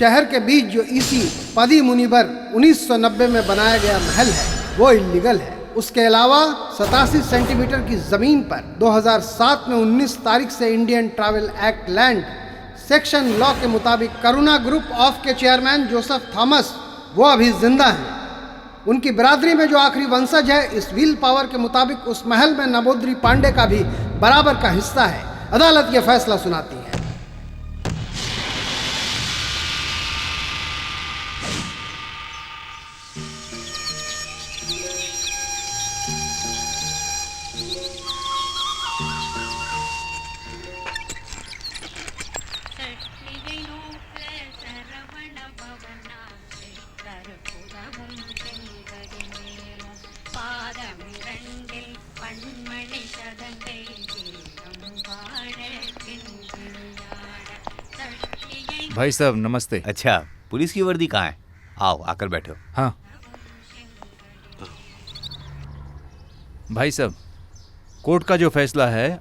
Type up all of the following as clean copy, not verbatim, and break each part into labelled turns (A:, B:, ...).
A: शहर के बीच जो इसी पदी मुनिवर 1990 में बनाया गया महल है वो इल्लीगल है। उसके अलावा 87 सेंटीमीटर की जमीन पर 2007 में 19 तारीख से Indian travel act land section law के मुताबिक करुणा ग्रुप ऑफ के चेयरमैन जोसेफ थॉमस वो अभी जिंदा हैं। उनकी बिरादरी में जो आखिरी वंशज है, इस व्हील पावर के मुताबिक उस महल में नमोद्री पांडे का भी बराबर का हिस्सा है। अदालत यह फैसला सुनाती है।
B: भाई साहब नमस्ते।
C: अच्छा, पुलिस की वर्दी कहाँ है? आओ आकर बैठो।
B: हाँ भाई साहब, कोर्ट का जो फैसला है,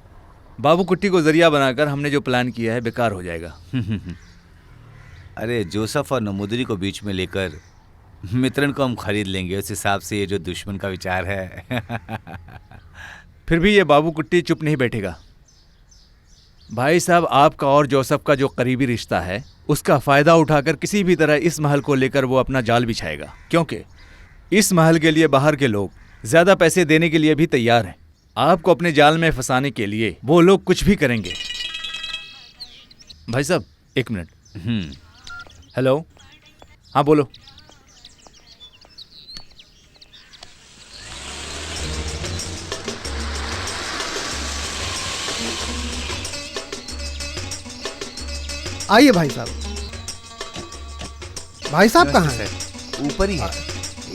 B: बाबू कुट्टी को जरिया बनाकर हमने जो प्लान किया है बेकार हो जाएगा।
C: अरे जोसेफ और नमोदरी को बीच में लेकर मित्रन को हम खरीद लेंगे। उस हिसाब से ये जो दुश्मन का विचार है।
B: फिर भी ये बाबू कुट्टी चुप नहीं बैठेगा। भाई साहब, आपका और जोसेफ का जो करीबी रिश्ता है उसका फायदा उठाकर किसी भी तरह इस महल को लेकर वो अपना जाल बिछाएगा, क्योंकि इस महल के लिए बाहर के लोग ज्यादा पैसे देने के लिए भी तैयार हैं। आपको अपने जाल में फंसाने के लिए वो लोग कुछ भी करेंगे। भाई साहब एक मिनट। हेलो, हाँ बोलो।
A: आइए भाई साहब। भाई साहब कहाँ हैं?
C: ऊपर ही है।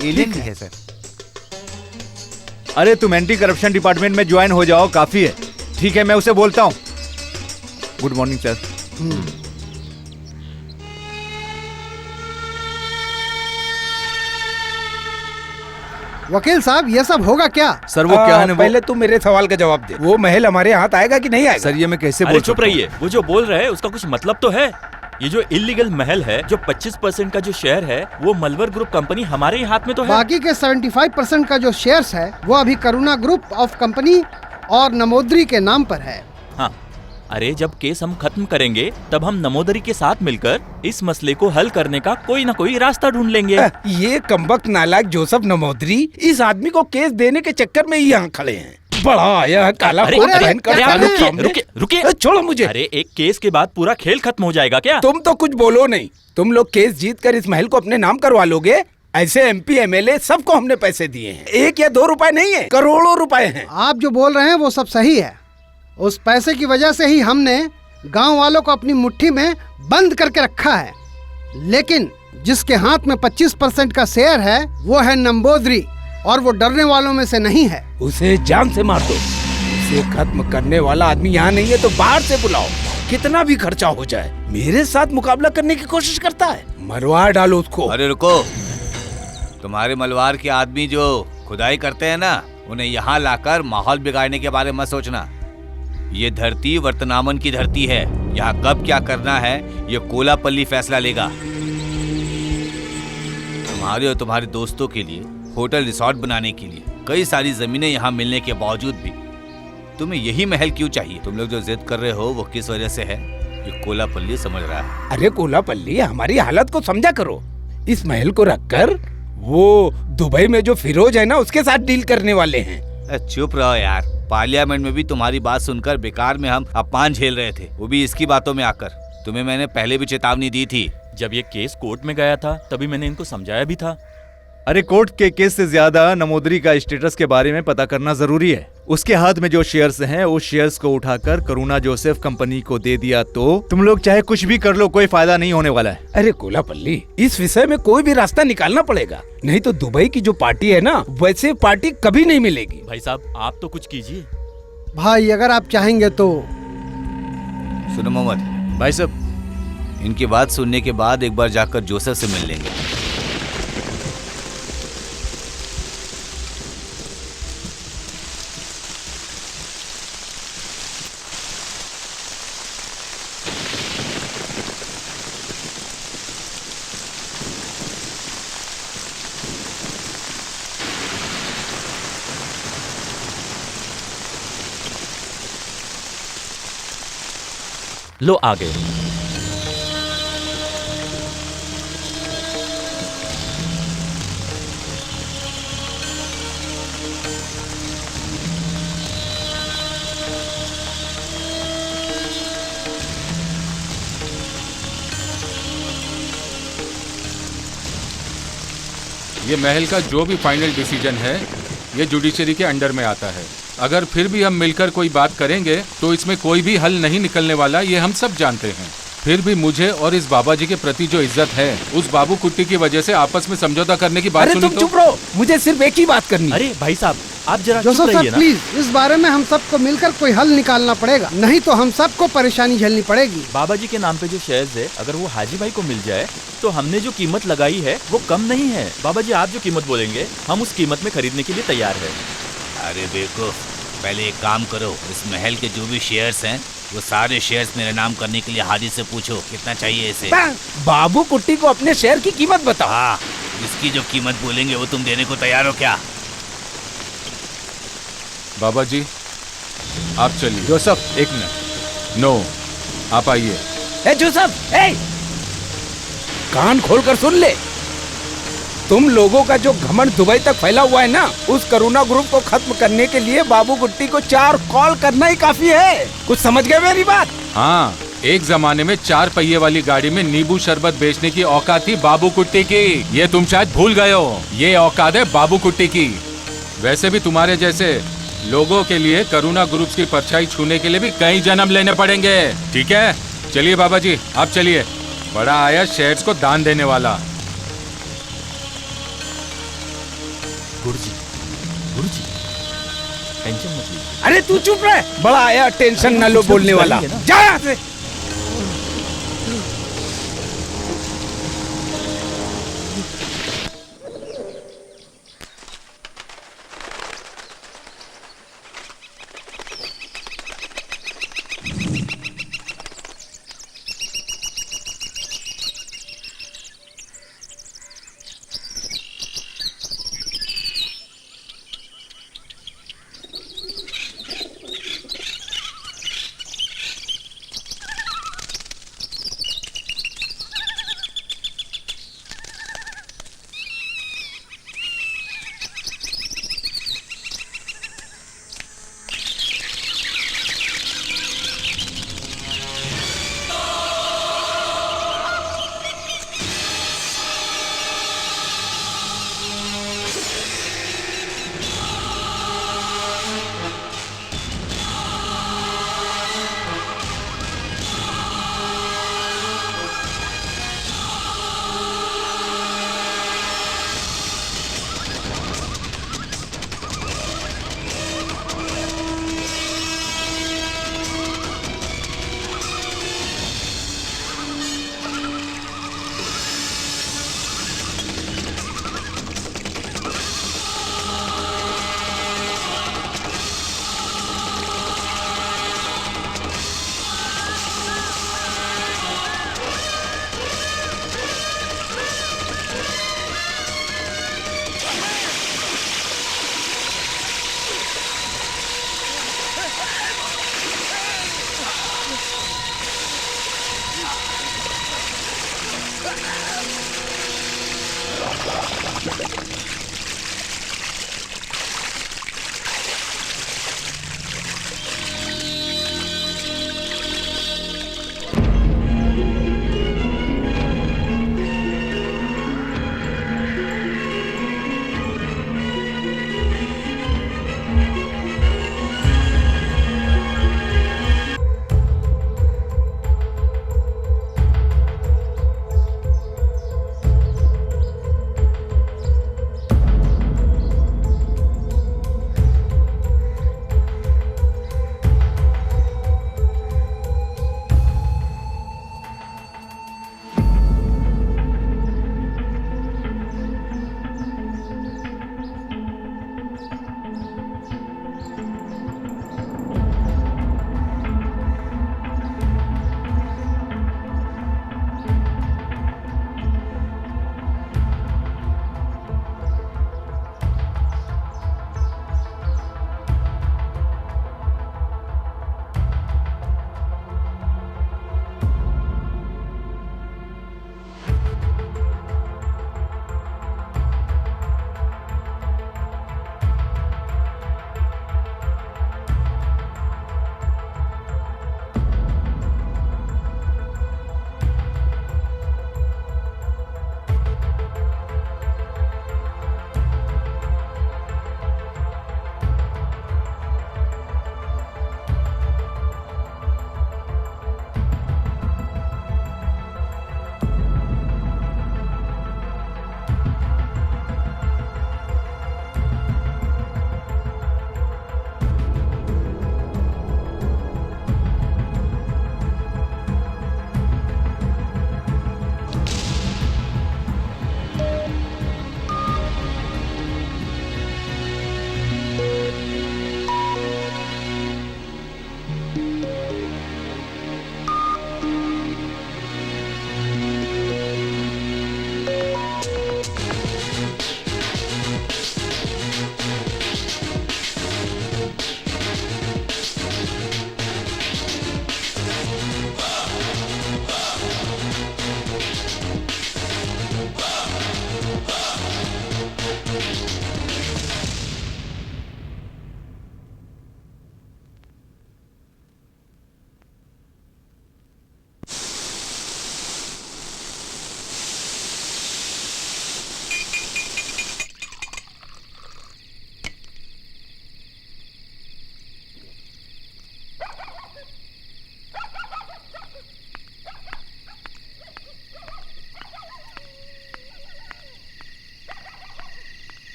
C: एलियन भी है सर।
B: अरे तुम एंटी करप्शन डिपार्टमेंट में ज्वाइन हो जाओ, काफी है। ठीक है, मैं उसे बोलता हूँ। Good morning sir.
A: वकील साहब, ये सब होगा क्या?
B: सर वो क्या है ना,
D: पहले तुम मेरे सवाल का जवाब दे। वो महल हमारे हाथ आएगा कि नहीं आएगा?
B: सर ये मैं कैसे
E: अरे
B: बोल
E: चुप
B: सकता हूं?
E: रहिए। वो जो बोल रहे हैं उसका कुछ मतलब तो है। ये जो इलीगल महल है, जो 25% का जो शेयर है, वो मलवर ग्रुप कंपनी हमारे ही हाथ में तो है।
A: बाकी के 75% का जो शेयर्स है वो अभी करुणा ग्रुप ऑफ कंपनी और नमोद्री के नाम पर है।
E: हाँ, अरे जब केस हम खत्म करेंगे तब हम नमोदरी के साथ मिलकर इस मसले को हल करने का कोई ना कोई रास्ता ढूंढ लेंगे।
D: ये कमबख्त नालायक जोसेफ नमोदरी इस आदमी को केस देने के चक्कर में ही यहाँ खड़े हैं। बड़ा आया काला
E: अरे,
D: कोट
E: अरे,
D: पहनकर
E: अरे,
D: सामने
E: रुकिए,
D: सामने।
E: रुकिए, रुकिए।
D: छोड़ो मुझे।
E: अरे एक केस के बाद पूरा खेल खत्म हो जाएगा क्या?
D: तुम तो कुछ बोलो नहीं। तुम लोग केस जीत कर इस महल को अपने नाम करवा लोगे। ऐसे एमपी एमएलए सबको हमने पैसे दिए हैं। 1 या 2 रुपए नहीं है, करोड़ों रुपए हैं।
A: आप जो बोल रहे हैं वो सब सही है। उस पैसे की वजह से ही हमने गांव वालों को अपनी मुट्ठी में बंद करके रखा है। लेकिन जिसके हाथ में 25% का शेयर है वो है नंबोदरी, और वो डरने वालों में से नहीं है।
D: उसे जान से मार दो। उसे खत्म करने वाला आदमी यहाँ नहीं है तो बाहर से बुलाओ। कितना भी खर्चा हो जाए, मेरे साथ मुकाबला करने की कोशिश करता है। मरवा डालो उसको।
C: अरे रुको, तुम्हारे मलवार के आदमी जो खुदाई करते हैं ना, उन्हें यहाँ लाकर माहौल बिगाड़ने के बारे में मत सोचना। ये धरती वर्तनामन की धरती है। यहाँ कब क्या करना है ये कोलापल्ली फैसला लेगा। तुम्हारे और तुम्हारे दोस्तों के लिए होटल रिसोर्ट बनाने के लिए कई सारी जमीनें यहाँ मिलने के बावजूद भी तुम्हें यही महल क्यों चाहिए? तुम लोग जो जिद कर रहे हो वो किस वजह से है, ये कोलापल्ली समझ रहा है।
D: अरे कोलापल्ली, हमारी हालत को समझा करो। इस महल को रखकर वो दुबई में जो फिरोज है ना, उसके साथ डील करने वाले हैं।
C: चुप रहो यार। पार्लियामेंट में भी तुम्हारी बात सुनकर बेकार में हम अपमान झेल रहे थे, वो भी इसकी बातों में आकर। तुम्हें मैंने पहले भी चेतावनी दी थी।
E: जब ये केस कोर्ट में गया था तभी मैंने इनको समझाया भी था।
B: अरे कोर्ट के केस से ज्यादा नमोदरी का स्टेटस के बारे में पता करना जरूरी है। उसके हाथ में जो शेयर्स हैं, उस शेयर्स को उठाकर करुणा जोसेफ कंपनी को दे दिया तो तुम लोग चाहे कुछ भी कर लो, कोई फायदा नहीं होने वाला है।
D: अरे कोलापल्ली, इस विषय में कोई भी रास्ता निकालना पड़ेगा, नहीं तो दुबई की जो पार्टी है ना, वैसे पार्टी कभी नहीं मिलेगी।
E: भाई साहब आप तो कुछ कीजिए।
A: भाई अगर आप चाहेंगे तो।
C: सुनो मोहम्मद
B: भाई साहब,
C: इनकी बात सुनने के बाद एक बार जाकर जोसेफ से मिल लेंगे।
E: लो आ गए।
F: ये महल का जो भी फाइनल डिसीजन है ये जुडिशरी के अंडर में आता है। अगर फिर भी हम मिलकर कोई बात करेंगे तो इसमें कोई भी हल नहीं निकलने वाला, ये हम सब जानते हैं। फिर भी मुझे और इस बाबा जी के प्रति जो इज्जत है, उस बाबू कुट्टी की वजह से आपस में समझौता करने की बात
D: अरे
F: सुनी
D: तुम
F: तो
D: चुप रहो, मुझे सिर्फ एक ही बात करनी है।
E: अरे भाई साहब आप जरा चुप
A: जोसेफ
E: रहिए
A: साहब
E: ना।
A: प्लीज इस बारे में हम सबको मिलकर कोई हल निकालना पड़ेगा, नहीं तो हम सबको परेशानी झेलनी पड़ेगी।
E: बाबा जी के नाम पे जो शेयर्स है, अगर वो हाजी भाई को मिल जाए तो हमने जो कीमत लगाई है वो कम नहीं है। बाबा जी आप जो कीमत बोलेंगे हम उस कीमत में खरीदने के लिए तैयार है।
C: अरे बेवकूफ, पहले एक काम करो, इस महल के जो भी शेयर्स हैं वो सारे शेयर्स मेरे नाम करने के लिए हाजी से पूछो कितना चाहिए इसे।
D: बाबू कुट्टी को अपने शेयर की कीमत बताओ।
C: हाँ, इसकी जो कीमत बोलेंगे वो तुम देने को तैयार हो क्या?
F: बाबा जी आप चलिए।
B: जोसेफ एक मिनट।
F: नो, आप आइए।
D: ए जोसेफ, ए कान खोलकर सुन ले। तुम लोगों का जो घमंड दुबई तक फैला हुआ है ना, उस करुणा ग्रुप को खत्म करने के लिए बाबू कुट्टी को 4 कॉल करना ही काफी है। कुछ समझ गए मेरी बात?
F: हाँ, एक जमाने में 4 पहिए वाली गाड़ी में नींबू शरबत बेचने की औकात थी बाबू कुट्टी की। ये तुम शायद भूल गए हो, ये औकात है बाबू कुट्टी की। वैसे भी तुम्हारे जैसे लोगों के लिए करुणा ग्रुप्स की परछाई छूने के लिए भी कई जन्म लेने पड़ेंगे। ठीक है, चलिए बाबा जी आप चलिए। बड़ा आया शेयर्स को दान देने वाला।
E: गुरुजी टेंशन मत लीजिए।
D: अरे तू चुप रह, बड़ा आया टेंशन न लो बोलने वाला। जा यहाँ से।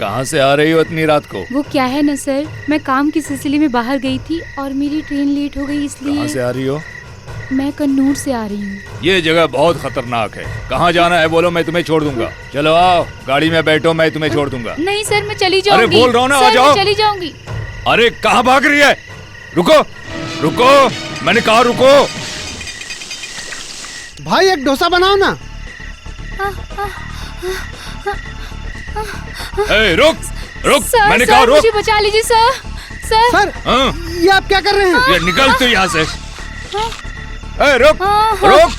B: कहाँ से आ रही हो इतनी रात को?
G: वो क्या है ना सर, मैं काम के सिलसिले में बाहर गई थी और मेरी ट्रेन लेट हो गई, इसलिए।
B: कहाँ से आ रही हो?
G: मैं कन्नूर से आ रही हूँ।
B: ये जगह बहुत खतरनाक है। कहाँ जाना है बोलो, मैं तुम्हें छोड़ दूंगा। चलो आओ गाड़ी में बैठो, मैं तुम्हें छोड़ दूंगा।
G: नहीं सर, मैं चली जाऊंगी।
B: अरे बोल रहा हूँ ना, आ
G: सर,
B: जाओ।
G: मैं चली जाऊंगी।
B: अरे कहाँ भाग रही है? रुको रुको, मैंने कहा रुको।
A: भाई एक डोसा बनाओ ना।
B: ए, रुक रुक,
G: सर,
B: मैंने
G: सर,
B: कहा रुक।
G: मुझे बचा लीजिए सर। सर,
A: सर
B: हाँ?
A: ये आप क्या कर रहे हैं?
B: ये निकल तू यहाँ से। ए, रुक रुक।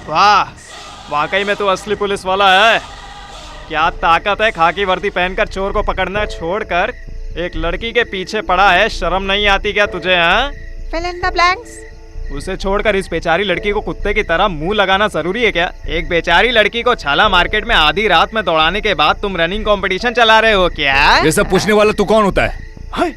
H: वाह, वाकई में तो असली पुलिस वाला है। क्या ताकत है खाकी वर्दी पहनकर चोर को पकड़ना छोड़कर एक लड़की के पीछे पड़ा है। शर्म नहीं आती क्या तुझे? हाँ,
I: Fill in the blanks.
H: उसे छोड़कर इस बेचारी लड़की को कुत्ते की तरह मुंह लगाना जरूरी है क्या? एक बेचारी लड़की को छाला मार्केट में आधी रात में दौड़ाने के बाद तुम रनिंग कंपटीशन चला रहे हो क्या?
B: ये सब पूछने वाला तू कौन होता है?
H: हाय,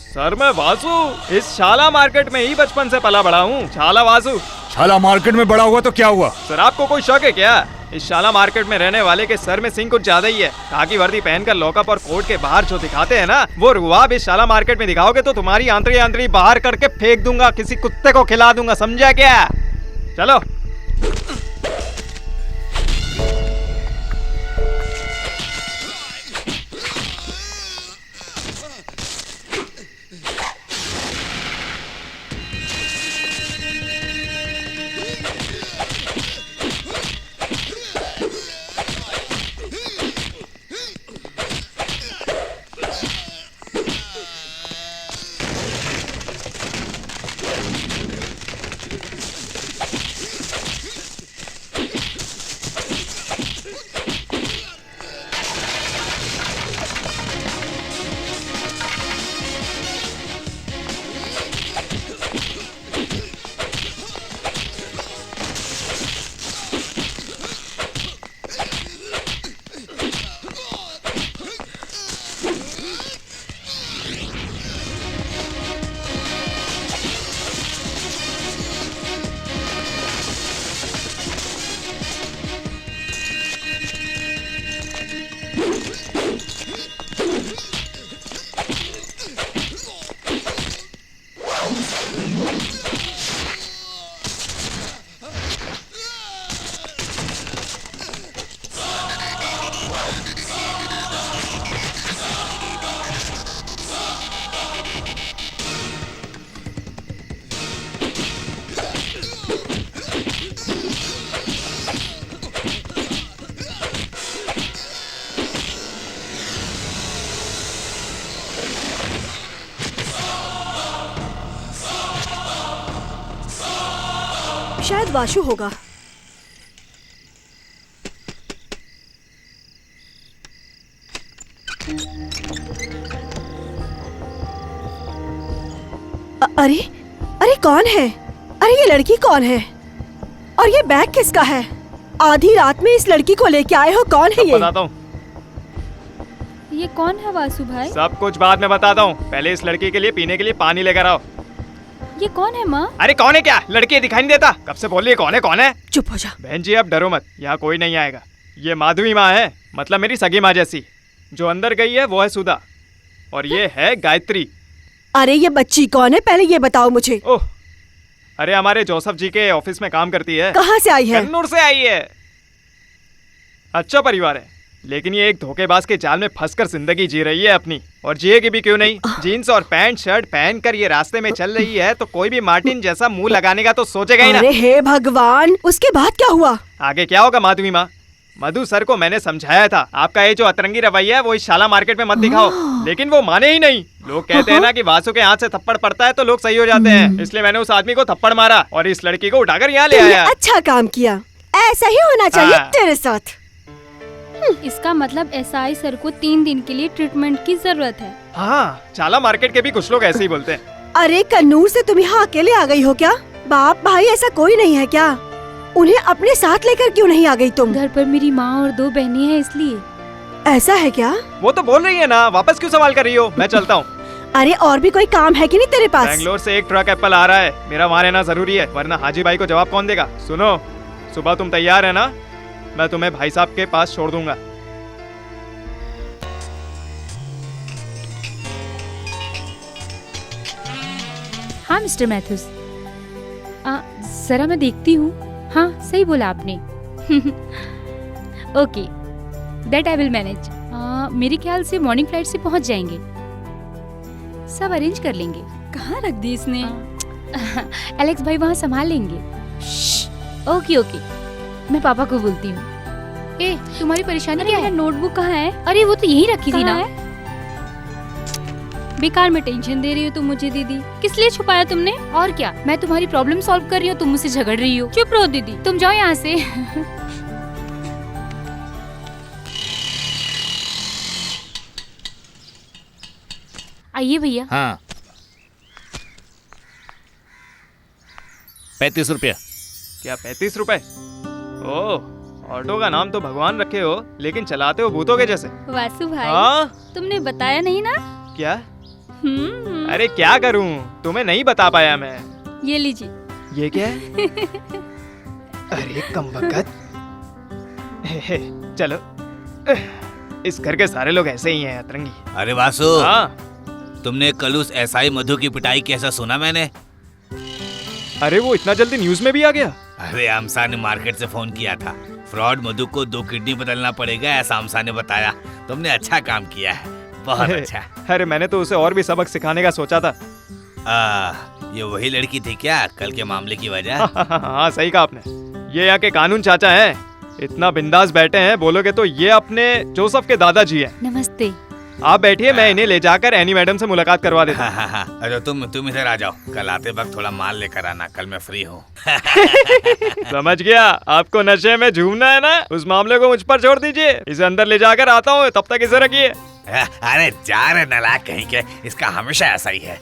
H: सर मैं वासु, इस शाला मार्केट में ही बचपन से पला बड़ा हूँ। शाला वासु।
B: शाला मार्केट में बड़ा हुआ तो क्या हुआ?
H: सर आपको कोई शक है क्या? इस शाला मार्केट में रहने वाले के सर में सिंह कुछ ज्यादा ही है। खाकी वर्दी पहनकर लॉकअप और कोर्ट के बाहर जो दिखाते हैं ना, वो रुआब इस शाला मार्केट में दिखाओगे तो तुम्हारी आंतरी आंतरी बाहर करके फेंक दूंगा, किसी कुत्ते को खिला दूंगा, समझा क्या? चलो।
I: शायद वाशु होगा। अरे अरे कौन है? अरे ये लड़की कौन है? और ये बैग किसका है? आधी रात में इस लड़की को लेके आए हो, कौन है ये?
H: बताता हूँ,
G: ये कौन है वासु भाई?
H: सब कुछ बाद में बताता हूँ, पहले इस लड़की के लिए पीने के लिए पानी लेकर आओ।
G: ये कौन है माँ?
H: अरे कौन है क्या? लड़की दिखाई नहीं देता? कब से बोल रही है कौन है कौन है?
I: चुप हो जा।
H: बहन जी अब डरो मत, यहाँ कोई नहीं आएगा। ये माधवी माँ है, मतलब मेरी सगी माँ जैसी। जो अंदर गई है वो है सुधा, और ये है गायत्री।
I: अरे ये बच्ची कौन है, पहले ये बताओ मुझे।
H: ओह, अरे हमारे जोसेफ जी के ऑफिस में काम करती है।
I: कहाँ से आई है?
H: कन्नूर से आई है। अच्छा परिवार है, लेकिन ये एक धोखेबाज के जाल में फंसकर जिंदगी जी रही है अपनी, और जिएगी भी क्यों नहीं। जीन्स और पैंट शर्ट पहनकर ये रास्ते में चल रही है, तो कोई भी मार्टिन जैसा मुंह लगाने का तो सोचेगा ही ना।
I: अरे हे भगवान, उसके बाद क्या हुआ?
H: आगे क्या होगा माधवी माँ? मधु सर को मैंने समझाया था, आपका ये जो अतरंगी रवैया है वो इस शाला मार्केट में मत दिखाओ, लेकिन वो माने ही नहीं। लोग कहते हैं ना कि वासु के हाथ से थप्पड़ पड़ता है तो लोग सही हो जाते हैं, इसलिए मैंने उस आदमी को थप्पड़ मारा और इस लड़की को उठाकर यहाँ ले
I: तुमने
H: आया।
I: अच्छा काम किया, ऐसा ही होना चाहिए
H: हाँ।
I: तेरे साथ।
G: इसका मतलब एसआई सर को 3 दिन के लिए ट्रीटमेंट की जरूरत है।
H: हाँ, शाला मार्केट के भी कुछ लोग ऐसे ही बोलते हैं।
I: अरे कन्नूर से तुम यहाँ अकेले आ गई हो क्या? बाप भाई ऐसा कोई नहीं है क्या? उन्हें अपने साथ लेकर क्यों नहीं आ गई तुम?
G: घर पर मेरी माँ और 2 बहनें हैं इसलिए।
I: ऐसा है क्या?
H: वो तो बोल रही है ना, वापस क्यों सवाल कर रही हो? मैं चलता हूँ।
I: अरे और भी कोई काम है कि नहीं तेरे पास?
H: बैंगलोर से एक ट्रक एप्पल आ रहा है, मेरा वहाँ रहना जरूरी है, वरना हाजी भाई को जवाब कौन देगा? सुनो, सुबह तुम तैयार है ना? मैं तुम्हें भाई साहब के पास छोड़ दूंगा।
G: हाँ मिस्टर मैथ्यूज, जरा मैं देखती हूँ। हाँ सही बोला आपने। Okay, that I will manage. मेरे ख्याल से मॉर्निंग फ्लाइट से पहुँच जाएंगे, सब अरेंज कर लेंगे। कहाँ रख दी इसने? एलेक्स भाई वहाँ संभाल लेंगे। ओके ओके, मैं पापा को बोलती हूँ। ए, तुम्हारी परेशानी क्या है? नोटबुक कहाँ है? अरे वो तो यहीं रखी थी ना। बेकार में टेंशन दे रही हो तुम मुझे दीदी। किस लिए छुपाया तुमने? और क्या, मैं तुम्हारी प्रॉब्लम सॉल्व कर रही हूँ, तुम मुझसे झगड़ रही हो। चुप रहो दीदी, तुम जाओ यहाँ से। आइए भैया।
C: हाँ, 35 रुपया।
H: क्या 35 रुपए? ओह, ऑटो का नाम तो भगवान रखे हो, लेकिन चलाते हो भूतों के जैसे।
G: वासु भाई,
H: हाँ?
G: तुमने बताया नहीं ना?
H: क्या? अरे क्या करूं, तुम्हें नहीं बता पाया मैं।
G: ये लीजिए।
H: ये क्या है? अरे कमबख्त। चलो, इस घर के सारे लोग ऐसे ही हैं अतरंगी।
C: अरे वासु,
H: हाँ?
C: तुमने कल उस एसआई मधु की पिटाई कैसा सुना मैंने?
H: अरे वो इतना जल्दी न्यूज में भी आ गया?
C: अरे अमसा ने मार्केट से फोन किया था, फ्रॉड मधु को 2 किडनी बदलना पड़ेगा, ऐसा अमसा ने बताया। तुमने अच्छा काम किया है, बहुत अच्छा।
H: अरे मैंने तो उसे और भी सबक सिखाने का सोचा था।
C: ये वही लड़की थी क्या कल के मामले की वजह?
H: हाँ सही कहा आपने, ये यहाँ के कानून चाचा हैं, इतना बिंदास बैठे हैं, बोलोगे तो ये अपने जोसेफ के दादाजी हैं।
G: नमस्ते।
H: आप बैठिए, मैं इन्हें ले जाकर एनी मैडम से मुलाकात करवा देता हूँ।
C: हाँ। अरे तुम इधर आ जाओ, कल आते वक्त थोड़ा माल लेकर आना, कल मैं फ्री हूँ।
H: समझ गया, आपको नशे में झूमना है ना, उस मामले को मुझ पर छोड़ दीजिए, इसे अंदर ले जाकर आता हूँ, तब तक इसे रखिए।
C: अरे जा रे नालायक कहीं के, इसका हमेशा ऐसा ही है,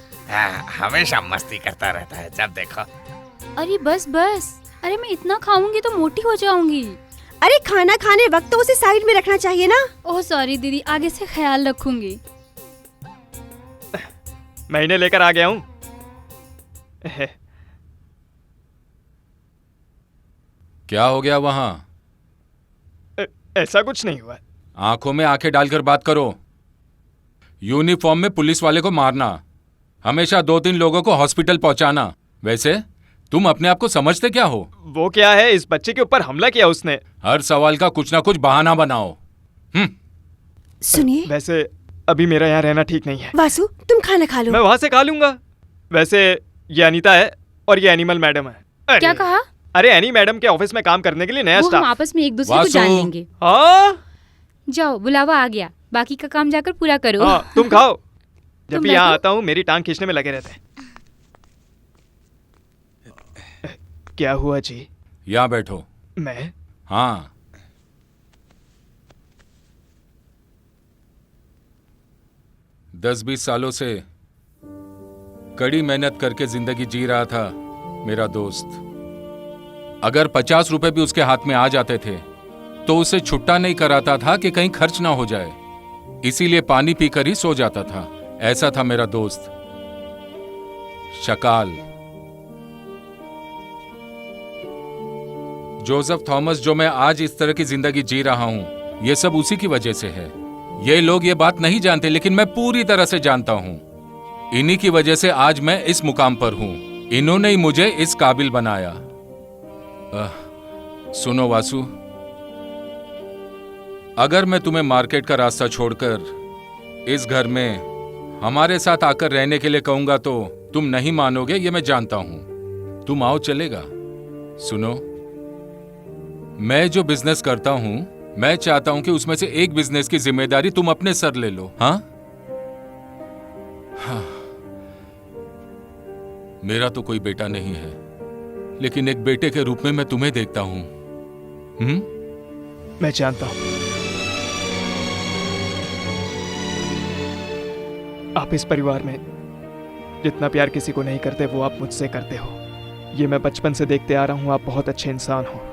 C: हमेशा मस्ती करता रहता है जब देखो।
G: अरे बस बस, अरे मैं इतना खाऊंगी तो मोटी हो जाऊंगी।
I: अरे खाना खाने वक्त तो उसे साइड में रखना चाहिए ना।
G: ओह सॉरी दीदी, आगे से ख्याल रखूंगी।
H: मैं इन्हें लेकर आ गया हूँ।
F: क्या हो गया वहां?
H: ऐसा कुछ नहीं हुआ।
F: आंखों में आंखें डालकर बात करो। यूनिफॉर्म में पुलिस वाले को मारना, हमेशा 2-3 लोगों को हॉस्पिटल पहुंचाना, वैसे तुम अपने आप को समझते क्या हो?
H: वो क्या है, इस बच्चे के ऊपर हमला किया उसने।
F: हर सवाल का कुछ ना कुछ बहाना बनाओ।
I: सुनिए,
H: वैसे अभी मेरा यहाँ रहना ठीक नहीं है।
I: वासु तुम खाना खा लो।
H: मैं वहाँ से खा लूंगा। वैसे ये अनीता है और ये एनिमल मैडम है।
G: क्या कहा?
H: अरे एनी मैडम के ऑफिस में काम करने के लिए नया
G: वो हम
H: स्टाफ।
G: आपस में एक दूसरे को जान लेंगे।
H: हाँ?
G: जाओ, बुलावा आ गया, बाकी का काम जाकर पूरा करो।
H: हाँ, तुम खाओ। जब
G: तुम
H: भी यहाँ
G: बैठो।
H: आता हूँ मेरी टांग खींचने में लगे रहते हैं। क्या हुआ जी?
F: यहाँ बैठो।
H: मैं?
F: हाँ, दस 20 सालों से कड़ी मेहनत करके जिंदगी जी रहा था मेरा दोस्त। अगर 50 रुपए भी उसके हाथ में आ जाते थे तो उसे छुट्टा नहीं कराता था कि कहीं खर्च ना हो जाए, इसीलिए पानी पीकर ही सो जाता था। ऐसा था मेरा दोस्त शकाल। जोसेफ थॉमस, जो मैं आज इस तरह की जिंदगी जी रहा हूं, ये सब उसी की वजह से है। ये लोग ये बात नहीं जानते, लेकिन मैं पूरी तरह से जानता हूं। इन्हीं की वजह से आज मैं इस मुकाम पर हूं। इन्होंने ही मुझे इस काबिल बनाया। सुनो वासु, अगर मैं तुम्हें मार्केट का रास्ता छोड़कर इस घर में हमारे साथ आकर रहने के लिए कहूंगा तो तुम नहीं मानोगे, ये मैं जानता हूं। तुम आओ, चलेगा? सुनो, मैं जो बिजनेस करता हूं मैं चाहता हूं कि उसमें से एक बिजनेस की जिम्मेदारी तुम अपने सर ले लो। हाँ, हाँ। मेरा तो कोई बेटा नहीं है, लेकिन एक बेटे के रूप में मैं तुम्हें देखता हूं।
H: मैं जानता हूं आप इस परिवार में जितना प्यार किसी को नहीं करते वो आप मुझसे करते हो। ये मैं बचपन से देखते आ रहा हूं। आप बहुत अच्छे इंसान हो।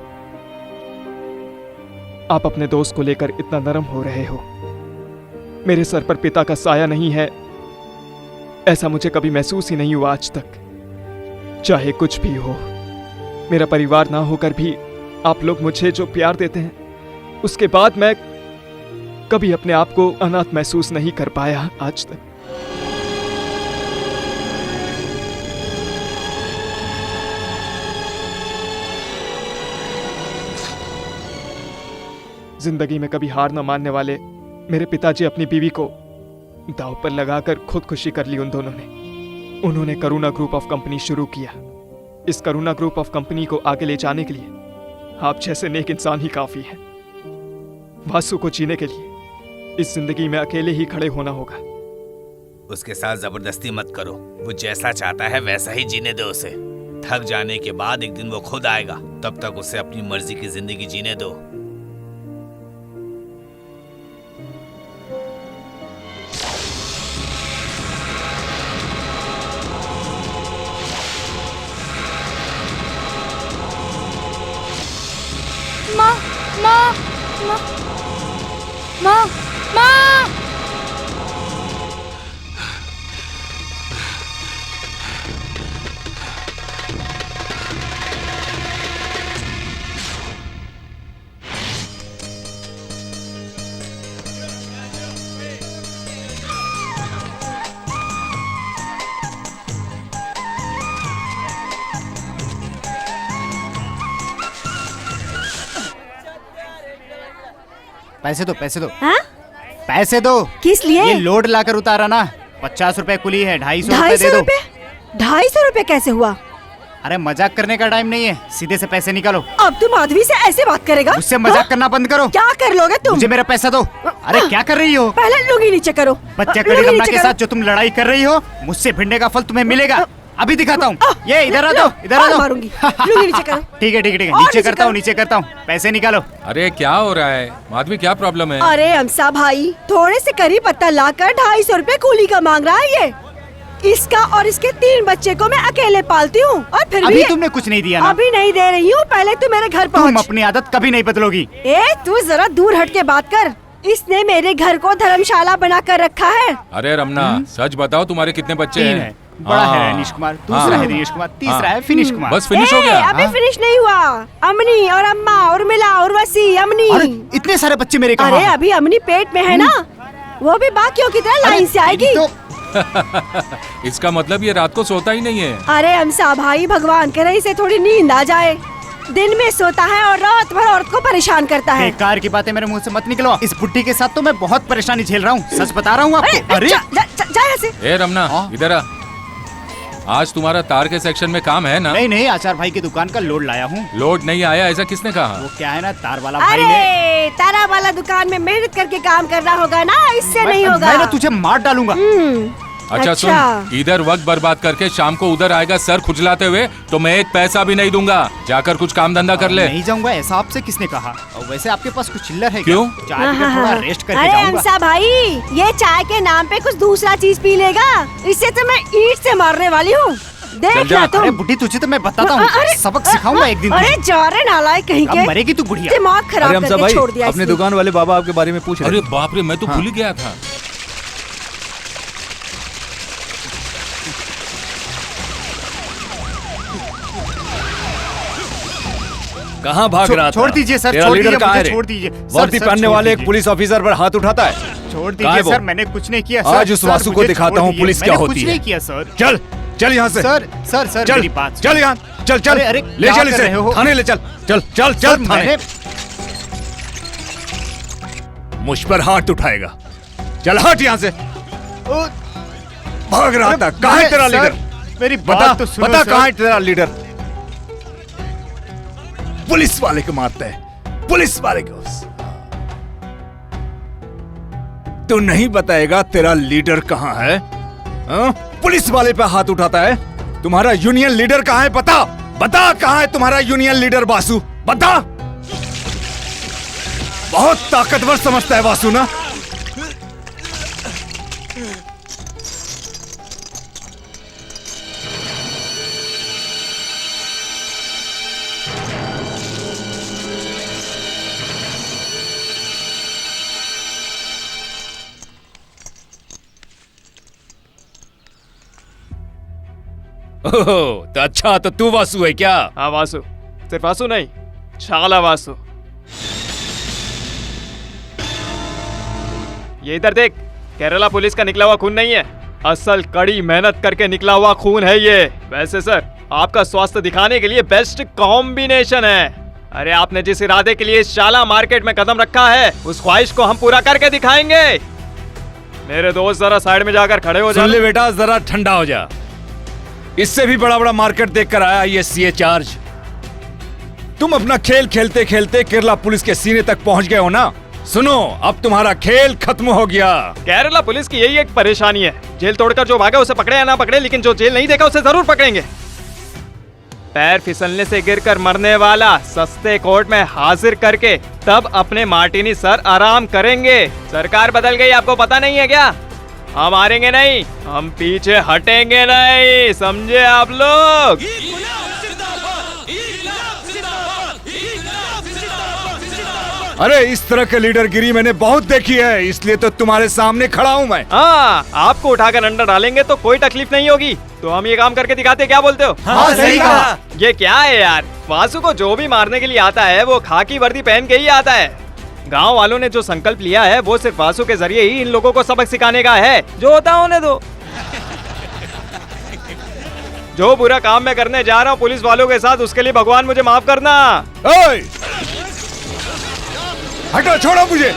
H: आप अपने दोस्त को लेकर इतना नरम हो रहे हो। मेरे सर पर पिता का साया नहीं है, ऐसा मुझे कभी महसूस ही नहीं हुआ आज तक। चाहे कुछ भी हो, मेरा परिवार ना होकर भी आप लोग मुझे जो प्यार देते हैं, उसके बाद मैं कभी अपने आप को अनाथ महसूस नहीं कर पाया आज तक। जिंदगी में कभी हार न मानने वाले मेरे पिताजी अपनी बीवी को दांव पर लगाकर खुदकुशी कर ली उन दोनों ने। उन्होंने करुणा ग्रुप ऑफ कंपनी शुरू किया। इस करुणा ग्रुप ऑफ कंपनी को आगे ले जाने के लिए आप जैसे नेक इंसान ही काफी है। वासु को जीने के लिए इस जिंदगी में अकेले ही खड़े होना होगा।
C: उसके साथ जबरदस्ती मत करो। वो जैसा चाहता है वैसा ही जीने दो उसे। थक जाने के बाद एक दिन वो खुद आएगा, तब तक उसे अपनी मर्जी की जिंदगी जीने दो।
G: माँ, माँ, माँ, माँ, माँ।
J: पैसे दो, पैसे दो।
I: हाँ?
J: पैसे दो।
I: किस लिए?
J: ये लोड लाकर उतारा ना। 50 रुपए कुली है, 250 रुपए दे दो।
I: 250 रुपए कैसे हुआ?
J: अरे मजाक करने का टाइम नहीं है, सीधे से पैसे निकालो।
I: अब तुम आदमी से ऐसे बात करेगा?
J: मुझसे मजाक करना बंद करो।
I: क्या कर लोगे तुम?
J: मुझे मेरा पैसा दो। अरे क्या कर रही हो?
I: पहले लुंगी नीचे करो।
J: बच्चा कड़ी रमना के साथ जो तुम लड़ाई कर रही हो, मुझसे भिड़ने का फल तुम्हें मिलेगा। अभी दिखाता हूँ। ये इधर आ दो, इधर आ दो।
I: मारूंगी। लुंगी नीचे करो।
J: ठीक है, ठीक है, ठीक है। नीचे करता हूँ, नीचे करता हूँ। पैसे निकालो।
F: अरे क्या हो रहा है माधवी, क्या प्रॉब्लम है?
I: अरे अमसा भाई, थोड़े से करी पत्ता लाकर 250 रुपए कूली का मांग रहा है ये। इसका और इसके 3 बच्चे को मैं अकेले पालती हूँ और फिर
J: अभी तुमने कुछ नहीं दिया ना?
I: अभी नहीं दे रही हूँ, पहले तू मेरे घर पहुँच।
J: तुम अपनी आदत कभी नहीं बदलोगी।
I: ए तू जरा दूर हट के बात कर। इसने मेरे घर को धर्मशाला बना कर रखा है।
F: अरे रमना, सच बताओ तुम्हारे कितने बच्चे
J: 3
F: हैं?
J: बड़ा है रनीश कुमार, दूसरा है दिनेश कुमार, तीसरा है फिनिश कुमार।
F: बस फिनिश हो गया?
I: अभी फिनिश नहीं हुआ। अमनी और अम्मा और मिला और वसी अमनी।
J: अरे इतने सारे बच्चे मेरे कहाँ?
I: अरे अभी अमनी पेट में है ना, वो भी बाकियों की तरह लाइन से आएगी।
F: इसका मतलब ये रात को सोता ही नहीं है।
I: अरे अमसा भाई, भगवान करे इसे थोड़ी नींद आ जाए। दिन में सोता है और रात भर औरत को परेशान करता है।
J: बेकार की बातें मेरे मुंह से मत निकलवा। इस बुड्ढी के साथ तो मैं बहुत परेशानी झेल रहा हूँ, सच बता रहा हूँ आपको। अरे
I: जा यहाँ से।
F: ए रमना, इधर आ। आज तुम्हारा तार के सेक्शन में काम है ना?
J: नहीं, आचार भाई की दुकान का लोड लाया हूँ।
F: लोड नहीं आया ऐसा किसने कहा?
J: वो क्या है ना, तार वाला भाई ने।
I: अरे तारा वाला दुकान में मेहनत करके काम करना होगा ना, इससे नहीं होगा।
J: मैं ना तुझे मार डालूंगा।
F: अच्छा सुन, इधर वक्त बर्बाद करके शाम को उधर आएगा सर खुजलाते हुए तो मैं एक पैसा भी नहीं दूंगा। जाकर कुछ काम धंधा कर ले।
J: नहीं जाऊंगा, ऐसा आपसे किसने कहा? और वैसे आपके पास कुछ चिल्लर है?
F: क्यों?
J: चाय पीकर थोड़ा रेस्ट करके
I: अरे
J: जाऊंगा।
I: अमसा भाई, ये चाय के नाम पे कुछ दूसरा चीज पी लेगा, इससे तो मैं ईंट से मारने वाली हूँ। देख ना तुम।
J: अरे बुढ़ी, तुझे तो मैं बताता हूँ, सबक सिखाऊंगा एक दिन।
I: अरे जा रे नालायक कहीं के।
J: मरेगी तू बुढ़िया।
I: दिमाग खराब करके छोड़ दिया
B: अपने दुकान वाले बाबा आपके बारे में पूछ रहे।
F: अरे बाप रे, मैं तो भूल ही गया था।
B: कहाँ भाग रहा था?
J: छोड़ दीजिए सर, छोड़ दीजिए, मुझे छोड़ दीजिए।
B: वर्दी पहनने वाले एक पुलिस ऑफिसर पर हाथ उठाता है।
J: छोड़ दीजिए सर, मैंने कुछ नहीं किया।
B: आज उस वासु को दिखाता हूँ पुलिस क्या होती है।
J: कुछ नहीं किया सर।
B: चल चल यहाँ से।
J: सर मेरी बात।
B: चल यहाँ, चल चल।
J: अरे
B: ले चल इसे थाने ले चल। चल चल चल थाने। मुझ पर हाथ उठाएगा, चल हट यहाँ से। भाग रहा था। कहाँ है तेरा लीडर?
J: मेरी
B: बता
J: बात तो सुनो।
B: बता, कहाँ है तेरा लीडर? पुलिस वाले को मारता है, पुलिस वाले को।
K: तो नहीं बताएगा तेरा लीडर कहाँ है? हाँ? पुलिस वाले पे हाथ उठाता है। तुम्हारा यूनियन लीडर कहाँ है? बता बता, कहाँ है तुम्हारा यूनियन लीडर वासु? बता। बहुत ताकतवर समझता है वासु ना? ओह, तो अच्छा, तो तू वासु है क्या?
H: हाँ वासु, सिर्फ वासु नहीं, शाला वासु। ये इधर देख, केरला पुलिस का निकला हुआ खून नहीं है, असल कड़ी मेहनत करके निकला हुआ खून है ये। वैसे सर, आपका स्वास्थ्य दिखाने के लिए बेस्ट कॉम्बिनेशन है। अरे आपने जिस इरादे के लिए शाला मार्केट में कदम रखा है, उस ख्वाहिश को हम पूरा करके दिखाएंगे। मेरे दोस्त जरा साइड में जाकर खड़े हो जा।
K: सुन ले बेटा, जरा ठंडा हो जा। इससे भी बड़ा बड़ा मार्केट देखकर आया ये सीए चार्ज। तुम अपना खेल खेलते खेलते केरला पुलिस के सीने तक पहुंच गए हो ना? सुनो, अब तुम्हारा खेल खत्म हो गया।
H: केरला पुलिस की यही एक परेशानी है, जेल तोड़कर जो भागे उसे पकड़े या ना पकड़े, लेकिन जो जेल नहीं देखा उसे जरूर पकड़ेंगे। पैर फिसलने से गिरकर मरने वाला सस्ते कोर्ट में हाजिर करके तब अपने मार्टिनी सर आराम करेंगे। सरकार बदल गई, आपको पता नहीं है क्या? हम हारेंगे नहीं, हम पीछे हटेंगे नहीं, समझे आप लोग?
K: अरे इस तरह के लीडरगिरी मैंने बहुत देखी है, इसलिए तो तुम्हारे सामने खड़ा हूँ मैं।
H: हाँ, आपको उठाकर अंदर डालेंगे तो कोई तकलीफ नहीं होगी, तो हम ये काम करके दिखाते, क्या बोलते हो?
J: हाँ, सही कहा।
H: ये क्या है यार, वासु को जो भी मारने के लिए आता है वो खाकी वर्दी पहन के ही आता है। गांव वालों ने जो संकल्प लिया है वो सिर्फ वासु के जरिए ही इन लोगों को सबक सिखाने का है। जो होता होने दो। जो बुरा काम मैं करने जा रहा हूँ पुलिस वालों के साथ, उसके लिए भगवान मुझे माफ करना।
K: ओए! हटो, छोड़ो मुझे।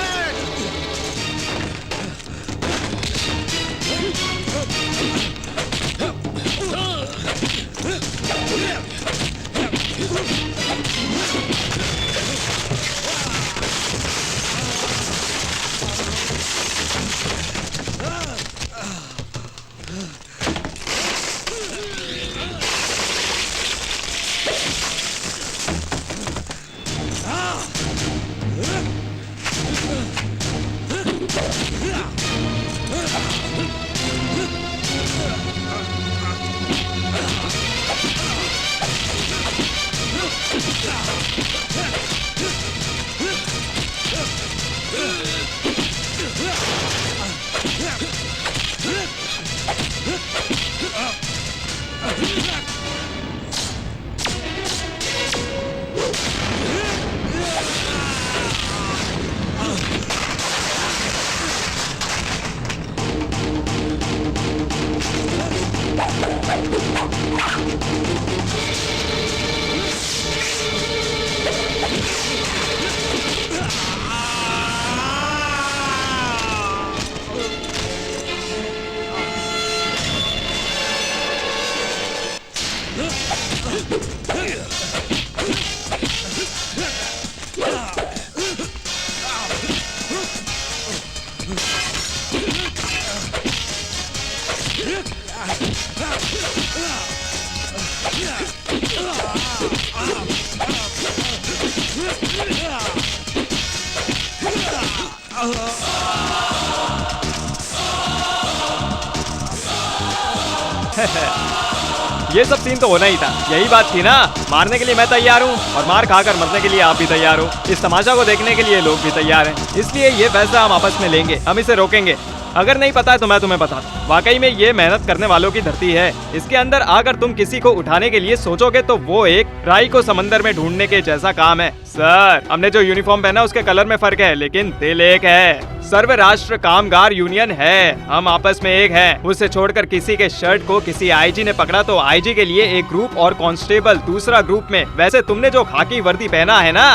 H: ये सब सीन तो होना ही था, यही बात थी ना। मारने के लिए मैं तैयार हूँ और मार खाकर मरने के लिए आप भी तैयार हो। इस तमाशा को देखने के लिए लोग भी तैयार हैं, इसलिए ये फैसला हम आपस में लेंगे, हम इसे रोकेंगे। अगर नहीं पता है तो मैं तुम्हें बताता हूँ, वाकई में ये मेहनत करने वालों की धरती है। इसके अंदर आकर तुम किसी को उठाने के लिए सोचोगे तो वो एक राई को समंदर में ढूंढने के जैसा काम है। सर, हमने जो यूनिफॉर्म पहना उसके कलर में फर्क है, लेकिन दिल एक है। सर्व राष्ट्र कामगार यूनियन है, हम आपस में एक हैं। उसे छोड़कर किसी के शर्ट को किसी आईजी ने पकड़ा तो आईजी के लिए एक ग्रुप और कांस्टेबल दूसरा ग्रुप में। वैसे तुमने जो खाकी वर्दी पहना है ना,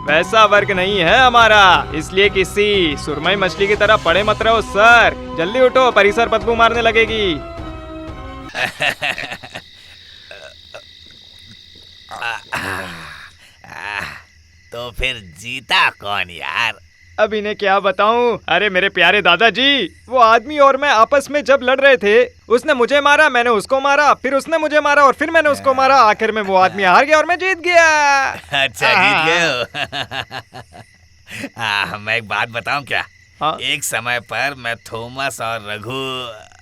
H: वैसा वर्ग नहीं है हमारा, इसलिए किसी सुरमई मछली की तरह पड़े मत रहो। सर जल्दी उठो, परिसर बदबू मारने लगेगी।
C: तो फिर जीता कौन यार?
H: अब इन्हें क्या बताऊं। अरे मेरे प्यारे दादाजी, वो आदमी और मैं आपस में जब लड़ रहे थे, उसने मुझे मारा, मैंने उसको मारा, फिर उसने मुझे मारा और फिर मैंने उसको मारा। आखिर में वो आदमी हार गया और मैं जीत गया।
C: अच्छा जीत गए हो। मैं एक बात बताऊं क्या? एक समय पर मैं थॉमस और रघु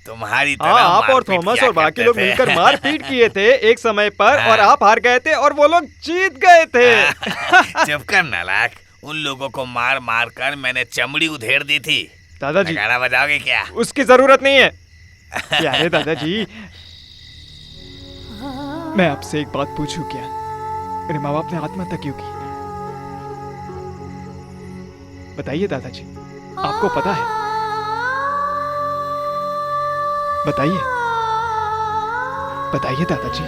C: तुम्हारी तरह
H: आप और थॉमस और बाकी लोग मिलकर मार पीट किए थे एक समय पर, और आप हार गए थे और वो लोग जीत गए थे।
C: चुप कर नालायक। उन लोगों को मार मार कर मैंने चमड़ी उधेड़ दी थी।
H: दादाजी
C: गाना बजाओगे क्या?
H: उसकी जरूरत नहीं है। प्यारे दादाजी, मैं आपसे एक बात पूछूं क्या? मेरे माँ बाप ने आत्महत्या क्यों की? बताइए दादाजी, आपको पता है? बताइए, बताइए दादाजी।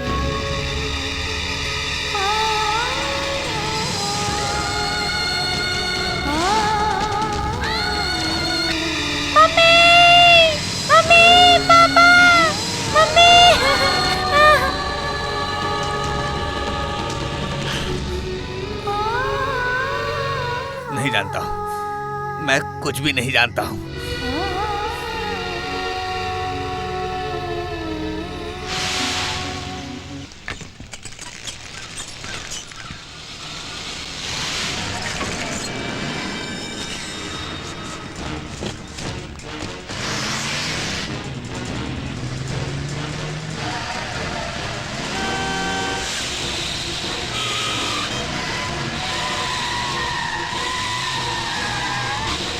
C: नहीं जानता हूँ, मैं कुछ भी नहीं जानता हूँ।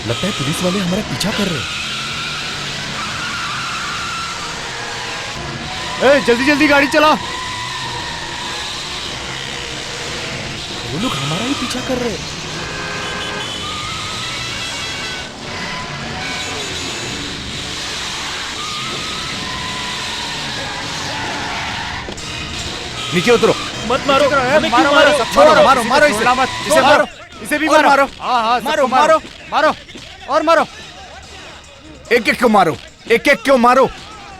E: लगता है पुलिस वाले हमारा पीछा कर रहे हैं।
J: जल्दी जल्दी गाड़ी चला।
E: वो लोग हमारा ही पीछा कर रहे हैं।
B: नीचे उतरो।
E: मत मारो, हमें क्यों
J: मारो,
E: मारो?
J: मारो मारो मारो इसे, इसे मारो, इसे भी मारो।
K: मारो।
J: हाँ
K: मारो मारो
J: मारो और मारो।
K: एक एक को मारो, एक एक को मारो,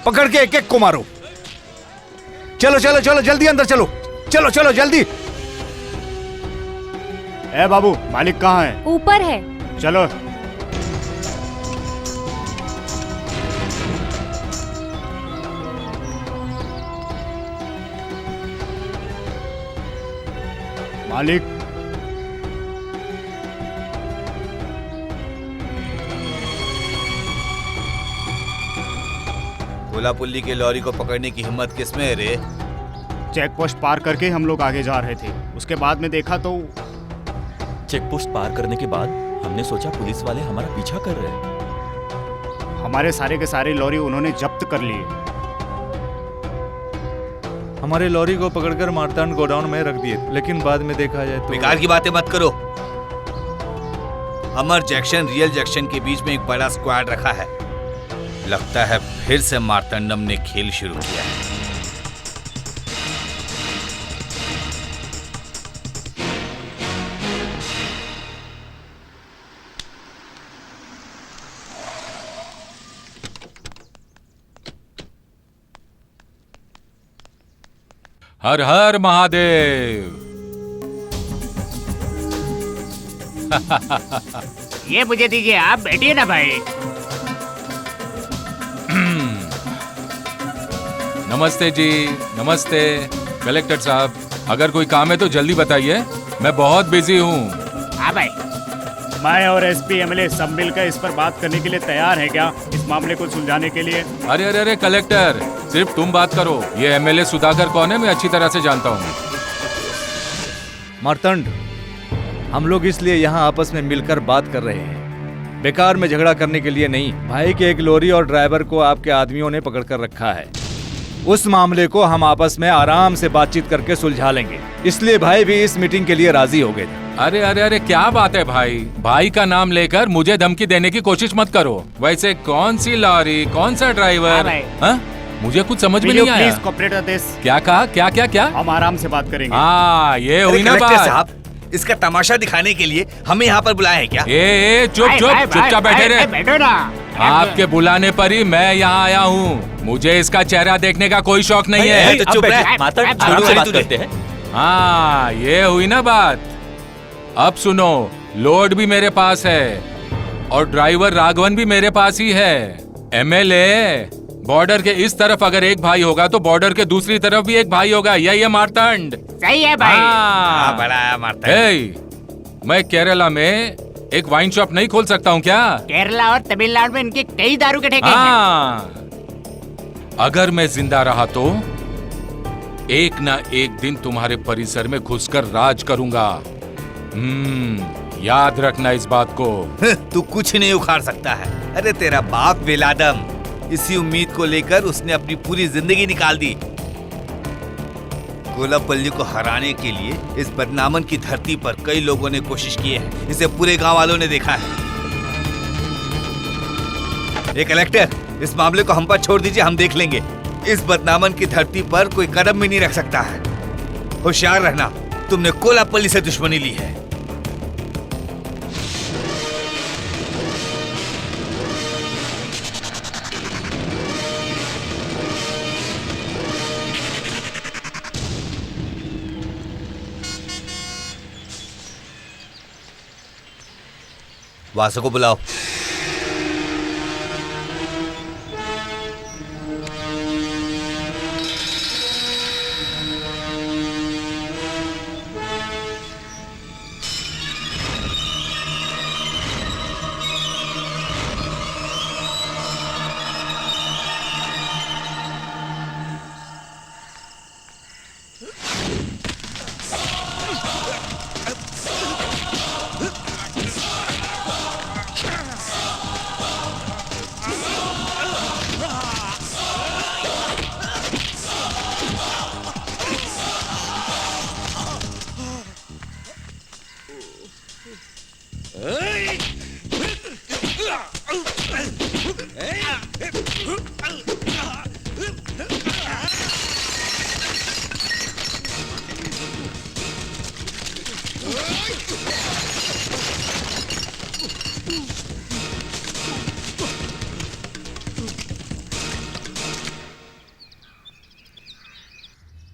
K: पकड़ के एक एक को मारो। चलो चलो चलो जल्दी अंदर चलो, चलो चलो जल्दी।
J: ए बाबू, मालिक कहाँ है?
G: ऊपर है।
J: चलो। मालिक,
C: कोलापुल्ली के लॉरी को पकड़ने की हिम्मत किसमें है रे?
J: चेक पोस्ट पार करके हम लोग आगे जा रहे थे। उसके बाद में देखा तो
E: चेक पोस्ट पार करने के बाद हमने सोचा पुलिस वाले हमारा पीछा कर रहे हैं।
J: हमारे सारे के सारे लॉरी उन्होंने जब्त कर लिए।
B: हमारे लॉरी को पकड़कर मारतांड गोडाउन में रख दिए, लेकिन बाद में देखा जाए तो
C: बेकार की बातें मत करो। अमर जैक्शन रियल जैक्शन के बीच में एक बड़ा स्क्वाड रखा है। लगता है फिर से मार्तंडम ने खेल शुरू किया है।
F: हर हर महादेव।
J: ये मुझे दीजिए, आप बैठिए ना भाई।
F: नमस्ते जी, नमस्ते। कलेक्टर साहब, अगर कोई काम है तो जल्दी बताइए, मैं बहुत बिजी हूँ।
J: हाँ भाई, मैं और एसपी एमएलए सब मिलकर इस पर बात करने के लिए तैयार हैं क्या, इस मामले को सुलझाने के लिए?
F: अरे अरे अरे कलेक्टर, सिर्फ तुम बात करो। ये एमएलए सुधाकर कौन है, मैं अच्छी तरह से जानता हूँ।
B: मार्तंड, हम लोग इसलिए यहाँ आपस में मिलकर बात कर रहे हैं, बेकार में झगड़ा करने के लिए नहीं। भाई के एक लॉरी और ड्राइवर को आपके आदमियों ने पकड़ कर रखा है। उस मामले को हम आपस में आराम से बातचीत करके सुलझा लेंगे, इसलिए भाई भी इस मीटिंग के लिए राजी हो गए थे।
F: अरे अरे अरे क्या बात है भाई, भाई का नाम लेकर मुझे धमकी देने की कोशिश मत करो। वैसे कौन सी लॉरी, कौन सा ड्राइवर? हाँ? मुझे कुछ समझ में नहीं आया।
J: Please cooperate this.
F: क्या कहा? क्या क्या क्या?
J: हम आराम से बात करेंगे।
C: हाँ,
F: ये हुई ना बात।
C: इसका तमाशा दिखाने के लिए हमें यहाँ पर बुलाया है क्या?
F: चुप चुप चुपचाप बैठे रहे।
J: बैठो ना।
F: आपके बुलाने पर ही मैं यहाँ आया हूँ। मुझे इसका चेहरा देखने का कोई शौक नहीं है।
E: तो चुप रह, माता आराम से बात करते हैं।
F: हाँ, ये हुई ना बात। अब सुनो, लोड भी मेरे पास है और ड्राइवर राघवन भी मेरे पास ही है। एमएलए, बॉर्डर के इस तरफ अगर एक भाई होगा तो बॉर्डर के दूसरी तरफ भी एक भाई होगा। यही है मार्तंड।
J: सही है भाई।
F: हाँ।
C: बड़ा है मारता है।
F: हे, मैं केरला में एक वाइन शॉप नहीं खोल सकता हूँ क्या?
J: केरला और तमिलनाडु में इनके कई दारू के ठेके हैं।
F: हाँ। अगर मैं जिंदा रहा तो एक ना एक दिन तुम्हारे परिसर में घुसकर राज करूंगा। याद रखना इस बात को।
C: तू कुछ नहीं उखाड़ सकता है। अरे तेरा बाप वेलादम, इसी उम्मीद को लेकर उसने अपनी पूरी जिंदगी निकाल दी। कोलापल्ली को हराने के लिए इस बदनामन की धरती पर कई लोगों ने कोशिश की है। इसे पूरे गांव वालों ने देखा है। ये कलेक्टर, इस मामले को हम पर छोड़ दीजिए, हम देख लेंगे। इस बदनामन की धरती पर कोई कदम भी नहीं रख सकता है। होशियार रहना, तुमने कोलापल्ली से दुश्मनी ली है। वासु को बुलाओ।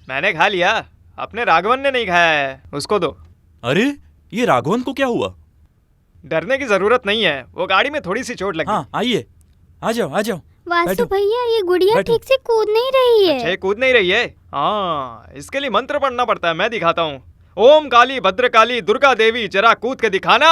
H: मैंने खा लिया, अपने राघवन ने नहीं खाया है, उसको दो।
E: अरे ये राघवन को क्या हुआ?
H: डरने की जरूरत नहीं है, वो गाड़ी में थोड़ी सी चोट लगी।
E: हाँ आइए, आ जाओ आ जाओ।
L: वासु भैया, ये गुड़िया ठीक से कूद नहीं रही है।
H: अच्छा, कूद नहीं रही है? हाँ, इसके लिए मंत्र पढ़ना पड़ता है, मैं दिखाता हूँ। ओम काली भद्रकाली दुर्गा देवी, जरा कूद के दिखाना।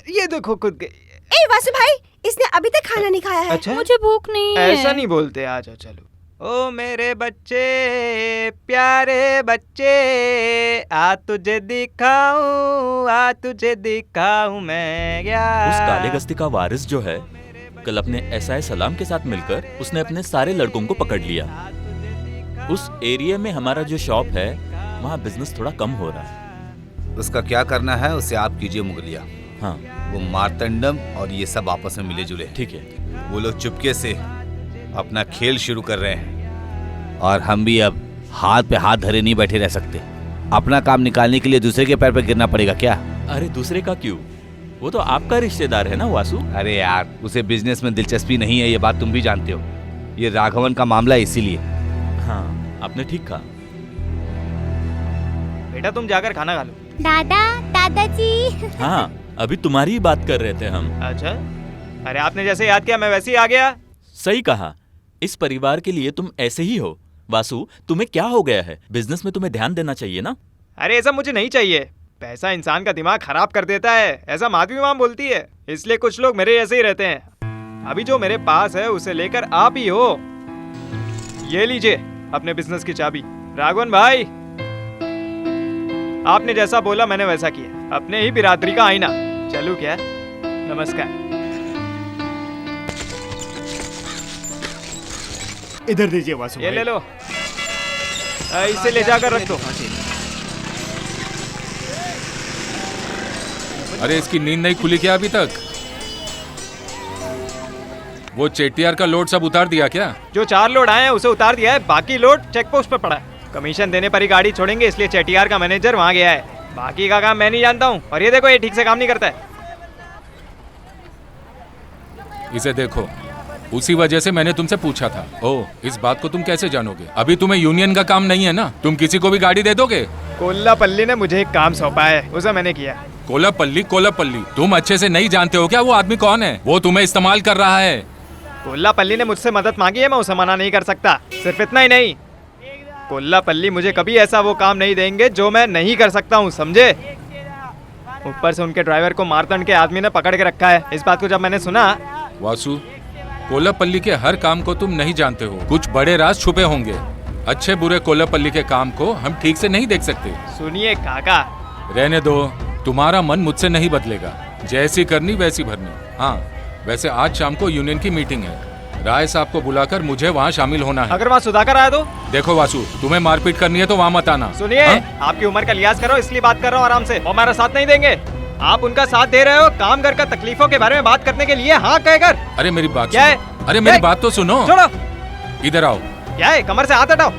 H: ये देखो कूद गई।
I: ए वासु भाई, इसने अभी तक खाना नहीं खाया है।
H: अच्छा?
L: मुझे भूख नहीं है।
H: ऐसा नहीं बोलते, आ जाओ चलो। ओ मेरे बच्चे, प्यारे बच्चे, आ तुझे दिखाऊं, आ तुझे दिखाऊं मैं क्या।
E: उस काले गस्ती का वारिस जो है, कल अपने एसआई सलाम के साथ मिलकर उसने अपने सारे लड़कों को पकड़ लिया। उस एरिया में हमारा जो शॉप है, वहाँ बिजनेस थोड़ा कम हो रहा है।
C: उसका क्या करना है उसे आप कीजिए मुगलिया।
E: हाँ,
C: वो मार्तंडम और ये सब आपस में मिले जुले।
E: ठीक है।
C: वो लोग चुपके से अपना खेल शुरू कर रहे हैं और हम भी अब हाथ पे हाथ धरे नहीं बैठे रह सकते। अपना काम निकालने के लिए दूसरे के पैर पे गिरना पड़ेगा क्या?
E: अरे दूसरे का क्यों? वो तो आपका रिश्तेदार है ना वासु।
C: अरे यार, उसे बिजनेस में दिलचस्पी नहीं है, ये बात तुम भी जानते हो। ये राघवन का मामला है, इसीलिए।
E: हाँ, आपने ठीक कहा।
H: बेटा तुम जाकर खाना खा लो।
L: दादा, दादाजी।
E: हाँ, अभी तुम्हारी ही बात कर रहे थे हम।
H: अच्छा, अरे आपने जैसे याद किया मैं वैसे ही आ गया।
E: सही कहा, इस परिवार के लिए तुम ऐसे ही हो। वासु, तुम्हें क्या हो गया है? बिजनेस में तुम्हें ध्यान देना चाहिए ना।
H: अरे ऐसा मुझे नहीं चाहिए, पैसा इंसान का दिमाग खराब कर देता है, ऐसा माधवी माम बोलती है। इसलिए कुछ लोग मेरे जैसे ही रहते हैं। अभी जो मेरे पास है उसे लेकर आप ही हो। ये लीजिए अपने बिजनेस की चाबी। राघवन भाई, आपने जैसा बोला मैंने वैसा किया। अपने ही बिरादरी का आईना। चलूं क्या? नमस्कार।
J: इधर दीजिए वासु
H: ये
J: भाई।
H: ले लो, इसे ले जाकर रख दो।
F: अरे इसकी नींद नहीं खुली क्या अभी तक? वो चेटियार का लोड सब उतार दिया क्या?
H: जो 4 लोड आए हैं उसे उतार दिया है, बाकी लोड चेक पोस्ट पे पड़ा है। कमीशन देने पर ही गाड़ी छोड़ेंगे, इसलिए चेटियार का मैनेजर वहाँ गया है। बाकी का काम मैं नहीं जानता हूँ। और ये देखो, ये ठीक से काम नहीं करता है।
F: इसे देखो, उसी वजह से मैंने तुमसे पूछा था। ओह, इस बात को तुम कैसे जानोगे? अभी तुम्हें यूनियन का काम नहीं है ना, तुम किसी को भी गाड़ी दे दोगे?
H: कोल्लापल्ली ने मुझे एक काम सौंपा है, उसे मैंने किया।
F: कोल्लापल्ली? कोल्लापल्ली? तुम अच्छे से नहीं जानते हो क्या वो आदमी कौन है? वो तुम्हें इस्तेमाल कर रहा है।
H: कोल्लापल्ली ने मुझसे मदद मांगी है, मैं उसे मना नहीं कर सकता। सिर्फ इतना ही नहीं, कोल्लापल्ली मुझे कभी ऐसा वो काम नहीं देंगे जो मैं नहीं कर सकता हूँ, समझे? ऊपर से उनके ड्राइवर को मारतंड के आदमी ने पकड़ के रखा है। इस बात को जब मैंने सुना।
F: वासु, कोल्लापल्ली के हर काम को तुम नहीं जानते हो, कुछ बड़े राज छुपे होंगे। अच्छे बुरे कोल्लापल्ली के काम को हम ठीक से नहीं देख सकते।
H: सुनिए काका,
F: रहने दो, तुम्हारा मन मुझसे नहीं बदलेगा। जैसी करनी वैसी भरनी। हाँ, वैसे आज शाम को यूनियन की मीटिंग है, राय साहब को बुलाकर मुझे वहाँ शामिल होना है।
H: अगर वहाँ सुधाकर आया तो?
F: देखो वासु, तुम्हें मारपीट करनी है तो वहाँ मत आना।
H: सुनिए, आपकी उम्र का लिहाज करो, इसलिए बात कर रहा हूँ आराम से। वो हमारा साथ नहीं देंगे। आप उनका साथ दे रहे हो कामगार का तकलीफों के बारे में बात करने के लिए। हाँ कहकर।
F: अरे मेरी बात
H: क्या है?
F: अरे मेरी बात तो सुनो।
H: छोड़ो,
F: इधर आओ।
H: क्या है? कमर से हाथ हटाओ।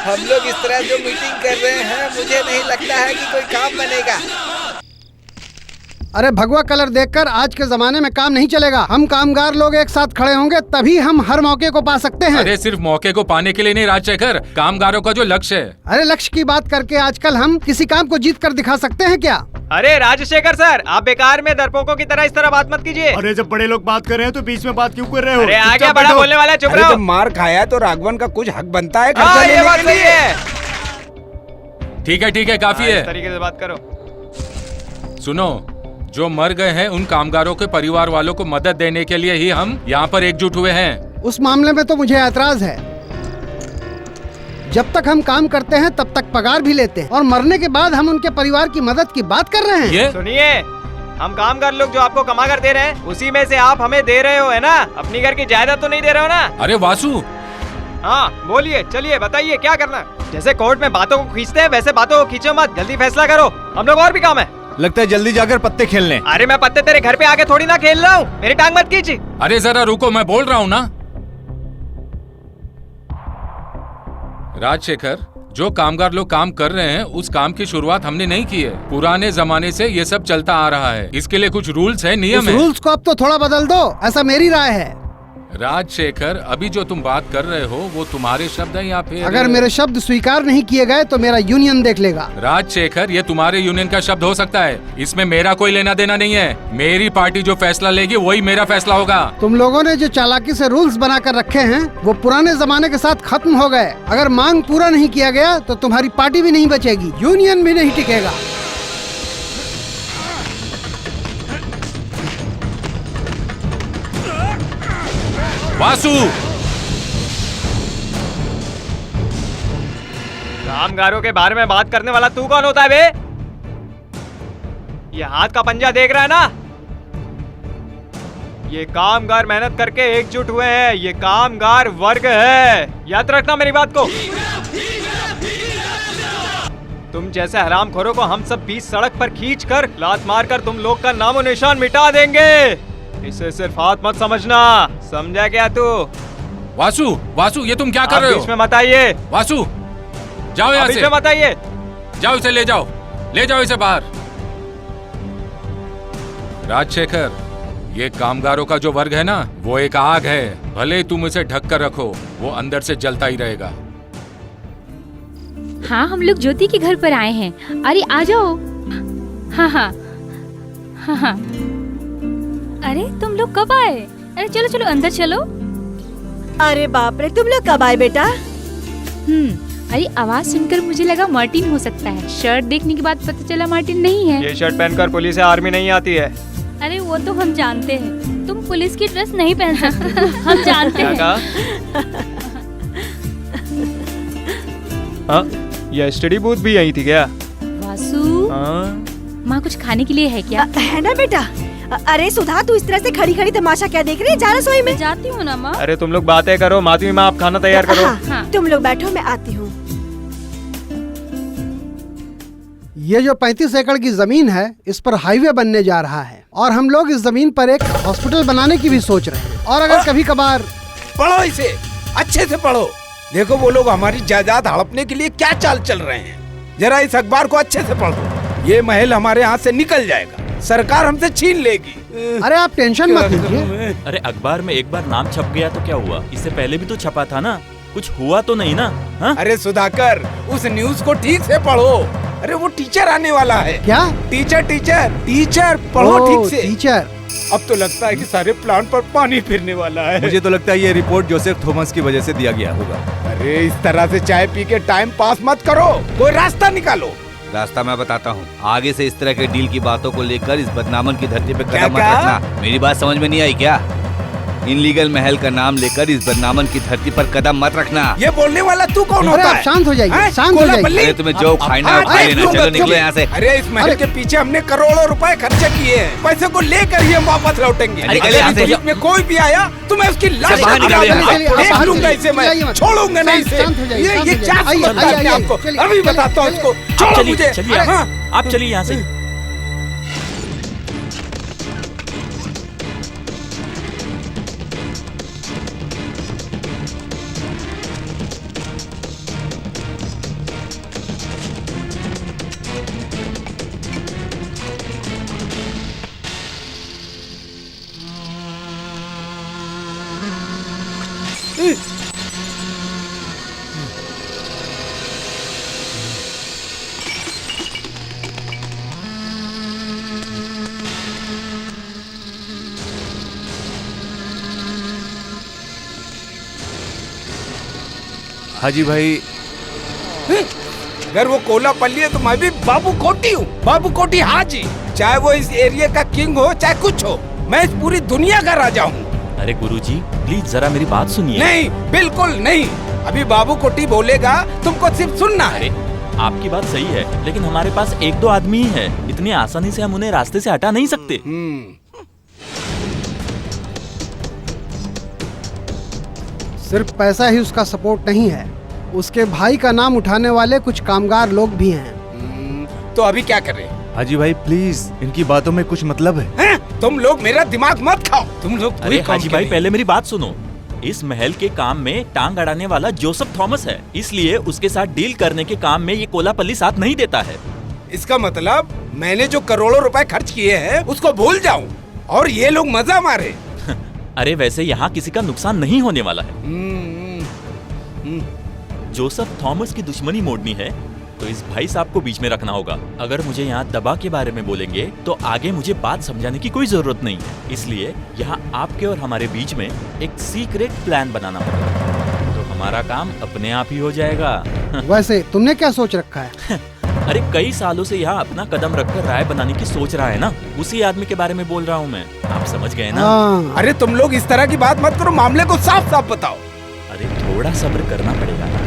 D: हम लोग इस तरह जो मीटिंग कर रहे हैं, मुझे नहीं लगता है कि कोई काम बनेगा।
A: अरे भगवा कलर देखकर आज के जमाने में काम नहीं चलेगा। हम कामगार लोग एक साथ खड़े होंगे तभी हम हर मौके को पा सकते हैं।
F: अरे सिर्फ मौके को पाने के लिए नहीं राजशेखर, कामगारों का जो लक्ष्य है।
A: अरे लक्ष्य की बात करके आजकल हम किसी काम को जीत कर दिखा सकते हैं क्या?
H: अरे राजशेखर सर, आप बेकार में डरपोकों की तरह इस तरह बात मत कीजिए।
J: अरे जब बड़े लोग बात कर रहे हैं तो बीच में बात क्यों कर रहे हो?
H: अरे आ गया बड़ा बोलने वाला, चुप रहो।
D: जब मार खाया तो राघवन का कुछ हक बनता है
H: हाँ,
D: खर्चा
H: ये
D: लेने
H: बात
D: के
H: सही
D: लिए।
H: है।
F: ठीक है, काफी है।
H: इस तरीके से बात करो।
F: सुनो, जो मर गए हैं उन कामगारों के परिवार वालों को मदद देने के लिए ही हम यहाँ पर एकजुट हुए हैं।
A: उस मामले में तो मुझे ऐतराज है। जब तक हम काम करते हैं तब तक पगार भी लेते हैं और मरने के बाद हम उनके परिवार की मदद की बात कर रहे हैं।
H: सुनिए, हम कामगार लोग जो आपको कमा कर दे रहे हैं उसी में से आप हमें दे रहे हो, है ना? अपनी घर की जायदाद तो नहीं दे रहे हो ना?
F: अरे वासु।
H: हाँ बोलिए, चलिए बताइए क्या करना है। जैसे कोर्ट में बातों को खींचते हैं वैसे बातों को खींचो मत, जल्दी फैसला करो, हम लोग और भी काम है।
B: लगता है जल्दी जाकर पत्ते खेलने।
H: अरे मैं पत्ते तेरे घर पे आके थोड़ी ना खेल रहा हूँ, मेरी टांग मत खींची।
F: अरे जरा रुको, मैं बोल रहा हूँ ना। राजशेखर, जो कामगार लोग काम कर रहे हैं उस काम की शुरुआत हमने नहीं की है। पुराने जमाने से ये सब चलता आ रहा है। इसके लिए कुछ रूल्स है, नियम है।
A: रूल्स को अब तो थोड़ा बदल दो, ऐसा मेरी राय है।
F: राजशेखर, अभी जो तुम बात कर रहे हो वो तुम्हारे शब्द हैं या फिर?
A: अगर मेरे शब्द स्वीकार नहीं किए गए तो मेरा यूनियन देख लेगा।
F: राजशेखर, ये तुम्हारे यूनियन का शब्द हो सकता है, इसमें मेरा कोई लेना देना नहीं है। मेरी पार्टी जो फैसला लेगी वही मेरा फैसला होगा।
A: तुम लोगों ने जो चालाकी से रूल्स बनाकर रखे हैं वो पुराने जमाने के साथ खत्म हो गए। अगर मांग पूरा नहीं किया गया तो तुम्हारी पार्टी भी नहीं बचेगी, यूनियन भी नहीं टिकेगा।
F: वासु,
H: कामगारों के बारे में बात करने वाला तू कौन होता है बे? ये हाथ का पंजा देख रहा है ना? ये कामगार मेहनत करके एकजुट हुए हैं, ये कामगार वर्ग है, याद रखना मेरी बात को। तुम जैसे हरामखोरों को हम सब बीच सड़क पर खींच कर लात मार कर तुम लोग का नामो निशान मिटा देंगे। इसे सिर्फ हाथ मत समझना, समझा क्या तू?
F: वासु, ये तुम क्या कर रहे हो?
H: बीच में मत आइए।
F: वासु, जाओ यहाँ से।
H: बीच में मत आइए।
F: जाओ इसे ले जाओ इसे बाहर। राजशेखर, ये कामगारों का जो वर्ग है ना, वो एक आग है। भले ही तुम इसे ढक कर रखो, वो अंदर से जलता ही रहेगा।
G: हाँ, हम लोग ज्योति के घर पर आए हैं। अरे आ जाओ। हाँ। अरे तुम लोग कब आए? अरे चलो चलो अंदर चलो।
I: अरे बाप रे, तुम लोग कब आए बेटा?
G: अरे आवाज सुनकर मुझे लगा मार्टिन हो सकता है। शर्ट देखने के बाद पता चला मार्टिन नहीं है।
H: ये शर्ट पहनकर पुलिस या आर्मी नहीं आती है।
G: अरे वो तो हम जानते हैं, तुम पुलिस की ड्रेस नहीं पहन सकते, हम जानते हैं।
H: हाँ, ये स्टडी बूथ भी यही थी क्या?
G: वासु, माँ कुछ खाने के लिए है क्या?
I: है ना बेटा। अरे सुधा, तू इस तरह से खड़ी खड़ी तमाशा क्या देख रही है? जा रसोई में।
G: जाती हूँ ना माँ।
H: अरे तुम लोग बातें करो, माधवी माँ आप खाना तैयार करो।
I: हाँ, तुम लोग बैठो, मैं आती हूँ।
A: ये जो 35 एकड़ की जमीन है, इस पर हाईवे बनने जा रहा है और हम लोग इस जमीन पर एक हॉस्पिटल बनाने की भी सोच रहे हैं। और अगर कभी कभार
D: पढ़ो इसे, अच्छे से पढ़ो। देखो वो लोग हमारी जायदाद हड़पने के लिए क्या चाल चल रहे हैं। जरा इस अखबार को अच्छे से पढ़ो। ये महल हमारे हाथ से निकल जाएगा, सरकार हमसे छीन लेगी।
A: अरे आप टेंशन मत लीजिए।
E: अरे अखबार में एक बार नाम छप गया तो क्या हुआ? इससे पहले भी तो छपा था ना, कुछ हुआ तो नहीं ना? हा?
D: अरे सुधाकर, उस न्यूज को ठीक से पढ़ो। अरे वो टीचर आने वाला है।
A: क्या?
D: टीचर टीचर टीचर पढ़ो ठीक से।
A: टीचर,
D: अब तो लगता है कि सारे प्लान पर पानी फिरने वाला है।
B: मुझे तो लगता है ये रिपोर्ट जोसेफ थॉमस की वजह से दिया गया होगा।
D: अरे इस तरह से चाय पी के टाइम पास मत करो, कोई रास्ता निकालो।
C: रास्ता मैं बताता हूँ। आगे से इस तरह के डील की बातों को लेकर इस बदनामन की धरती पे
D: क्या
C: कदम मत
D: कहा?
C: रखना। मेरी बात समझ में नहीं आई क्या? इनलीगल महल का नाम लेकर इस बदनामन की धरती पर कदम मत रखना।
D: ये बोलने वाला तू कौन
A: अरे
D: होता
A: आप
D: है?
A: शांत हो जाइए,
D: हैं?
A: शांत हो जाइए।
C: अरे तुम्हें जो खाना है खा लेना, चलो निकलो यहाँ से।
D: अरे इस महल के पीछे हमने करोड़ों रुपए खर्चे किए हैं, पैसे को लेकर ही हम वापस लौटेंगे।
C: निकलिए यहाँ से।
D: अगर बीच में कोई भी आया तो मैं उसकी लाश
C: बाहर निकलिए यहाँ से।
D: देख लूंगा इसे, मैं छोड़ूंगा नहीं इसे। ये क्या समझता है अपने आप को? अभी बताता हूँ इसको, छोड़ो मुझे।
E: चलिए
D: हाँ।
E: आप चलिए यहाँ से।
B: हाजी भाई,
D: अगर वो कोलापल्ली है तो मैं भी बाबू कोटी हूँ, बाबू कोटी हाजी। चाहे वो इस एरिया का किंग हो चाहे कुछ हो, मैं इस पूरी दुनिया का राजा हूँ।
E: अरे गुरुजी प्लीज जरा मेरी बात सुनिए।
D: नहीं, बिल्कुल नहीं। अभी बाबू कोटी बोलेगा, तुमको सिर्फ सुनना है।
E: आपकी बात सही है, लेकिन हमारे पास एक दो आदमी ही है, इतनी आसानी से हम उन्हें रास्ते से हटा नहीं सकते।
A: सिर्फ पैसा ही उसका सपोर्ट नहीं है, उसके भाई का नाम उठाने वाले कुछ कामगार लोग भी हैं।
D: तो अभी क्या करें?
B: हाजी भाई प्लीज, इनकी बातों में कुछ मतलब है।
D: तुम लोग मेरा दिमाग मत खाओ। तुम लोग
E: अरे हाजी भाई पहले मेरी बात सुनो। इस महल के काम में टांग अड़ाने वाला जोसेफ थॉमस है, इसलिए उसके साथ डील करने के काम में ये कोलापल्ली साथ नहीं देता है।
D: इसका मतलब मैंने जो करोड़ों रुपए खर्च किए हैं उसको भूल जाऊं और ये लोग मजा मारे।
E: अरे वैसे यहाँ किसी का नुकसान नहीं होने वाला है। जोसेफ थॉमस की दुश्मनी मोड़नी है तो इस भाई साहब को बीच में रखना होगा। अगर मुझे यहाँ दबा के बारे में बोलेंगे तो आगे मुझे बात समझाने की कोई जरूरत नहीं है। इसलिए यहाँ आपके और हमारे बीच में एक सीक्रेट प्लान बनाना होगा, तो हमारा काम अपने आप ही हो जाएगा।
A: वैसे तुमने क्या सोच रखा है?
E: अरे कई सालों से यहाँ अपना कदम रखकर राय बनाने की सोच रहा है ना, उसी आदमी के बारे में बोल रहा हूँ मैं। आप समझ गए ना?
D: अरे तुम लोग इस तरह की बात मत करो, मामले को साफ साफ बताओ।
E: अरे थोड़ा सब्र करना पड़ेगा ना।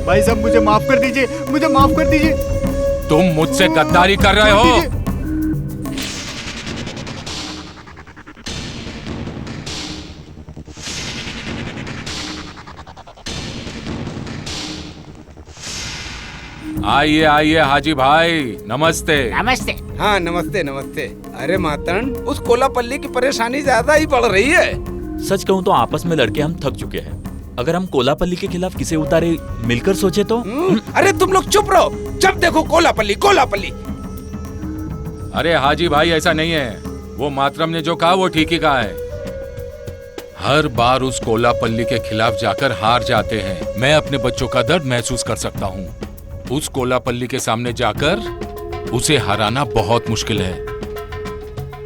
J: भाई साहब मुझे माफ कर दीजिए, मुझे माफ कर दीजिए।
F: तुम मुझसे गद्दारी कर रहे हो। आइए आइए हाजी भाई, नमस्ते।
I: नमस्ते।
D: हाँ नमस्ते नमस्ते। अरे मातन, उस कोलापल्ली की परेशानी ज्यादा ही बढ़ रही है।
E: सच कहूँ तो आपस में लड़के हम थक चुके हैं। अगर हम कोलापल्ली के खिलाफ किसे उतारे मिलकर सोचे तो।
D: अरे तुम लोग चुप रहो, जब देखो कोलापल्ली कोलापल्ली।
F: अरे हाजी भाई ऐसा नहीं है, वो मातरम ने जो कहा वो ठीक ही कहा है। हर बार उस कोलापल्ली के खिलाफ जाकर हार जाते हैं। मैं अपने बच्चों का दर्द महसूस कर सकता हूँ। उस कोलापल्ली के सामने जाकर उसे हराना बहुत मुश्किल है।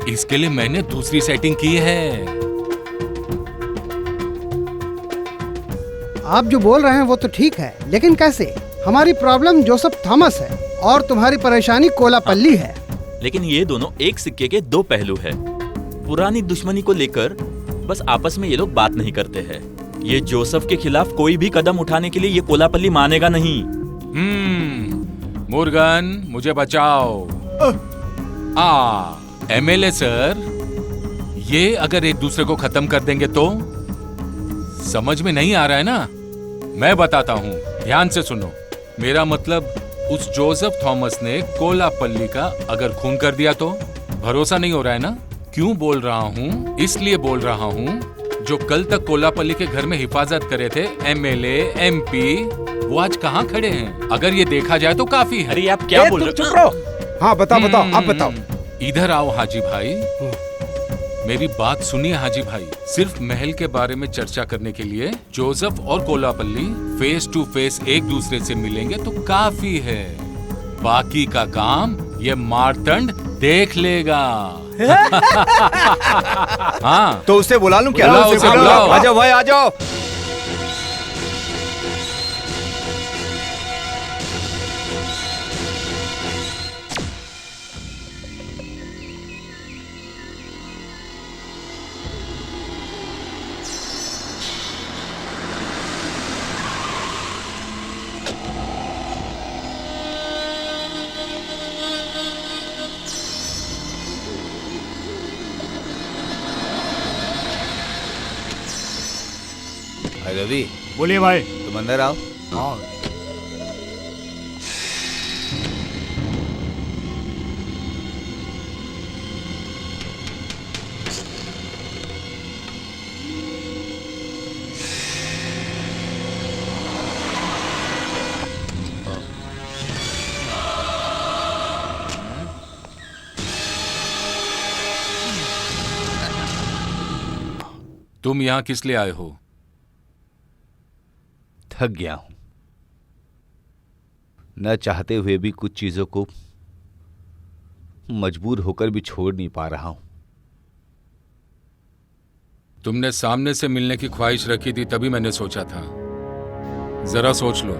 F: इसके लिए मैंने दूसरी सेटिंग की है।
A: आप जो बोल रहे हैं वो तो ठीक है, लेकिन कैसे? हमारी प्रॉब्लम जोसेफ थॉमस है और तुम्हारी परेशानी कोलापल्ली है।
E: लेकिन ये दोनों एक सिक्के के दो पहलू है। पुरानी दुश्मनी को लेकर बस आपस में ये लोग बात नहीं करते हैं। ये जोसेफ के खिलाफ कोई भी कदम उठाने के लिए ये कोलापल्ली मानेगा नहीं।
F: मुर्गन मुझे बचाओ। एमएलए सर, ये अगर एक दूसरे को खत्म कर देंगे तो? समझ में नहीं आ रहा है ना? मैं बताता हूँ, ध्यान से सुनो। मेरा मतलब उस जोसेफ थॉमस ने कोलापल्ली का अगर खून कर दिया तो? भरोसा नहीं हो रहा है ना? क्यों बोल रहा हूँ? इसलिए बोल रहा हूँ, जो कल तक कोलापल्ली के घर में हिफाजत करे थे एमएलए, एमपी, वो आज कहाँ खड़े हैं? अगर ये देखा जाए तो काफी है।
E: अरे आप क्या बोल रहे हो?
D: हाँ बताओ, आप बताओ।
F: इधर आओ हाजी भाई, मेरी बात सुनिए हाजी भाई। सिर्फ महल के बारे में चर्चा करने के लिए जोसेफ और कोलापल्ली फेस टू फेस एक दूसरे से मिलेंगे तो काफी है। बाकी का काम ये मारतंड देख लेगा। हाँ,
K: तो उसे बुला लूं क्या?
F: उसे बुलाओ।
K: आ जाओ भाई, आ जाओ।
C: रवि,
J: बोलिए भाई।
C: तुम अंदर आओ।
J: हाँ।
F: तुम यहाँ किस लिए आए हो?
C: थक गया हूं, न चाहते हुए भी कुछ चीजों को मजबूर होकर भी छोड़ नहीं पा रहा हूं।
F: तुमने सामने से मिलने की ख्वाहिश रखी थी, तभी मैंने सोचा था। जरा सोच लो,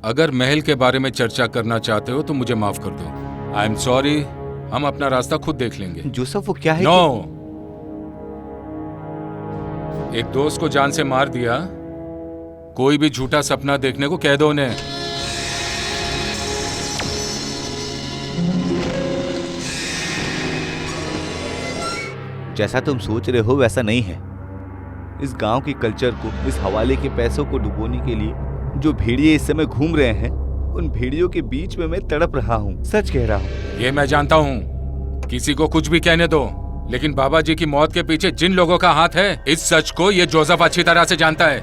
F: अगर महल के बारे में चर्चा करना चाहते हो तो मुझे माफ कर दो। आई एम सॉरी, हम अपना रास्ता खुद देख लेंगे।
C: जोसेफ, वो क्या है?
F: नो, एक दोस्त को जान से मार दिया, कोई भी झूठा सपना देखने को कह दो उन्हें।
C: जैसा तुम सोच रहे हो वैसा नहीं है। इस गांव की कल्चर को, इस हवाले के पैसों को डुबोने के लिए जो भेड़िए इस समय घूम रहे हैं, उन भेड़ियों के बीच में मैं तड़प रहा हूँ। सच कह रहा हूँ।
F: ये मैं जानता हूँ, किसी को कुछ भी कहने दो, लेकिन बाबा जी की मौत के पीछे जिन लोगों का हाथ है, इस सच को ये जोसेफ अच्छी तरह से जानता है।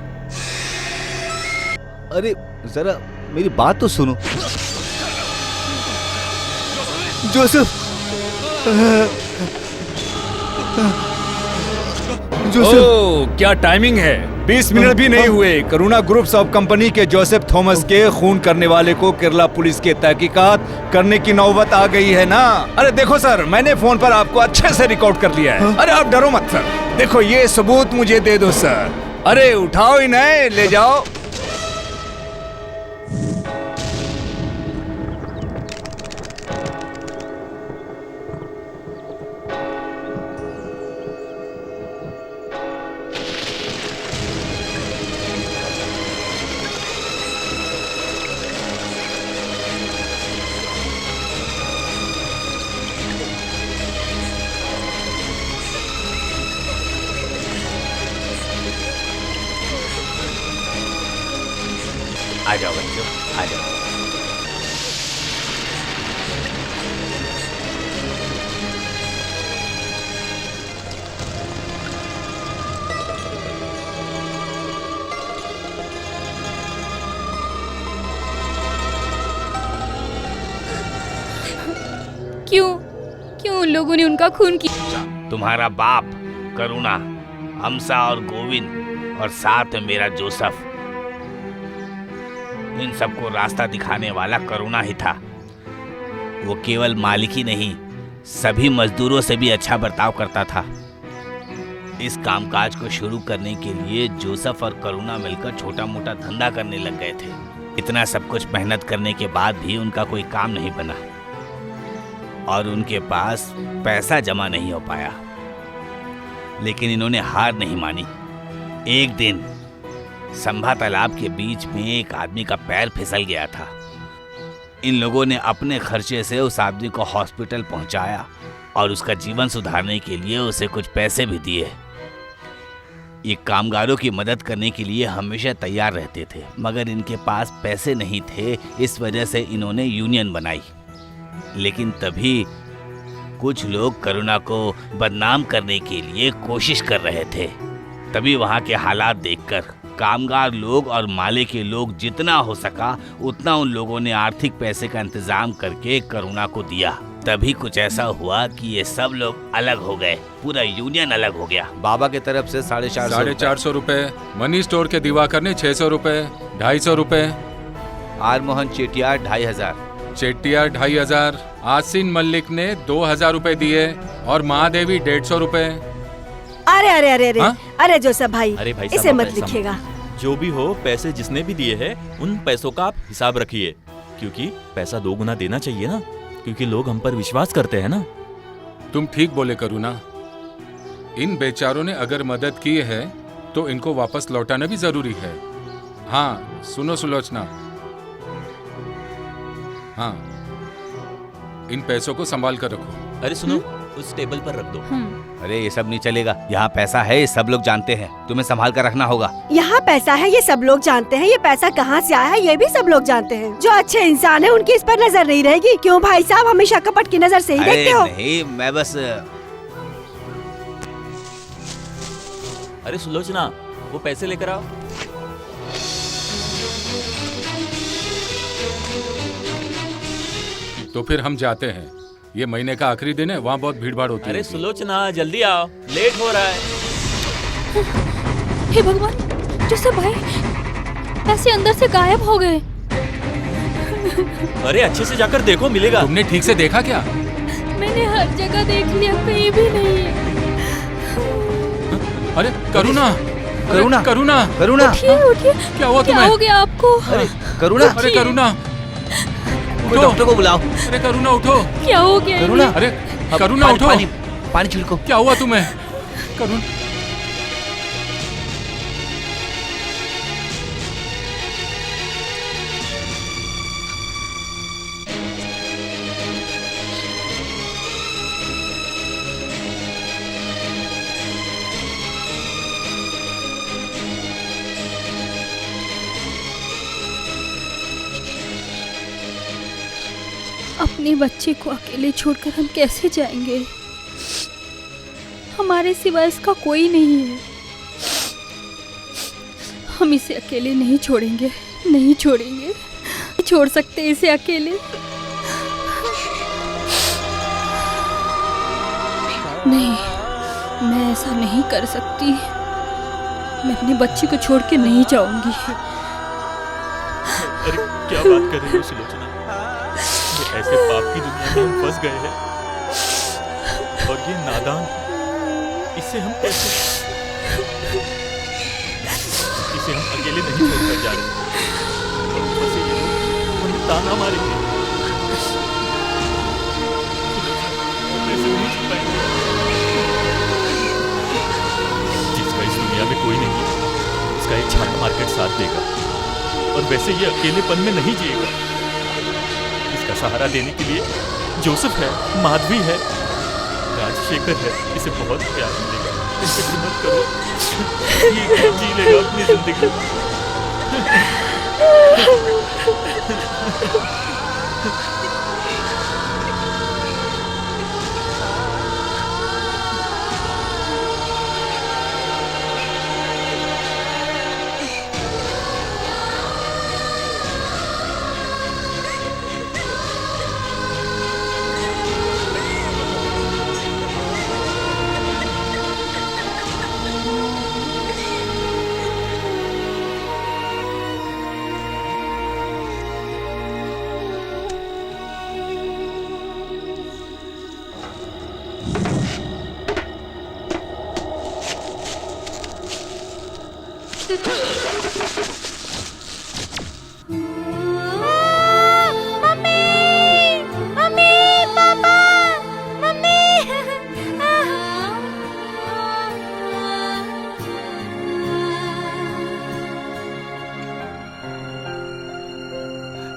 C: अरे जरा मेरी बात तो सुनो। जोसेफ,
K: ओह, क्या टाइमिंग है! 20 मिनट भी नहीं हुए, करुणा ग्रुप्स ऑफ कंपनी के जोसेफ थॉमस के खून करने वाले को केरला पुलिस के तहकीकात करने की नौबत आ गई है ना। अरे देखो सर, मैंने फोन पर आपको अच्छे से रिकॉर्ड कर लिया है। अरे आप डरो मत सर, देखो ये सबूत मुझे दे दो सर। अरे उठाओ इन्हें, ले जाओ।
C: आ जाओ बच्चों, आ जाओ।
G: क्यों उन लोगों ने उनका खून किया?
C: तुम्हारा बाप करुणा, हमसा और गोविंद और साथ में मेरा जोसेफ, इन सबको रास्ता दिखाने वाला करुणा ही था। वो केवल मालिक ही नहीं, सभी मजदूरों से भी अच्छा बर्ताव करता था। इस कामकाज को शुरू करने के लिए जोसेफ और करुणा मिलकर छोटा मोटा धंधा करने लग गए थे। इतना सब कुछ मेहनत करने के बाद भी उनका कोई काम नहीं बना और उनके पास पैसा जमा नहीं हो पाया। लेकिन इन्होंने हार नहीं मानी। एक दिन संभा तालाब के बीच में एक आदमी का पैर फिसल गया था। इन लोगों ने अपने खर्चे से उस आदमी को हॉस्पिटल पहुंचाया और उसका जीवन सुधारने के लिए उसे कुछ पैसे भी दिए। ये कामगारों की मदद करने के लिए हमेशा तैयार रहते थे, मगर इनके पास पैसे नहीं थे, इस वजह से इन्होंने यूनियन बनाई। लेकिन तभी कुछ लोग करुणा को बदनाम करने के लिए कोशिश कर रहे थे। तभी वहाँ के हालात देखकर कामगार लोग और माले के लोग जितना हो सका उतना उन लोगों ने आर्थिक पैसे का इंतजाम करके करुणा को दिया। तभी कुछ ऐसा हुआ कि ये सब लोग अलग हो गए, पूरा यूनियन अलग हो गया। बाबा की तरफ से
F: 450 रुपए, मनी स्टोर के दिवाकर ने 600 रुपए, 250 रुपए,
C: आर मोहन चेटियार 2500,
F: चेट्टियार 2500, आसिन मल्लिक ने 2000 रुपए दिए और महादेवी 150 रुपए।
I: अरे अरे अरे अरे
F: हाँ?
I: अरे जोसेफ भाई,
E: अरे भाई साहब,
I: इसे मत
E: पैसा
I: लिखिएगा।
E: जो भी हो, पैसे जिसने भी दिए हैं उन पैसों का आप हिसाब रखिए, क्योंकि पैसा 2 गुना देना चाहिए ना, क्योंकि लोग हम पर विश्वास करते हैं ना।
F: तुम ठीक बोले करुणा, इन बेचारों ने अगर मदद की है तो इनको वापस लौटाना भी जरूरी है। हाँ सुनो सुलोचना, हाँ इन पैसों को संभाल कर रखो।
E: अरे सुनो, उस टेबल पर रख दो।
C: अरे ये सब नहीं चलेगा, यहाँ पैसा है, ये सब लोग जानते हैं, तुम्हें संभाल कर रखना होगा।
I: यहाँ पैसा है, ये सब लोग जानते हैं। ये पैसा कहाँ से आया है ये भी सब लोग जानते हैं। जो अच्छे इंसान है उनकी इस पर नजर नहीं रहेगी। क्यों भाई साहब, हमेशा कपट की नजर से ही देखते हो?
C: नहीं, मैं बस।
E: अरे सुलोचना, वो पैसे लेकर आओ।
F: तो फिर हम जाते हैं, ये महीने का आखिरी दिन है, वहाँ बहुत भीड़ भाड़ होती है।
E: अरे सुलोचना, जल्दी आओ, लेट हो रहा है।
G: हे भगवान, जोसेफ भाई पैसे अंदर से गायब हो गए।
E: अरे अच्छे से जाकर देखो, मिलेगा।
F: तुमने ठीक से देखा क्या?
G: मैंने हर जगह देख लिया, कहीं भी नहीं है।
F: अरे करुणा,
C: करुणा,
F: करुणा,
C: करुणा,
G: उठिए उठिए,
F: क्या हुआ
G: क्या
F: तुम्हें?
G: हो गया आपको?
C: अरे करुणा,
F: अरे करुणा,
C: डॉक्टर को बुलाओ।
F: अरे करुणा उठो।
G: क्या हो गया?
C: करुणा,
F: अरे करुणा उठो।
C: पानी छिड़को।
F: क्या हुआ तुम्हें? करुणा,
G: अपने बच्चे को अकेले छोड़कर हम कैसे जाएंगे? हमारे सिवा इसका कोई नहीं है। हम इसे अकेले नहीं छोड़ेंगे, नहीं छोड़ेंगे, नहीं छोड़ सकते इसे अकेले। नहीं, मैं ऐसा नहीं कर सकती। मैं अपने बच्चे को छोड़ के नहीं जाऊंगी।
E: अरे क्या बात कर रही हो सुलोचना? ऐसे पाप की दुनिया में हम फंस गए हैं, और ये नादान, इसे हम कैसे, इसे हम अकेले नहीं छोड़कर जा रहे, और ऊपर से ये लोग हमें ताना मारेंगे। नहीं छुप पाएंगे। जिसका इस दुनिया में कोई नहीं है, उसका एक छाता मार्केट साथ देगा, और वैसे ये अकेलेपन में नहीं जिएगा। इसका सहारा देने के लिए जोसेफ है, माधवी है, राजशेखर है, इसे बहुत प्यार मिलेगा। इसे मत करो, ये जी लेगा अपनी जिंदगी।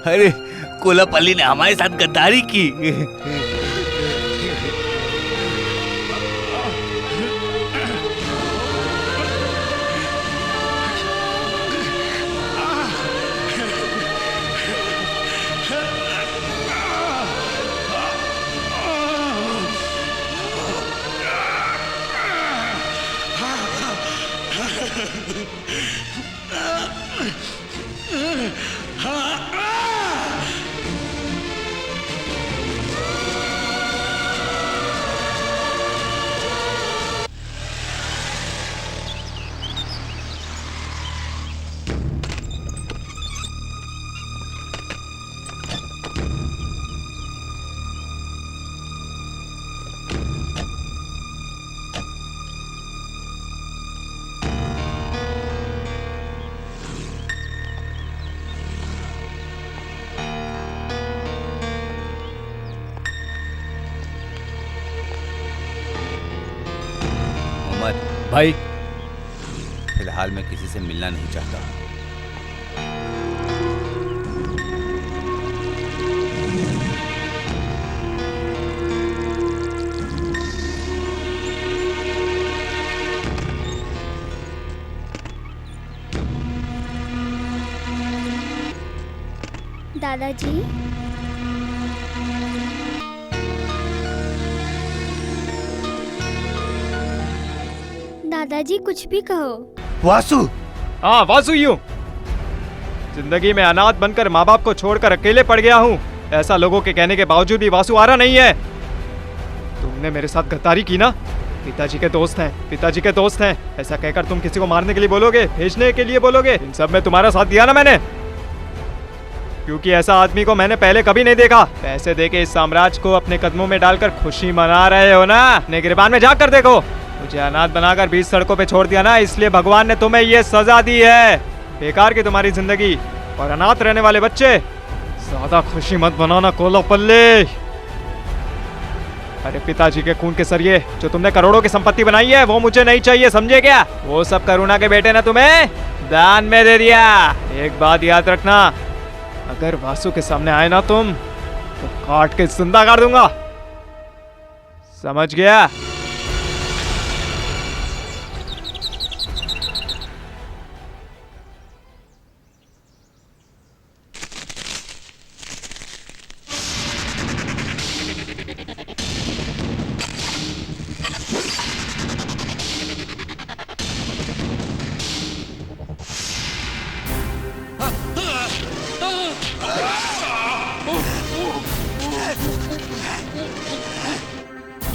C: अरे कोलापल्ली ने हमारे साथ गद्दारी की।
K: भाई
C: फिलहाल मैं किसी से मिलना नहीं चाहता।
L: दादाजी, दादाजी कुछ भी कहो।
J: वासु,
H: हाँ वासु यूं। जिंदगी में अनाथ बनकर माँ बाप को छोड़कर अकेले पड़ गया हूँ। ऐसा लोगों के कहने के बावजूद भी वासु आ रहा नहीं है। तुमने मेरे साथ गद्दारी की ना। पिताजी के दोस्त हैं, पिताजी के दोस्त हैं, ऐसा कहकर तुम किसी को मारने के लिए बोलोगे, भेजने के लिए बोलोगे। इन सब में तुम्हारा साथ दिया ना मैंने, क्योंकि ऐसा आदमी को मैंने पहले कभी नहीं देखा। पैसे देके इस साम्राज्य को अपने कदमों में डालकर खुशी मना रहे हो ना। अपने गिरबान में जाकर देखो। मुझे अनाथ बनाकर बीच सड़कों पे छोड़ दिया ना, इसलिए भगवान ने तुम्हें ये सजा दी है। बेकार की तुम्हारी जिंदगी और अनाथ रहने वाले बच्चे। ज्यादा खुशी मत बनाना कोलापल्ली। अरे पिताजी के खून के सरिये जो तुमने करोड़ों की संपत्ति बनाई है वो मुझे नहीं चाहिए, समझे क्या? वो सब करुणा के बेटे ने तुम्हें दान में दे दिया। एक बात याद रखना, अगर वासु के सामने आए ना तुम तो काट के जिंदा कर दूंगा, समझ गया?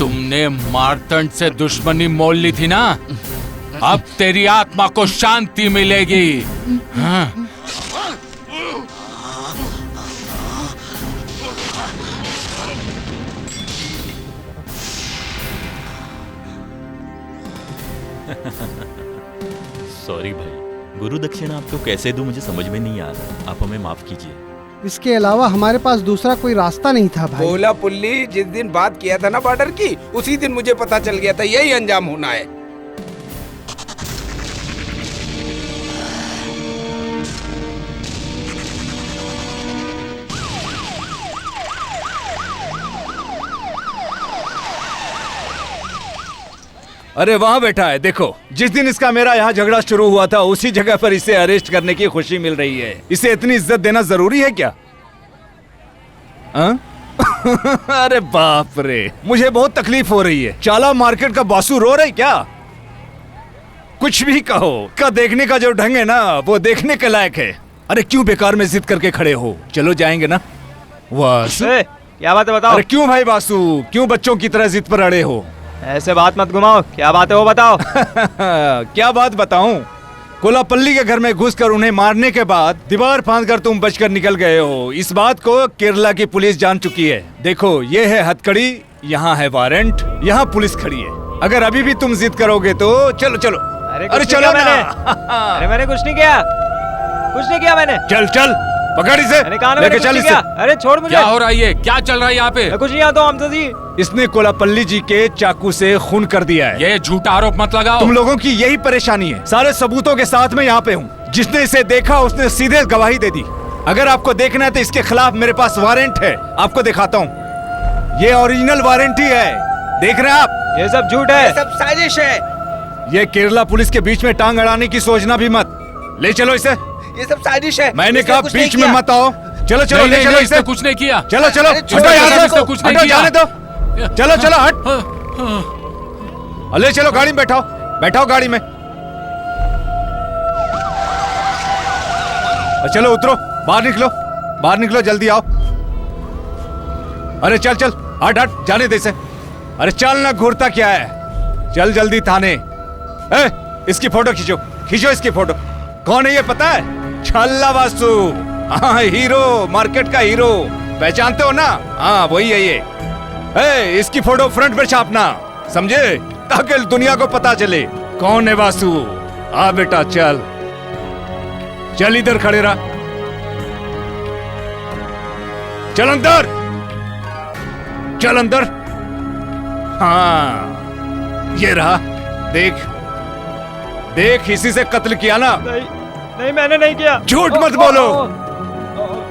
F: तुमने मार्तंड से दुश्मनी मोल ली थी ना, अब तेरी आत्मा को शांति मिलेगी। हाँ?
E: सॉरी भाई, गुरु दक्षिणा आपको कैसे दूं मुझे समझ में नहीं आ रहा, आप हमें माफ कीजिए।
A: इसके अलावा हमारे पास दूसरा कोई रास्ता नहीं था भाई।
D: बोला पुल्ली, जिस दिन बात किया था ना बॉर्डर की, उसी दिन मुझे पता चल गया था यही अंजाम होना है।
K: अरे वहां बैठा है, देखो। जिस दिन इसका मेरा यहाँ झगड़ा शुरू हुआ था उसी जगह पर इसे अरेस्ट करने की खुशी मिल रही है। इसे इतनी इज्जत देना जरूरी है क्या? अरे बाप रे, मुझे बहुत तकलीफ हो रही है। चाला मार्केट का बासु रो रहे क्या? कुछ भी कहो, का देखने का जो ढंग है ना वो देखने के लायक है। अरे क्यों बेकार में जिद करके खड़े हो? चलो जाएंगे ना। वासु,
H: क्या बात है बताओ।
K: अरे क्यों भाई बासु, क्यों बच्चों की तरह जिद पर अड़े हो?
H: ऐसे बात मत घुमाओ, क्या बात है वो बताओ।
K: क्या बात बताऊं? कोलापल्ली के घर में घुसकर उन्हें मारने के बाद दीवार फांदकर तुम बचकर निकल गए हो। इस बात को केरला की पुलिस जान चुकी है। देखो, ये है हथकड़ी, यहाँ है वारंट, यहाँ पुलिस खड़ी है। अगर अभी भी तुम जिद करोगे तो चलो चलो। अरे चलो
H: मैंने। अरे मैंने कुछ नहीं किया, कुछ नहीं किया मैंने।
K: चल चल, पकड़ इसे, लेके चल इसे।
H: अरे छोड़ मुझे।
F: क्या हो रहा है ये? क्या चल रहा है यहाँ पे?
H: कुछ नहीं आता हमसे जी।
K: इसने कोलापल्ली जी के चाकू से खून कर दिया है।
F: ये झूठा आरोप मत लगाओ।
K: तुम लोगों की यही परेशानी है। सारे सबूतों के साथ मैं यहाँ पे हूँ। जिसने इसे देखा उसने सीधे गवाही दे दी। अगर आपको देखना है तो इसके खिलाफ मेरे पास वारंट है, आपको दिखाता हूँ। ये ओरिजिनल वारंट ही है, देख रहे हैं आप?
H: ये सब झूठ है,
D: ये सब साजिश है।
K: ये केरला पुलिस के बीच में टांग अड़ाने की सोचना भी मत। ले चलो इसे।
D: ये सब साजिश है।
K: मैंने कहा बीच में मत आओ। चलो चलो, ले चलो इसे।
F: कुछ नहीं किया।
K: चलो चलो, हटो यहाँ से,
F: कुछ नहीं
K: हटो,
F: किया।
K: जाने दो। चलो चलो, हट। ले चलो, गाड़ी में बैठाओ, बैठाओ गाड़ी में। चलो उतरो, बाहर निकलो, बाहर निकलो, जल्दी आओ। अरे चल चल, हट हट, जाने दे इसे। अरे चल ना, घूरता क्या है? चल जल्दी थाने। इसकी फोटो खींचो, खींचो इसकी फोटो। कौन है ये पता है? छल्ला वासु, हाँ हीरो, मार्केट का हीरो। पहचानते हो ना? हाँ वही है ये। इसकी फोटो फ्रंट पे छापना, समझे? ताकि दुनिया को पता चले कौन है वासु। आ बेटा चल, चल इधर खड़े रहा, चल अंदर, चल अंदर। हाँ ये रहा, देख देख, इसी से कत्ल किया ना?
H: नहीं मैंने नहीं किया।
K: झूठ मत बोलो।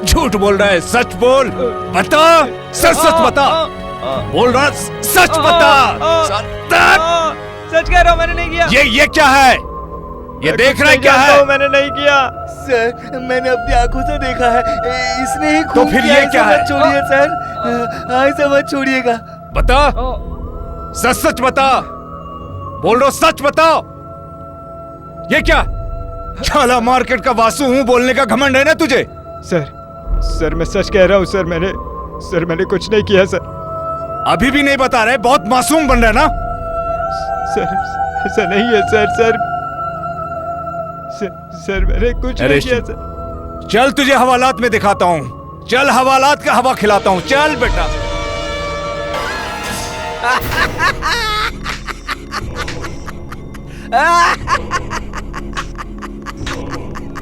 K: झूठ बोल रहा है, सच बोल। बता, सच सच बता। बोल रहा, सच बता।
H: सच कह रहा हूँ, मैंने नहीं किया।
K: ये क्या है? ये देख रहा है क्या है?
H: मैंने नहीं किया
M: सर, मैंने अपनी आंखों से देखा है, इसने ही
K: तो फिर ये क्या है?
M: छोड़िए सर, ऐसा मत छोड़िएगा।
K: बता, सच सच बता। बोल रहा, सच बताओ। ये क्या? झाला मार्केट का वासु हूँ बोलने का घमंड है ना तुझे?
H: सर मैं सच कह रहा हूँ सर, मैंने कुछ नहीं किया सर।
K: अभी भी नहीं बता रहे? बहुत मासूम बन रहा है ना?
H: सर नहीं है सर मैंने कुछ नहीं किया सर।
K: चल तुझे हवालात में दिखाता हूँ। चल हवालात का हवा खिलाता हूँ। चल बेटा।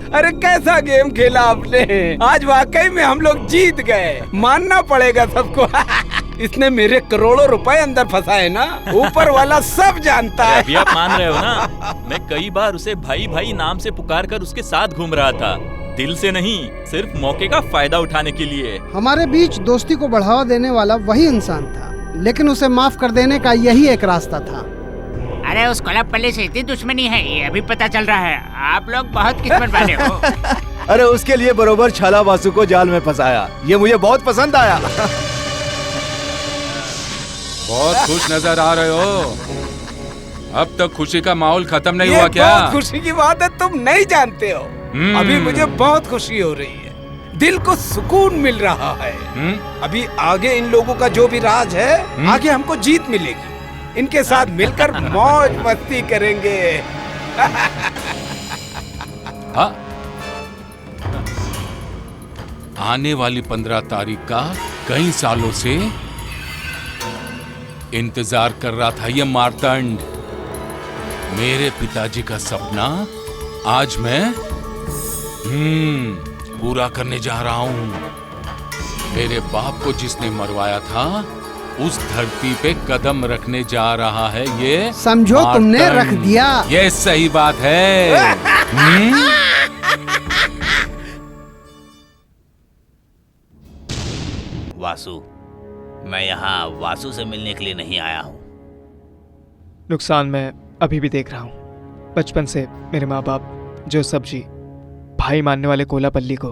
D: अरे कैसा गेम खेला आपने। आज वाकई में हम लोग जीत गए, मानना पड़ेगा सबको। इसने मेरे करोड़ों रुपए अंदर फंसाए ना, ऊपर वाला सब जानता है।
E: अभी आप मान रहे हो ना? मैं कई बार उसे भाई भाई नाम से पुकार कर उसके साथ घूम रहा था, दिल से नहीं, सिर्फ मौके का फायदा उठाने के लिए।
A: हमारे बीच दोस्ती को बढ़ावा देने वाला वही इंसान था, लेकिन उसे माफ कर देने का यही एक रास्ता था।
J: अरे उस कोलापल्ली से इतनी दुश्मनी है, ये अभी पता चल रहा है। आप लोग बहुत किस्मत वाले हो।
B: अरे उसके लिए बरोबर छाला वासु को जाल में फंसाया, ये मुझे बहुत पसंद आया।
F: बहुत खुश नजर आ रहे हो। अब तक खुशी का माहौल खत्म नहीं हुआ क्या?
D: बहुत खुशी की बात है, तुम नहीं जानते हो। अभी मुझे बहुत खुशी हो रही है, दिल को सुकून मिल रहा है। अभी आगे इन लोगों का जो भी राज है, आगे हमको जीत मिलेगी। इनके साथ मिलकर मौज मस्ती करेंगे।
F: हाँ? आने वाली 15 तारीख का कई सालों से इंतजार कर रहा था ये मार्तंड। मेरे पिताजी का सपना आज मैं पूरा करने जा रहा हूं। मेरे बाप को जिसने मरवाया था, उस धरती पे कदम रखने जा रहा है ये।
A: समझो तुमने रख दिया।
F: ये सही बात है।
C: वासु, मैं यहाँ वासु से मिलने के लिए नहीं आया हूँ।
H: नुकसान मैं अभी भी देख रहा हूँ। बचपन से मेरे माँ बाप जो सब्जी भाई मानने वाले कोलापल्ली को,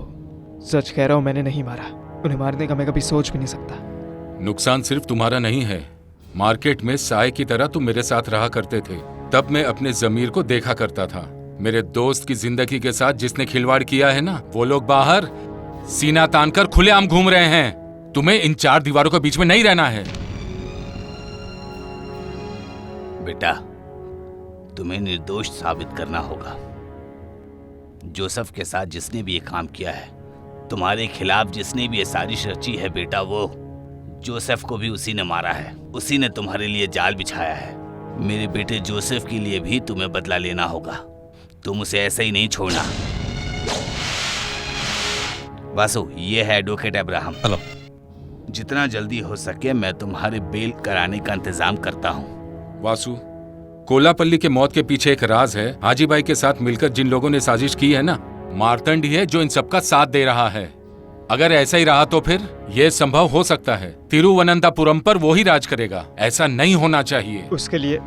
H: सच कह रहा हूँ, मैंने नहीं मारा। उन्हें मारने का मैं कभी सोच भी नहीं सकता।
F: नुकसान सिर्फ तुम्हारा नहीं है। मार्केट में साय की तरह तुम मेरे साथ रहा करते थे, तब मैं अपने जमीर को देखा करता था। मेरे दोस्त की जिंदगी के साथ जिसने खिलवाड़ किया है ना, वो लोग बाहर सीना तानकर खुलेआम घूम रहे हैं। तुम्हें इन 4 दीवारों के बीच में नहीं रहना है।
C: बेटा, तुम्हें निर्दोष साबित करना होगा। जोसेफ के साथ जिसने भी ये काम किया है, तुम्हारे खिलाफ जिसने भी ये साजिश रची है बेटा, वो जोसेफ को भी उसी ने मारा है। उसी ने तुम्हारे लिए जाल बिछाया है। मेरे बेटे जोसेफ के लिए भी तुम्हें बदला लेना होगा। तुम उसे ऐसे ही नहीं छोड़ना। वासु, ये है एडवोकेट अब्राहम।
N: हेलो।
C: जितना जल्दी हो सके मैं तुम्हारे बेल कराने का इंतजाम करता हूँ।
F: वासु, कोलापल्ली के मौत के पीछे एक राज है। हाजी भाई के साथ मिलकर जिन लोगों ने साजिश की है ना, मार्तंड ही है जो इन सबका साथ दे रहा है। अगर ऐसा ही रहा तो फिर यह संभव हो सकता है तिरुवनंतपुरम पर वो ही राज करेगा। ऐसा नहीं होना चाहिए।
H: उसके लिए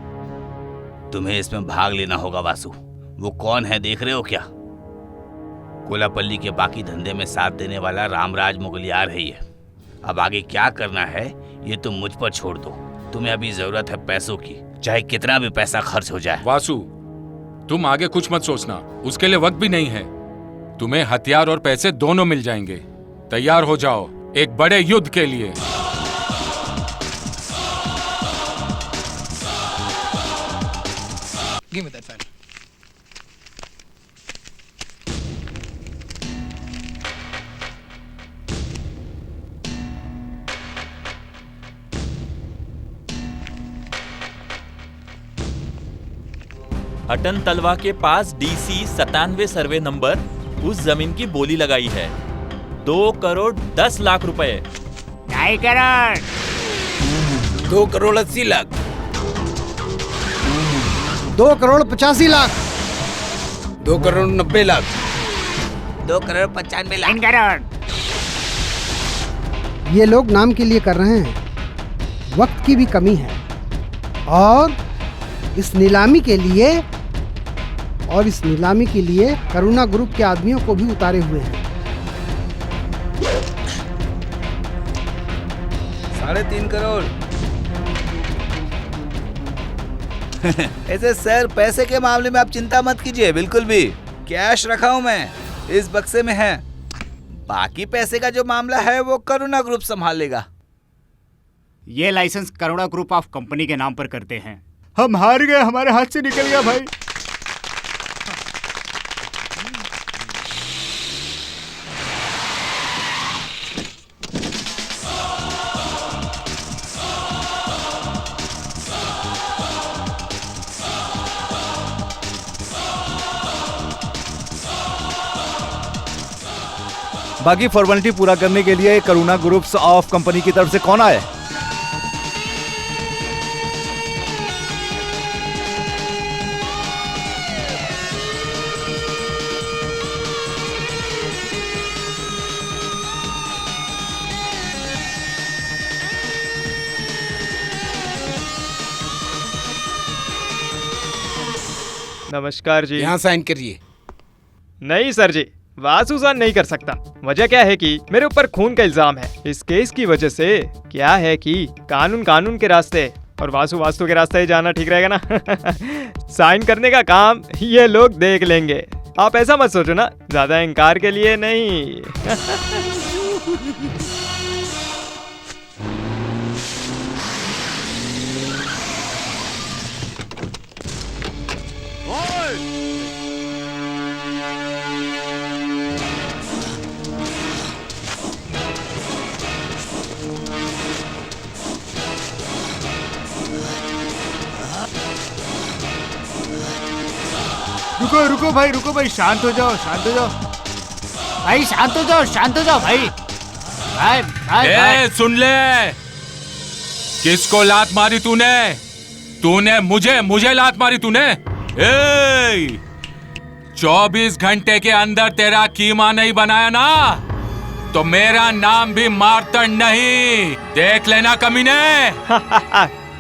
C: तुम्हें इसमें भाग लेना होगा वासु। वो कौन है देख रहे हो क्या? कोलापल्ली के बाकी धंधे में साथ देने वाला रामराज मुगलियार है ये। अब आगे क्या करना है ये तुम मुझ पर छोड़ दो। तुम्हें अभी जरूरत है पैसों की, चाहे कितना भी पैसा खर्च हो जाए।
F: वासु, तुम आगे कुछ मत सोचना, उसके लिए वक्त भी नहीं है। तुम्हें हथियार और पैसे दोनों मिल जाएंगे। तैयार हो जाओ एक बड़े युद्ध के लिए।
N: Give me that fan.
E: हटन तलवा के पास DC 97 सर्वे नंबर उस जमीन की बोली लगाई है 2 करोड़ 10 लाख रुपए।
J: 2.5 करोड़।
D: 2 करोड़ 80 लाख।
A: 2 करोड़ 85 लाख।
D: 2,90,00,000।
J: 2,95,00,000। 3 करोड़।
A: ये लोग नाम के लिए कर रहे हैं, वक्त की भी कमी है और इस नीलामी के लिए करुणा ग्रुप के आदमियों को भी उतारे हुए हैं।
C: 3.5 करोड़। ऐसे सर, पैसे के मामले में आप चिंता मत कीजिए, बिल्कुल भी। कैश रखा हूं मैं, इस बक्से में है। बाकी पैसे का जो मामला है वो करुणा ग्रुप संभाल लेगा।
J: ये licence Karuna group of company के नाम पर करते हैं। हम हार गए, हमारे हाथ से निकल गया भाई।
B: बाकी फॉर्मेलिटी पूरा करने के लिए करुणा ग्रुप्स ऑफ कंपनी की तरफ से कौन आए?
H: नमस्कार जी।
D: यहाँ साइन करिए।
H: नहीं सर जी, वासु साइन नहीं कर सकता। वजह क्या है कि मेरे ऊपर खून का इल्जाम है। इस केस की वजह से क्या है कि कानून के रास्ते और वास्तु के रास्ते ही जाना ठीक रहेगा ना। साइन करने का काम ये लोग देख लेंगे। आप ऐसा मत सोचो ना, ज्यादा इनकार के लिए नहीं।
J: रुको भाई, शांत हो जाओ भाई, शांत हो जाओ भाई।
F: सुन ले, किसको लात मारी तूने मुझे लात मारी तूने। 24 घंटे के अंदर तेरा कीमा नहीं बनाया ना तो मेरा नाम भी मार्तंड नहीं, देख लेना कमीने।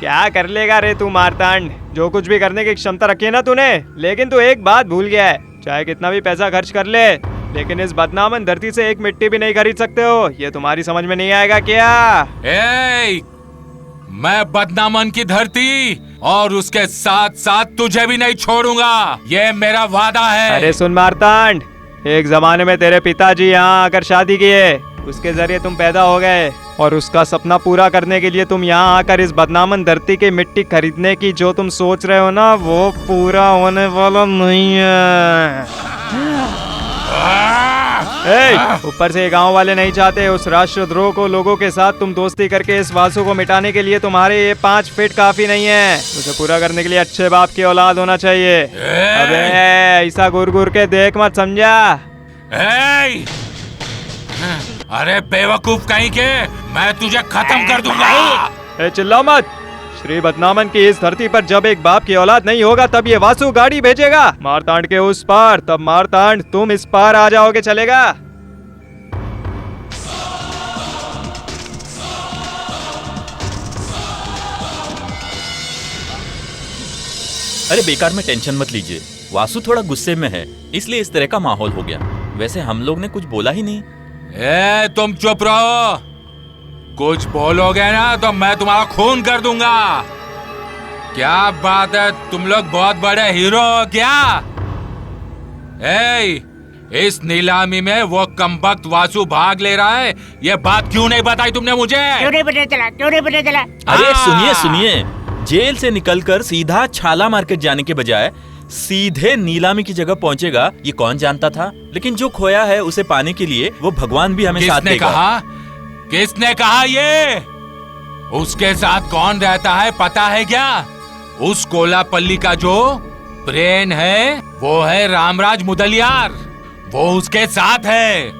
H: क्या कर लेगा रे तू मार्तांड, जो कुछ भी करने की क्षमता रखी है ना तूने। लेकिन तू एक बात भूल गया है, चाहे कितना भी पैसा खर्च कर ले, लेकिन इस बदनामन धरती से एक मिट्टी भी नहीं खरीद सकते हो। ये तुम्हारी समझ में नहीं आएगा क्या?
F: मैं बदनामन की धरती और उसके साथ साथ तुझे भी नहीं छोड़ूंगा, ये मेरा वादा है।
H: अरे सुन मार्तांड, एक जमाने में तेरे पिताजी यहाँ आकर शादी किए, उसके जरिए तुम पैदा हो गए और उसका सपना पूरा करने के लिए तुम यहाँ आकर इस बदनामन धरती की मिट्टी खरीदने की जो तुम सोच रहे हो ना, वो पूरा होने वाला नहीं है। ऊपर से गांव वाले नहीं चाहते उस राष्ट्रद्रोह को। लोगों के साथ तुम दोस्ती करके इस वासु को मिटाने के लिए तुम्हारे ये 5 फीट काफी नहीं है। उसे पूरा करने के लिए अच्छे बाप की औलाद होना चाहिए। अबे ऐसा गुर के देख मत, समझा?
F: अरे बेवकूफ कहीं के, मैं तुझे खत्म कर दूंगा।
H: चिल्ला मत। श्री बदनामन की इस धरती पर जब एक बाप की औलाद नहीं होगा तब ये वासु गाड़ी भेजेगा मारतांड के उस पार, तब मारतांड तुम इस पार आ जाओगे, चलेगा?
E: अरे बेकार में टेंशन मत लीजिए, वासु थोड़ा गुस्से में है इसलिए इस तरह का माहौल हो गया। वैसे हम लोग ने कुछ बोला ही नहीं।
F: तुम चुप रहो, कुछ बोलोगे ना तो मैं तुम्हारा खून कर दूंगा। क्या बात है, तुम लोग बहुत बड़े हीरो हो क्या? इस नीलामी में वो कमबख्त वासु भाग ले रहा है, ये बात क्यों नहीं बताई तुमने मुझे?
J: क्यों नहीं पता चला?
E: अरे सुनिए, जेल से निकलकर सीधा छाला मार्केट जाने के बजाय सीधे नीलामी की जगह पहुंचेगा, ये कौन जानता था। लेकिन जो खोया है उसे पाने के लिए वो भगवान भी हमें साथ देगा।
F: किसने कहा ये? उसके साथ कौन रहता है पता है क्या? उस कोलापल्ली का जो ब्रेन है वो है रामराज मुदलियार, वो उसके साथ है।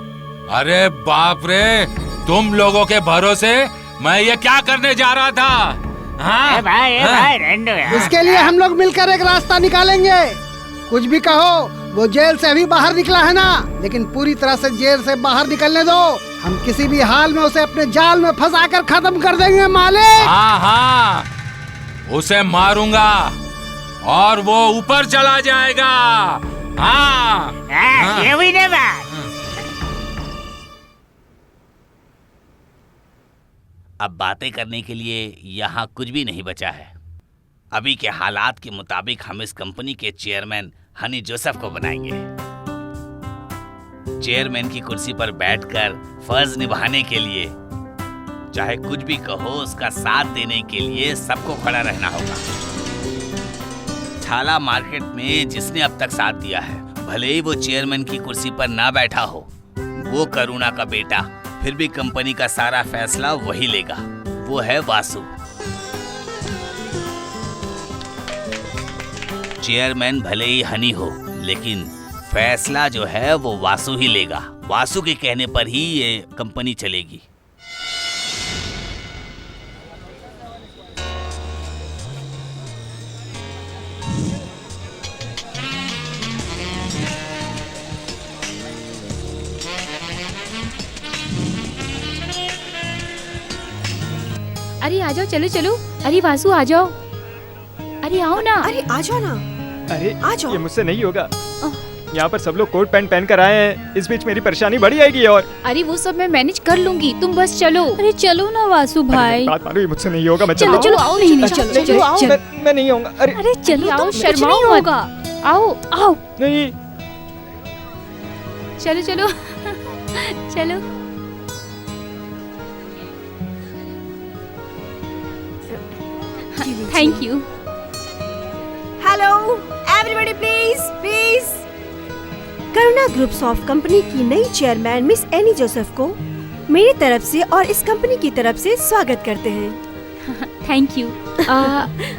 F: अरे बाप रे, तुम लोगों के भरोसे मैं ये क्या करने जा रहा था?
J: भाई
A: इसके लिए हम लोग मिलकर एक रास्ता निकालेंगे। कुछ भी कहो, वो जेल से अभी बाहर निकला है ना, लेकिन पूरी तरह से जेल से बाहर निकलने दो। हम किसी भी हाल में उसे अपने जाल में फंसाकर खत्म कर देंगे मालिक।
F: हाँ हाँ, उसे मारूंगा और वो ऊपर चला जाएगा। हाँ,
J: ये हुई ना बात।
C: अब बातें करने के लिए यहाँ कुछ भी नहीं बचा है। अभी के हालात के मुताबिक हम इस कंपनी के चेयरमैन हनी जोसेफ को बनाएंगे। चेयरमैन की कुर्सी पर बैठकर फर्ज निभाने के लिए चाहे कुछ भी कहो, उसका साथ देने के लिए सबको खड़ा रहना होगा। छाला मार्केट में जिसने अब तक साथ दिया है, भले ही वो चेयरमैन की कुर्सी पर ना बैठा हो, वो करुणा का बेटा, फिर भी कंपनी का सारा फैसला वही लेगा। वो है वासु। चेयरमैन भले ही हनी हो, लेकिन फैसला जो है वो वासु ही लेगा। वासु के कहने पर ही ये कंपनी चलेगी।
G: अरे आ जाओ, चलो चलो। अरे वासु आ जाओ, अरे आओ ना।
I: अरे आ जाओ ना।
H: अरे
I: आ जाओ।
H: ये मुझसे नहीं होगा। यहाँ पर सब लोग कोट पैंट पहन कर आए हैं, इस बीच मेरी परेशानी बढ़ जाएगी। और
G: अरे वो सब मैं मैनेज कर लूंगी, तुम बस चलो। अरे चलो ना वासु भाई।
H: बात मानो, ये मुझसे नहीं होगा। मैं
G: चलो चलो आओ, नहीं नहीं चलो चलो आओ।
H: मैं नहीं आऊंगा। अरे
G: अरे चलो आओ, शर्माओ मत। आओ आओ।
H: नहीं,
G: चलो चलो चलो। Thank you.
I: Hello everybody, please please. Karuna groups of company की नई चेयरमैन मिस एनी जोसेफ को मेरी तरफ से और इस कंपनी की तरफ से स्वागत करते हैं।
G: Thank you.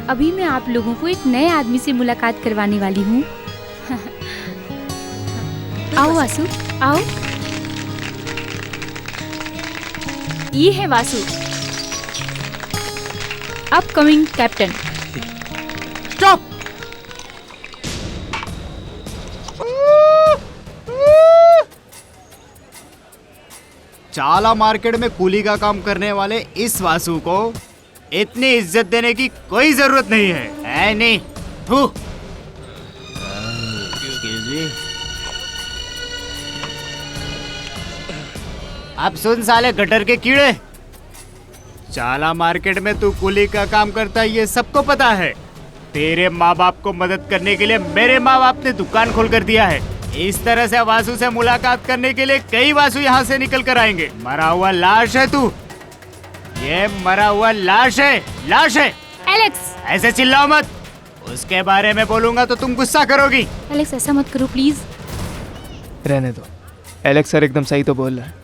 G: अभी मैं आप लोगों को एक नए आदमी से मुलाकात करवाने वाली हूँ। आओ वासु, आओ। ये है वासु, अपकमिंग कैप्टन।
J: स्टॉप। चाला मार्केट में कूली का काम करने वाले इस वासु को इतनी इज्जत देने की कोई जरूरत नहीं है। नहीं थू। अब सुन साले गटर के कीड़े, चाला मार्केट में तू कूली का काम करता है ये सबको पता है। तेरे माँ बाप को मदद करने के लिए मेरे माँ बाप ने दुकान खोल कर दिया है। इस तरह से वासु से मुलाकात करने के लिए कई वासु यहाँ से निकल कर आएंगे। मरा हुआ लाश है तू, ये मरा हुआ लाश है, लाश है।
G: एलेक्स,
J: ऐसे चिल्लाओ मत, उसके बारे में बोलूंगा तो तुम गुस्सा करोगी।
G: एलेक्स ऐसा मत करो प्लीज।
H: रहने दो। एलेक्स सर एकदम सही तो बोल रहा है।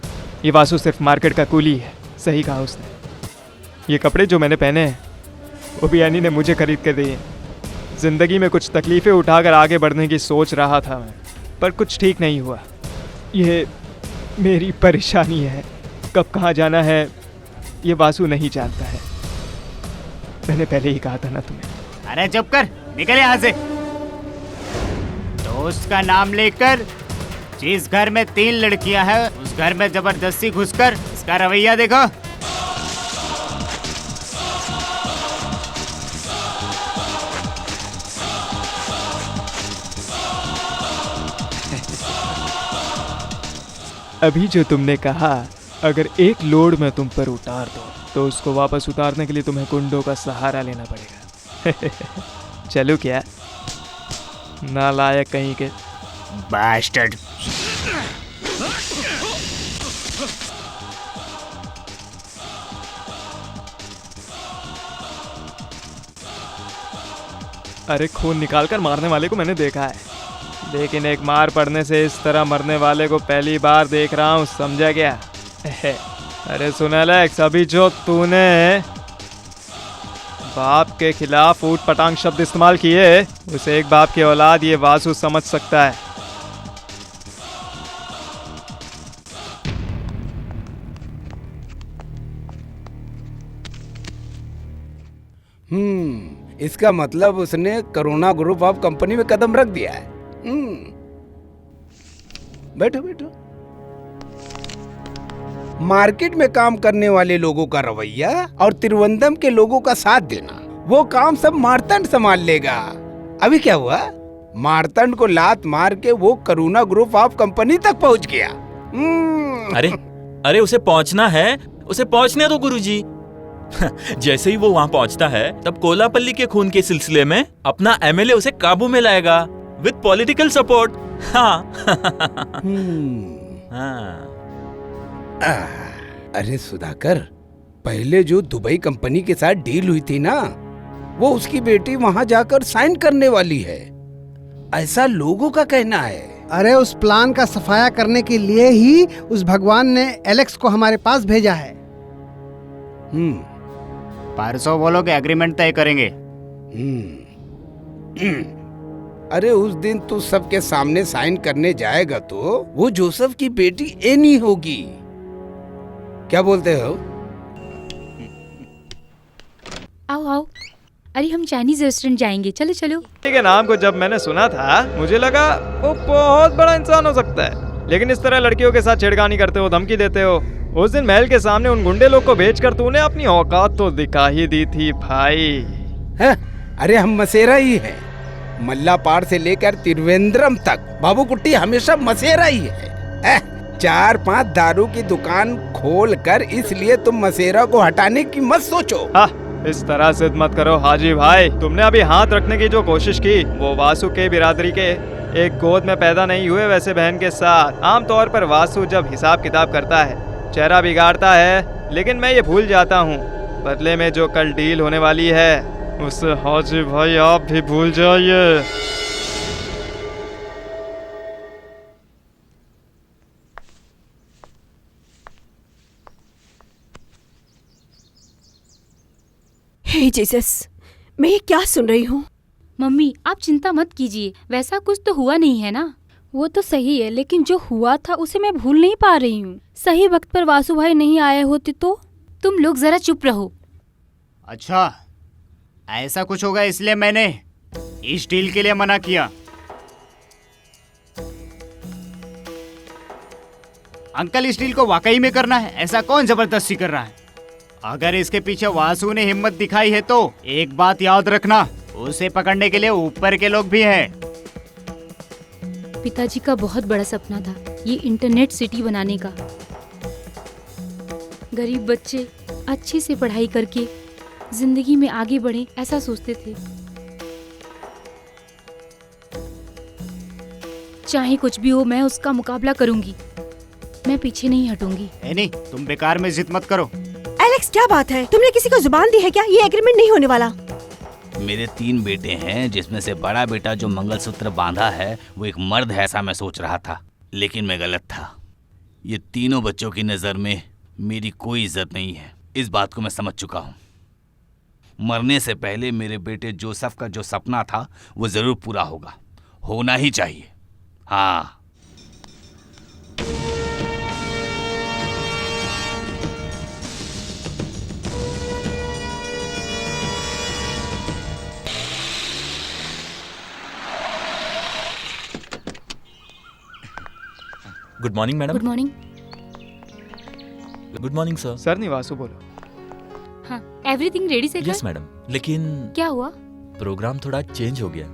H: ये वासु सिर्फ मार्केट का कूली है। सही कहा उसने। ये कपड़े जो मैंने पहने हैं वो भी यानी ने मुझे खरीद कर दिए। जिंदगी में कुछ तकलीफें उठाकर आगे बढ़ने की सोच रहा था मैं, पर कुछ ठीक नहीं हुआ। ये मेरी परेशानी है। कब कहाँ जाना है ये वासु नहीं जानता है। मैंने पहले ही कहा था ना तुम्हें।
J: अरे चुप कर, निकल यहाँ से। दोस्त का नाम लेकर जिस घर में 3 लड़कियां हैं उस घर में जबरदस्ती घुसकर इसका रवैया देखो।
H: अभी जो तुमने कहा, अगर एक लोड में तुम पर उतार दो तो उसको वापस उतारने के लिए तुम्हें कुंडों का सहारा लेना पड़ेगा। चलो क्या, नालायक कहीं के
J: बास्टर्ड।
H: अरे खून निकालकर मारने वाले को मैंने देखा है, लेकिन एक मार पड़ने से इस तरह मरने वाले को पहली बार देख रहा हूँ, समझा क्या? अरे सुन एलेक्स, अभी जो तूने बाप के खिलाफ ऊट पटांग शब्द इस्तेमाल किए, उसे एक बाप की औलाद ये वासु समझ सकता है।
D: इसका मतलब उसने करुणा ग्रुप ऑफ कंपनी में कदम रख दिया है। बैठो बैठो। मार्केट में काम करने वाले लोगों का रवैया और तिरुवनंतपुरम के लोगों का साथ देना, वो काम सब मार्तंड संभाल लेगा। अभी क्या हुआ, मार्तंड को लात मार के वो करुणा ग्रुप ऑफ कंपनी तक पहुंच गया।
E: अरे अरे उसे पहुंचना है, उसे पहुंचने दो गुरुजी। जैसे ही वो वहां पहुंचता है तब कोलापल्ली के खून के सिलसिले में अपना एमएलए उसे काबू में लाएगा विद पॉलिटिकल सपोर्ट। हाँ। हाँ।
D: अरे सुधाकर, पहले जो दुबई कंपनी के साथ डील हुई थी ना, वो उसकी बेटी वहां जाकर साइन करने वाली है, ऐसा लोगों का कहना है।
A: अरे उस प्लान का सफाया करने के लिए ही उस भगवान ने एलेक्स को हमारे पास भेजा है।
J: परसों वो लोग एग्रीमेंट तय करेंगे।
D: अरे उस दिन तू सबके सामने साइन करने जाएगा तो वो जोसेफ की बेटी एनी होगी, क्या बोलते हो?
G: आओ आओ, अरे हम चाइनीज रेस्टोरेंट जाएंगे, चलो चलो।
H: के नाम को जब मैंने सुना था मुझे लगा वो बहुत बड़ा इंसान हो सकता है, लेकिन इस तरह लड़कियों के साथ छेड़खानी करते हो, धमकी देते हो। उस दिन महल के सामने उन गुंडे लोग को भेजकर तूने अपनी औकात तो दिखा ही दी थी भाई।
D: है? अरे हम मसेरा ही है, मल्लापाड़ से लेकर तिरुवेंद्रम तक बाबू कुट्टी हमेशा मसेरा ही है। 4-5 दारू की दुकान खोल कर इसलिए तुम मसेरा को हटाने की मत सोचो।
H: इस तरह से मत करो हाजी भाई। तुमने अभी हाथ रखने की जो कोशिश की वो वासु के बिरादरी के एक गोद में पैदा नहीं हुए वैसे बहन के साथ। आमतौर पर वासु जब हिसाब किताब करता है चेहरा बिगाड़ता है, लेकिन मैं ये भूल जाता हूँ बदले में जो कल डील होने वाली है उसे हाजी भाई आप भी भूल जाइए।
I: हे जीसस, मैं ये क्या सुन रही हूँ?
G: मम्मी आप चिंता मत कीजिए, वैसा कुछ तो हुआ नहीं है ना।
N: वो तो सही है, लेकिन जो हुआ था उसे मैं भूल नहीं पा रही हूँ। सही वक्त पर वासु भाई नहीं आए होते तो।
G: तुम लोग जरा चुप रहो।
J: अच्छा, ऐसा कुछ होगा इसलिए मैंने इस डील के लिए मना किया। अंकल इस डील को वाकई में करना है, ऐसा कौन जबरदस्ती कर रहा है? अगर इसके पीछे वासु ने हिम्मत दिखाई है तो एक बात याद रखना, उसे पकड़ने के लिए ऊपर के लोग भी हैं।
G: पिताजी का बहुत बड़ा सपना था ये इंटरनेट सिटी बनाने का। गरीब बच्चे अच्छे से पढ़ाई करके जिंदगी में आगे बढ़े ऐसा सोचते थे। चाहे कुछ भी हो मैं उसका मुकाबला करूंगी, मैं पीछे नहीं हटूंगी।
J: नहीं, तुम बेकार में जिद मत करो।
I: एलेक्स क्या बात है, तुमने किसी को जुबान दी है क्या? ये एग्रीमेंट नहीं होने वाला।
C: मेरे 3 बेटे हैं जिसमें से बड़ा बेटा जो मंगलसूत्र बांधा है वो एक मर्द है ऐसा मैं सोच रहा था, लेकिन मैं गलत था। ये तीनों बच्चों की नज़र में मेरी कोई इज्जत नहीं है, इस बात को मैं समझ चुका हूँ। मरने से पहले मेरे बेटे जोसेफ का जो सपना था वो जरूर पूरा होगा, होना ही चाहिए। हाँ
E: good morning madam.
G: Good morning.
E: Good morning sir.
H: Sir नहीं वासु बोलो।
G: हाँ, एवरीथिंग रेडी से
E: यस मैडम, लेकिन
G: क्या हुआ?
E: प्रोग्राम थोड़ा चेंज हो गया।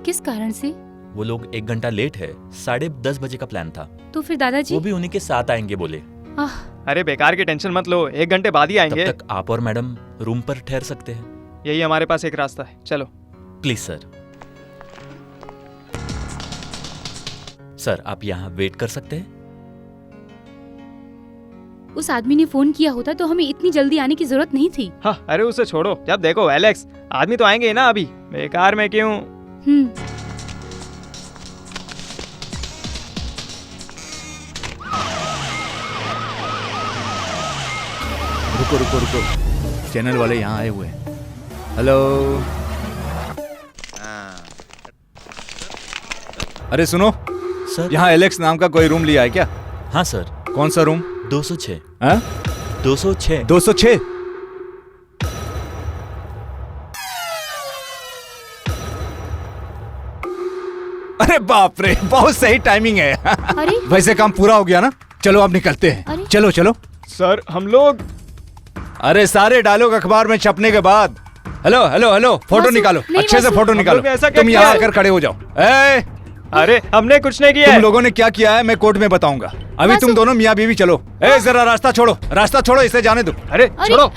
G: किस कारण से?
E: वो लोग 1 घंटा लेट है, 10:30 बजे का प्लान था।
G: तो फिर दादाजी?
E: वो भी उन्हीं के साथ आएंगे बोले।
H: अरे बेकार की टेंशन मत लो, 1 घंटे बाद ही आएंगे।
E: तब तक आप और मैडम रूम पर ठहर सकते हैं।
H: यही हमारे पास एक रास्ता है, चलो।
E: Please sir. सर आप यहाँ वेट कर सकते हैं?
G: उस आदमी ने फोन किया होता तो हमें इतनी जल्दी आने की जरूरत नहीं थी।
H: हाँ, अरे उसे छोड़ो, जब देखो एलेक्स, आदमी तो आएंगे ही ना अभी, बेकार में क्यों।
B: रुको रुको रुको, चैनल वाले यहाँ आए हुए हैं। हेलो। अरे सुनो
E: सर,
B: यहाँ एलेक्स नाम का कोई रूम लिया है क्या?
E: हाँ सर।
B: कौन सा रूम?
E: 206।
B: हाँ?
E: 206।
B: 206?
K: अरे बाप रे, बहुत सही टाइमिंग है।
G: अरे
K: वैसे काम पूरा हो गया ना, चलो अब निकलते हैं। चलो चलो
H: सर हम लोग।
K: अरे सारे डायलॉग अखबार में छपने के बाद। हेलो हेलो हेलो, फोटो निकालो, अच्छे से फोटो निकालो। तुम यहाँ आकर खड़े हो जाओ।
H: अरे हमने कुछ नहीं किया।
K: तुम लोगों ने क्या किया है मैं कोर्ट में बताऊंगा। अभी तुम दोनों मियाँ बीवी चलो। जरा रास्ता छोड़ो, रास्ता छोड़ो, इसे जाने दो।
H: अरे छोड़ो।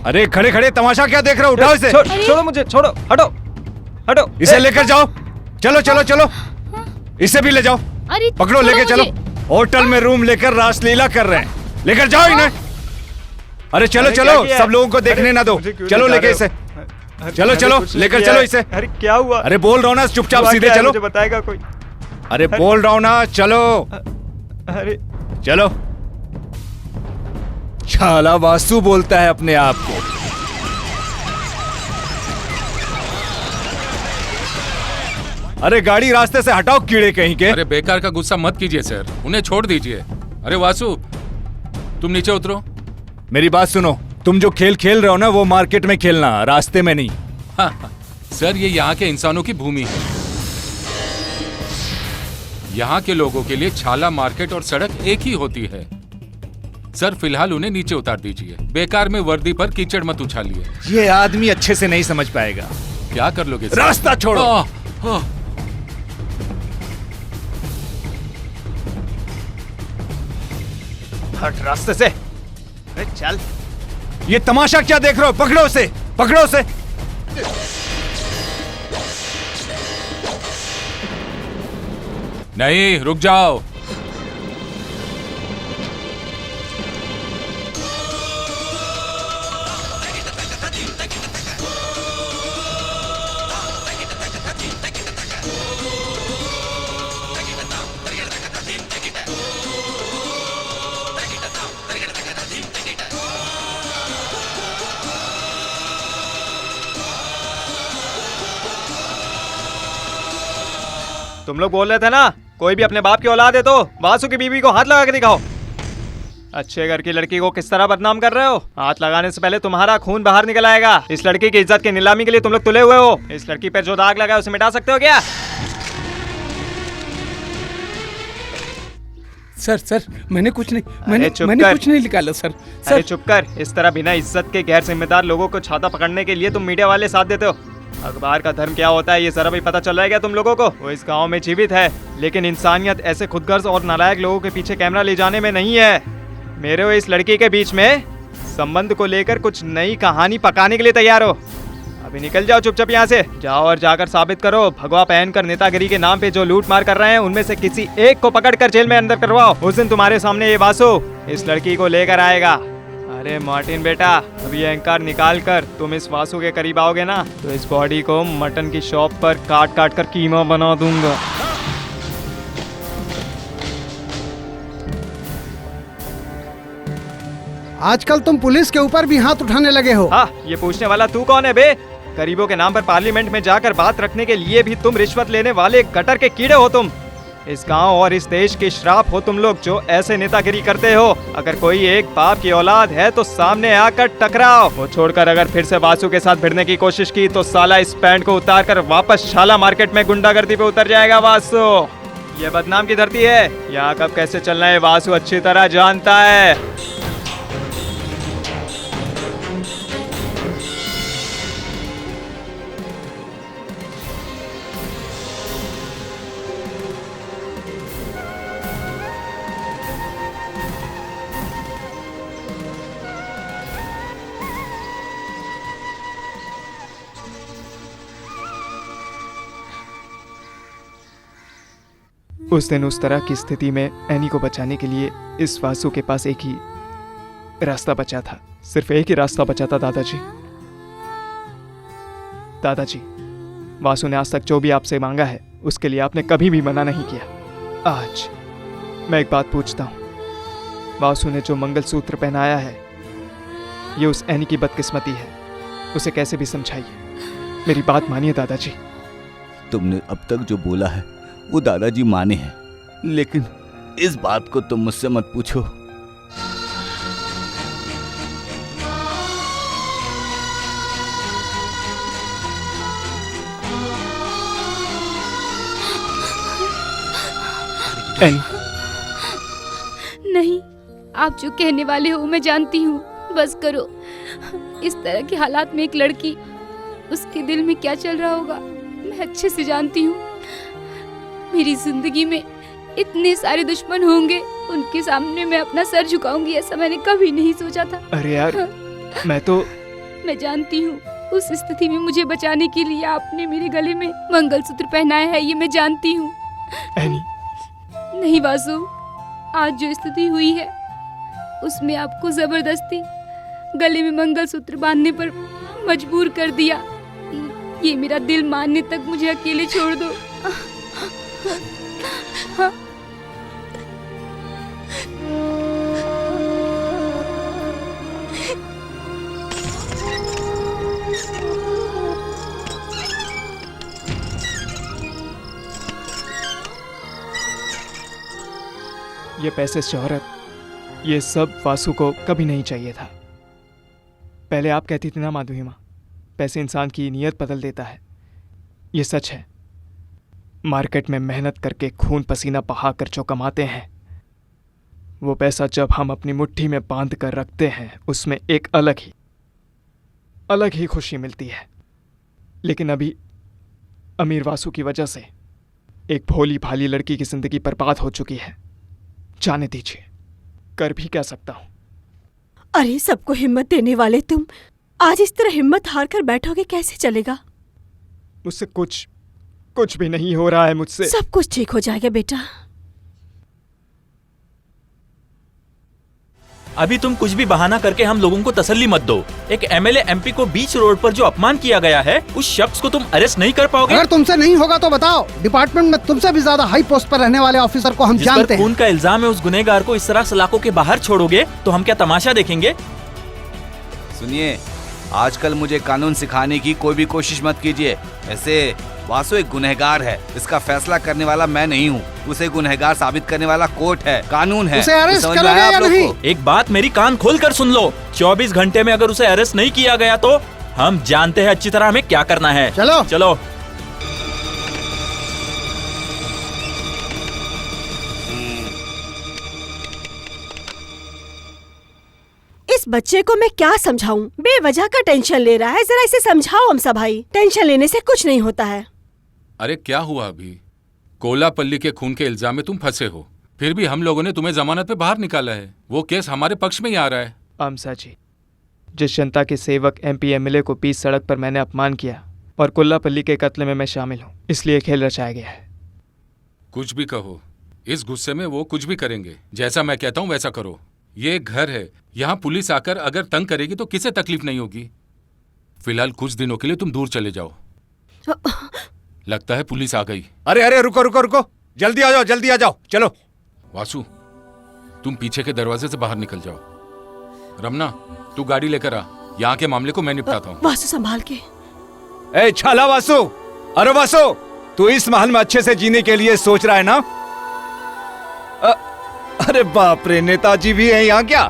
K: अरे खड़े खड़े तमाशा क्या देख रहे हो, उठाओ इसे।
H: छोड़ो मुझे, छोड़ो, हटो हटो।
K: इसे लेकर जाओ, चलो चलो चलो, इसे भी ले जाओ। पकड़ो, लेके चलो। होटल में रूम लेकर रासलीला कर रहे हैं, लेकर जाओ इन्हें। अरे चलो चलो, सब लोगों को देखने ना दो। चलो लेके इसे, चलो चलो लेकर चलो इसे।
H: अरे क्या हुआ?
K: अरे बोल रहा हूँ ना, चुपचाप सीधे चलो।
H: मुझे बताएगा कोई?
K: अरे बोल रहा हूँ ना, चलो।
H: अरे
K: चलो। छाला वासु बोलता है अपने आप को। अरे गाड़ी रास्ते से हटाओ, कीड़े कहीं के।
F: अरे बेकार का गुस्सा मत कीजिए सर, उन्हें छोड़ दीजिए। अरे वासु, तुम नीचे उतरो।
K: मेरी बात सुनो, तुम जो खेल खेल रहे हो ना, वो मार्केट में खेलना, रास्ते में नहीं।
F: हाँ, सर ये यहाँ के इंसानों की भूमि है। यहाँ के लोगों के लिए छाला मार्केट और सड़क एक ही होती है। सर फिलहाल उन्हें नीचे उतार दीजिए, बेकार में वर्दी पर कीचड़ मत उछालिए।
K: ये आदमी अच्छे से नहीं समझ पाएगा।
F: क्या कर लोगे सर?
K: रास्ता छोड़ो।
H: हट रास्ते से। अरे चल।
K: ये तमाशा क्या देख रहे हो, पकड़ो उसे, पकड़ो उसे।
F: नहीं, रुक जाओ।
H: तुम लोग बोल रहे थे ना, कोई भी अपने बाप की औलाद है तो वासु की बीवी को हाथ लगा के दिखाओ। अच्छे घर की लड़की को किस तरह बदनाम कर रहे हो? हाथ लगाने से पहले तुम्हारा खून बाहर निकल आएगा। इस लड़की की इज्जत की नीलामी के लिए तुम लोग तुले हुए हो। इस लड़की पर जो दाग लगा है उसे मिटा सकते हो क्या?
D: सर सर मैंने कुछ नहीं, मैंने कुछ नहीं निकाला सर।
H: अरे चुप कर। इस तरह बिना इज्जत के गैर जिम्मेदार लोगों को छाता पकड़ने के लिए तुम मीडिया वाले साथ देते हो। अखबार का धर्म क्या होता है ये जरा भी पता चल रहा है क्या तुम लोगों को? वो इस गांव में जीवित है, लेकिन इंसानियत ऐसे खुदगर्ज और नालायक लोगों के पीछे कैमरा ले जाने में नहीं है। मेरे और इस लड़की के बीच में संबंध को लेकर कुछ नई कहानी पकाने के लिए तैयार हो? अभी निकल जाओ चुपचाप यहाँ से। जाओ और जाकर साबित करो, भगवा पहनकर नेतागिरी के नाम पे जो लूट मार कर रहे हैं उनमें से किसी एक को पकड़कर जेल में अंदर करवाओ। उस दिन तुम्हारे सामने ये वासु इस लड़की को लेकर आएगा। अरे मार्टिन बेटा, अभी अहंकार निकाल कर तुम इस वासु के करीब आओगे ना, तो इस बॉडी को मटन की शॉप पर काट काट कर कीमा बना दूंगा।
A: आजकल तुम पुलिस के ऊपर भी हाथ उठाने लगे हो।
H: हाँ, ये पूछने वाला तू कौन है बे? गरीबों के नाम पर पार्लियामेंट में जाकर बात रखने के लिए भी तुम रिश्वत लेने वाले गटर के कीड़े हो तुम। इस गांव और इस देश के श्राप हो तुम लोग जो ऐसे नेतागिरी करते हो। अगर कोई एक बाप की औलाद है तो सामने आकर टकराओ। वो छोड़कर अगर फिर से वासु के साथ भिड़ने की कोशिश की तो साला इस पैंट को उतार कर वापस छाला मार्केट में गुंडागर्दी पे उतर जाएगा वासु। ये बदनाम की धरती है, यहाँ कब कैसे चलना है वासु अच्छी तरह जानता है। उस दिन उस तरह की स्थिति में एनी को बचाने के लिए इस वासु के पास एक ही रास्ता बचा था, सिर्फ एक ही रास्ता बचा था दादाजी। दादाजी, वासु ने आज तक जो भी आपसे मांगा है उसके लिए आपने कभी भी मना नहीं किया। आज मैं एक बात पूछता हूँ, वासु ने जो मंगलसूत्र पहनाया है ये उस एनी की बदकिस्मती है, उसे कैसे भी समझाइए। मेरी बात मानिए दादाजी।
C: तुमने अब तक जो बोला है वो दादाजी माने हैं, लेकिन इस बात को तुम मुझसे मत पूछो।
G: नहीं, आप जो कहने वाले हो मैं जानती हूँ, बस करो। इस तरह के हालात में एक लड़की, उसके दिल में क्या चल रहा होगा मैं अच्छे से जानती हूँ। मेरी जिंदगी में इतने सारे दुश्मन होंगे, उनके सामने मैं अपना सर झुकाऊंगी ऐसा मैंने कभी नहीं सोचा था।
H: अरे यार
G: मैं जानती हूँ उस स्थिति में मुझे बचाने के लिए आपने मेरे गले में मंगलसूत्र पहनाया है, ये मैं जानती हूँ। नहीं वासु, आज जो स्थिति हुई है उसमें आपको जबरदस्ती गले में मंगलसूत्र बांधने पर मजबूर कर दिया। ये मेरा दिल मानने तक मुझे अकेले छोड़ दो।
H: ये पैसे, शोहरत, ये सब वासु को कभी नहीं चाहिए था। पहले आप कहती थी ना माधुरिमा, पैसे इंसान की नीयत बदल देता है। ये सच है। मार्केट में मेहनत करके खून पसीना बहाकर जो कमाते हैं, वो पैसा जब हम अपनी मुट्ठी में बांध कर रखते हैं, उसमें एक अलग ही खुशी मिलती है। लेकिन अभी अमीर वासु की वजह से एक भोली भाली लड़की की जिंदगी बर्बाद हो चुकी है। जाने दीजिए, कर भी क्या सकता हूं।
I: अरे सबको हिम्मत देने वाले तुम आज इस तरह हिम्मत हार कर बैठोगे, कैसे चलेगा?
H: मुझसे कुछ भी नहीं हो रहा है मुझसे।
I: सब कुछ ठीक हो जाएगा बेटा।
E: अभी तुम कुछ भी बहाना करके हम लोगों को तसल्ली मत दो। एक एमएलए एमपी को बीच रोड पर जो अपमान किया गया है, उस शख्स को तुम अरेस्ट नहीं कर पाओगे?
A: अगर तुमसे नहीं होगा तो बताओ। डिपार्टमेंट में तुमसे भी ज्यादा हाई पोस्ट पर रहने वाले ऑफिसर को हम जानते हैं।
E: खून का इल्जाम है, उस गुनहगार को इस तरह सलाखों के बाहर छोड़ोगे तो हम क्या तमाशा देखेंगे?
C: सुनिए, आजकल मुझे कानून सिखाने की कोई भी कोशिश मत कीजिए। ऐसे वासु एक गुनहगार है, इसका फैसला करने वाला मैं नहीं हूँ। उसे गुनहगार साबित करने वाला कोर्ट है, कानून है।
A: उसे अरेस्ट करोगे या नहीं?
E: एक बात मेरी कान खोल कर सुन लो, 24 घंटे में अगर उसे अरेस्ट नहीं किया गया तो हम जानते हैं अच्छी तरह हमें क्या करना है।
A: चलो
E: चलो।
I: इस बच्चे को मैं क्या समझाऊं? बेवजह का टेंशन ले रहा है, जरा इसे समझाओ अम्सा भाई। टेंशन लेने से कुछ नहीं होता है।
F: अरे क्या हुआ अभी? कोलापल्ली के खून के इल्जाम में तुम फंसे हो, फिर भी हम लोगों ने तुम्हें जमानत पे बाहर निकाला है। वो केस हमारे पक्ष में ही आ रहा है।
H: अम्सा जी, जिस जनता के सेवक एमपी एमएलए को बीच सड़क पर मैंने अपमान किया और कोलापल्ली के कत्ल में मैं शामिल हूँ, इसलिए खेल रचाया गया है।
F: कुछ भी कहो, इस गुस्से में वो कुछ भी करेंगे। जैसा मैं कहता हूँ वैसा करो। ये एक घर है, यहाँ पुलिस आकर अगर तंग करेगी तो किसे तकलीफ नहीं होगी। फिलहाल कुछ दिनों के लिए तुम दूर चले जाओ। लगता है पुलिस आ गई।
K: अरे रुको, जल्दी आ जाओ, चलो।
F: वासु, तुम पीछे के दरवाजे से बाहर निकल जाओ। रमना, तू गाड़ी लेकर आ, यहाँ के मामले को मैं निपटाता हूँ।
I: वासु संभाल के।
K: ए छाला वासु, अरे वासु, तू इस महल में अच्छे से जीने के लिए सोच रहा है ना? अरे बाप रे, नेताजी भी है यहाँ क्या?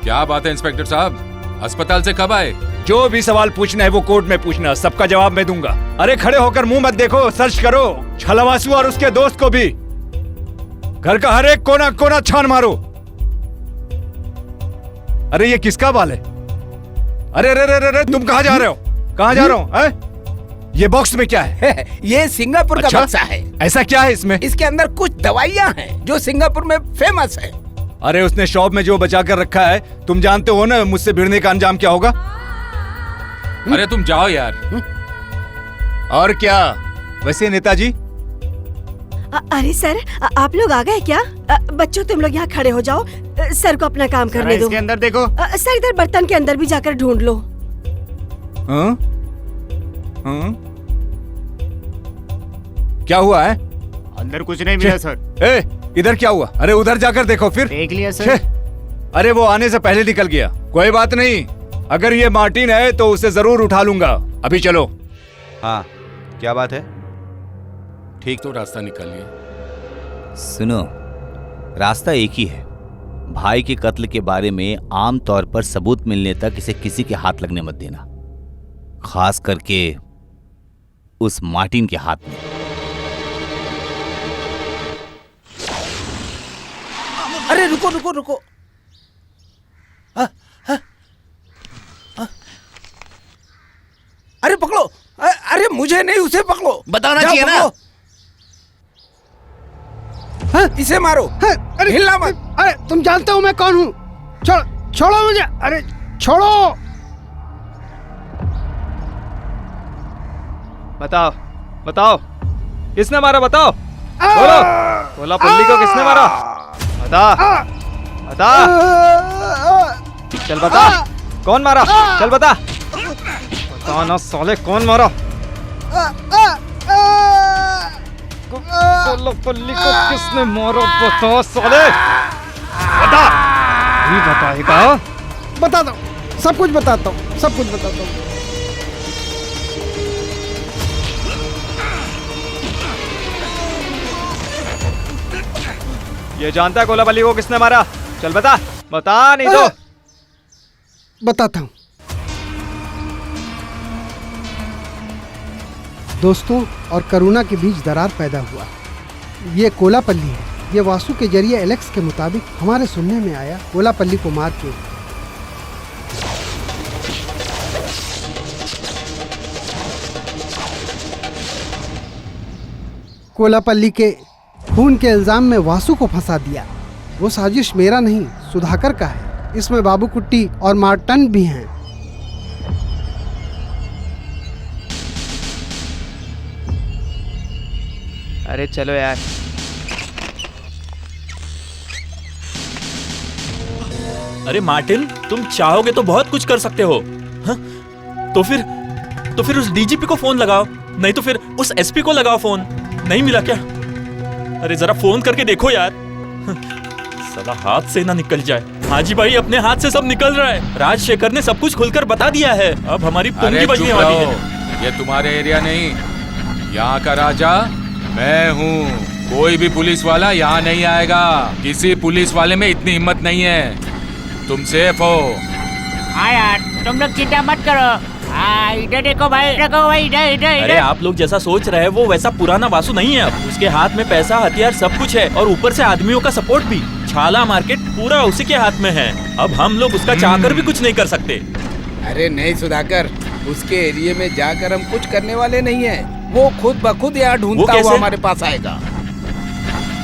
F: क्या बात है इंस्पेक्टर साहब, अस्पताल से कब आए?
K: जो भी सवाल पूछना है वो कोर्ट में पूछना, सबका जवाब मैं दूंगा। अरे खड़े होकर मुंह मत देखो, सर्च करो। छलवासु और उसके दोस्त को भी, घर का हर एक कोना कोना छान मारो। अरे ये किसका बाल है? अरे तुम कहाँ जा रहे हो? कहाँ जा रहे हो? ये बॉक्स में क्या है?
D: ये सिंगापुर
K: अच्छा?
D: का बक्सा है।
K: ऐसा क्या है इसमें?
D: इसके अंदर कुछ दवाइयाँ हैं जो सिंगापुर में फेमस है।
K: अरे उसने शॉप में जो बचा कर रखा है, तुम जानते हो ना मुझसे भिड़ने का अंजाम क्या होगा?
F: अरे तुम जाओ यार।
K: और क्या? वैसे नेताजी,
I: अरे सर, आप लोग आ गए क्या? बच्चों तुम लोग यहाँ खड़े हो जाओ, सर को अपना काम करने दो।
J: इसके अंदर देखो।
I: सर इधर बर्तन के अंदर भी जाकर ढूंढ लो।
K: क्या हुआ है?
J: अंदर कुछ नहीं मिला सर।
K: इधर क्या हुआ? अरे उधर जाकर देखो फिर।
J: देख लिया सर।
K: अरे वो आने से पहले निकल गया। कोई बात नहीं, अगर ये मार्टिन है तो उसे जरूर उठा लूंगा। अभी चलो।
C: हाँ, क्या बात है?
F: ठीक तो रास्ता निकालिए।
C: सुनो, रास्ता एक ही है। भाई के कत्ल के बारे में आम तौर पर सबूत मिलने तक इसे किसी के हाथ लगने मत देना, खास करके उस मार्टिन के हाथ में।
D: अरे रुको रुको रुको। अरे पकड़ो। अरे मुझे नहीं, उसे पकड़ो।
C: बताना
D: जाओ
C: चाहिए ना।
D: पकड़ो। इसे मारो। हिलना मत।
A: अरे तुम जानते हो मैं कौन हूँ? छोड़ो मुझे। अरे छोड़ो।
H: बताओ बताओ, किसने मारा? बताओ। बोलो, कोलापल्ली को किसने मारा? बता बता, चल बता, कौन मारा? चल बता, बता ना साले, कौन मारा? कोलापल्ली को किसने मारा? बता साले, बता। नहीं बताएगा?
A: बता दो, सब कुछ बताता हूँ, सब कुछ बताता हूँ।
H: ये जानता है कोलापल्ली को किसने मारा? चल बता, बता नहीं तो।
A: बताता हूँ। दोस्तों और करुणा के बीच दरार पैदा हुआ। ये कोलापल्ली है। ये वासु के जरिए एलेक्स के मुताबिक हमारे सुनने में आया कोलापल्ली को मार के कोलापल्ली के खून के इल्जाम में वासु को फंसा दिया। वो साजिश मेरा नहीं, सुधाकर का है। इसमें बाबू कुट्टी और मार्टन भी हैं।
H: अरे चलो यार।
E: अरे मार्टिन, तुम चाहोगे तो बहुत कुछ कर सकते हो। हाँ? तो फिर उस डीजीपी को फोन लगाओ, नहीं तो फिर उस एसपी को लगाओ फोन। नहीं मिला क्या? अरे जरा फोन करके देखो यार। साला हाथ से ना निकल जाए। हाजी भाई, अपने हाथ से सब निकल रहा है। राजशेखर ने सब कुछ खुलकर बता दिया है। अब हमारी पूंजी बजने वाली है।
F: ये तुम्हारे एरिया नहीं, यहाँ का राजा मैं हूँ। कोई भी पुलिस वाला यहाँ नहीं आएगा। किसी पुलिस वाले में इतनी हिम्मत नहीं है। तुम सेफ हो।
J: हाँ यार, तुम लोग चिंता मत करो। इधर देखो भाई, देखो भाई, इधर इधर।
E: अरे आप लोग जैसा सोच रहे हैं वो वैसा पुराना वासु नहीं है। अब उसके हाथ में पैसा, हथियार सब कुछ है और ऊपर से आदमियों का सपोर्ट भी। छाला मार्केट पूरा उसी के हाथ में है। अब हम लोग उसका चाहकर भी कुछ नहीं कर सकते।
D: अरे नहीं सुधाकर, उसके एरिया में जाकर हम कुछ करने वाले नहीं हैं। वो खुद ब खुद यहाँ ढूंढता हुआ हमारे पास आएगा।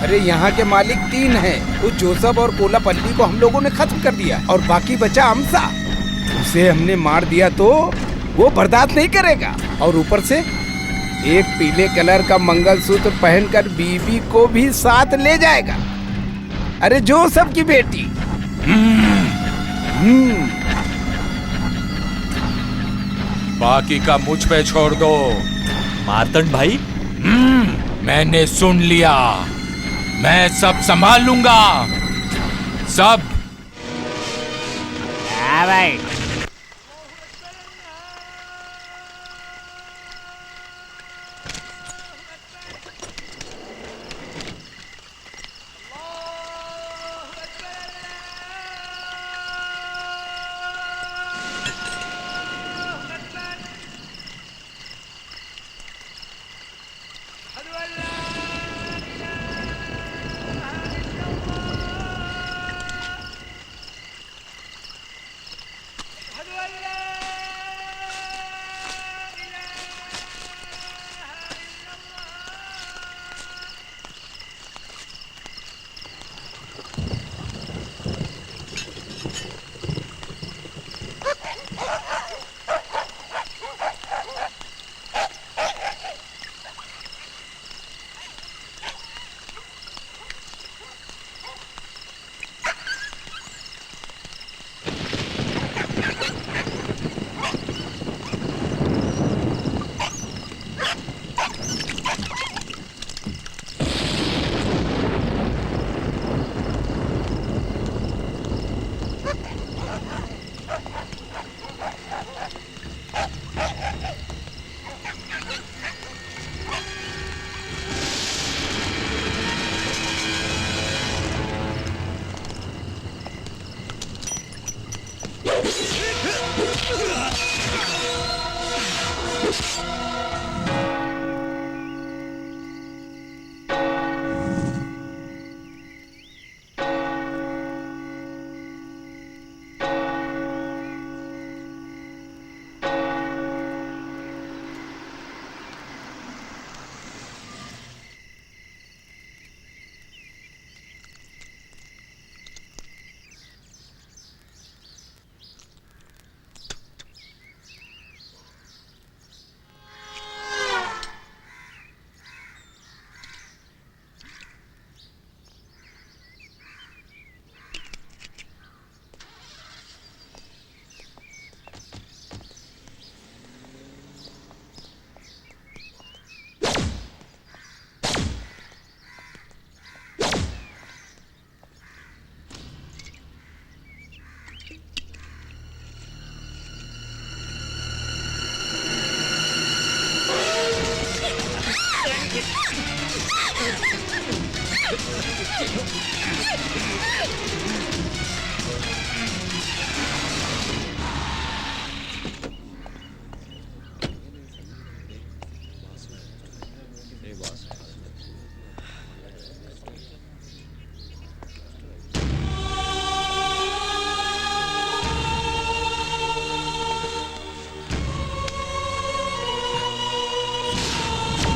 D: अरे यहाँ के मालिक 3 हैं। उस जोसेफ और कोलापल्ली को हम लोगों ने खत्म कर दिया और बाकी बचा अम्सा। उसे हमने मार दिया तो वो बर्दाश्त नहीं करेगा और ऊपर से एक पीले कलर का मंगलसूत्र पहनकर बीबी को भी साथ ले जाएगा। अरे जोसेफ की बेटी।
F: बाकी का मुझ पे छोड़ दो।
E: मार्तंड भाई,
F: मैंने सुन लिया। मैं सब संभाल लूंगा, सब।
J: हाँ भाई।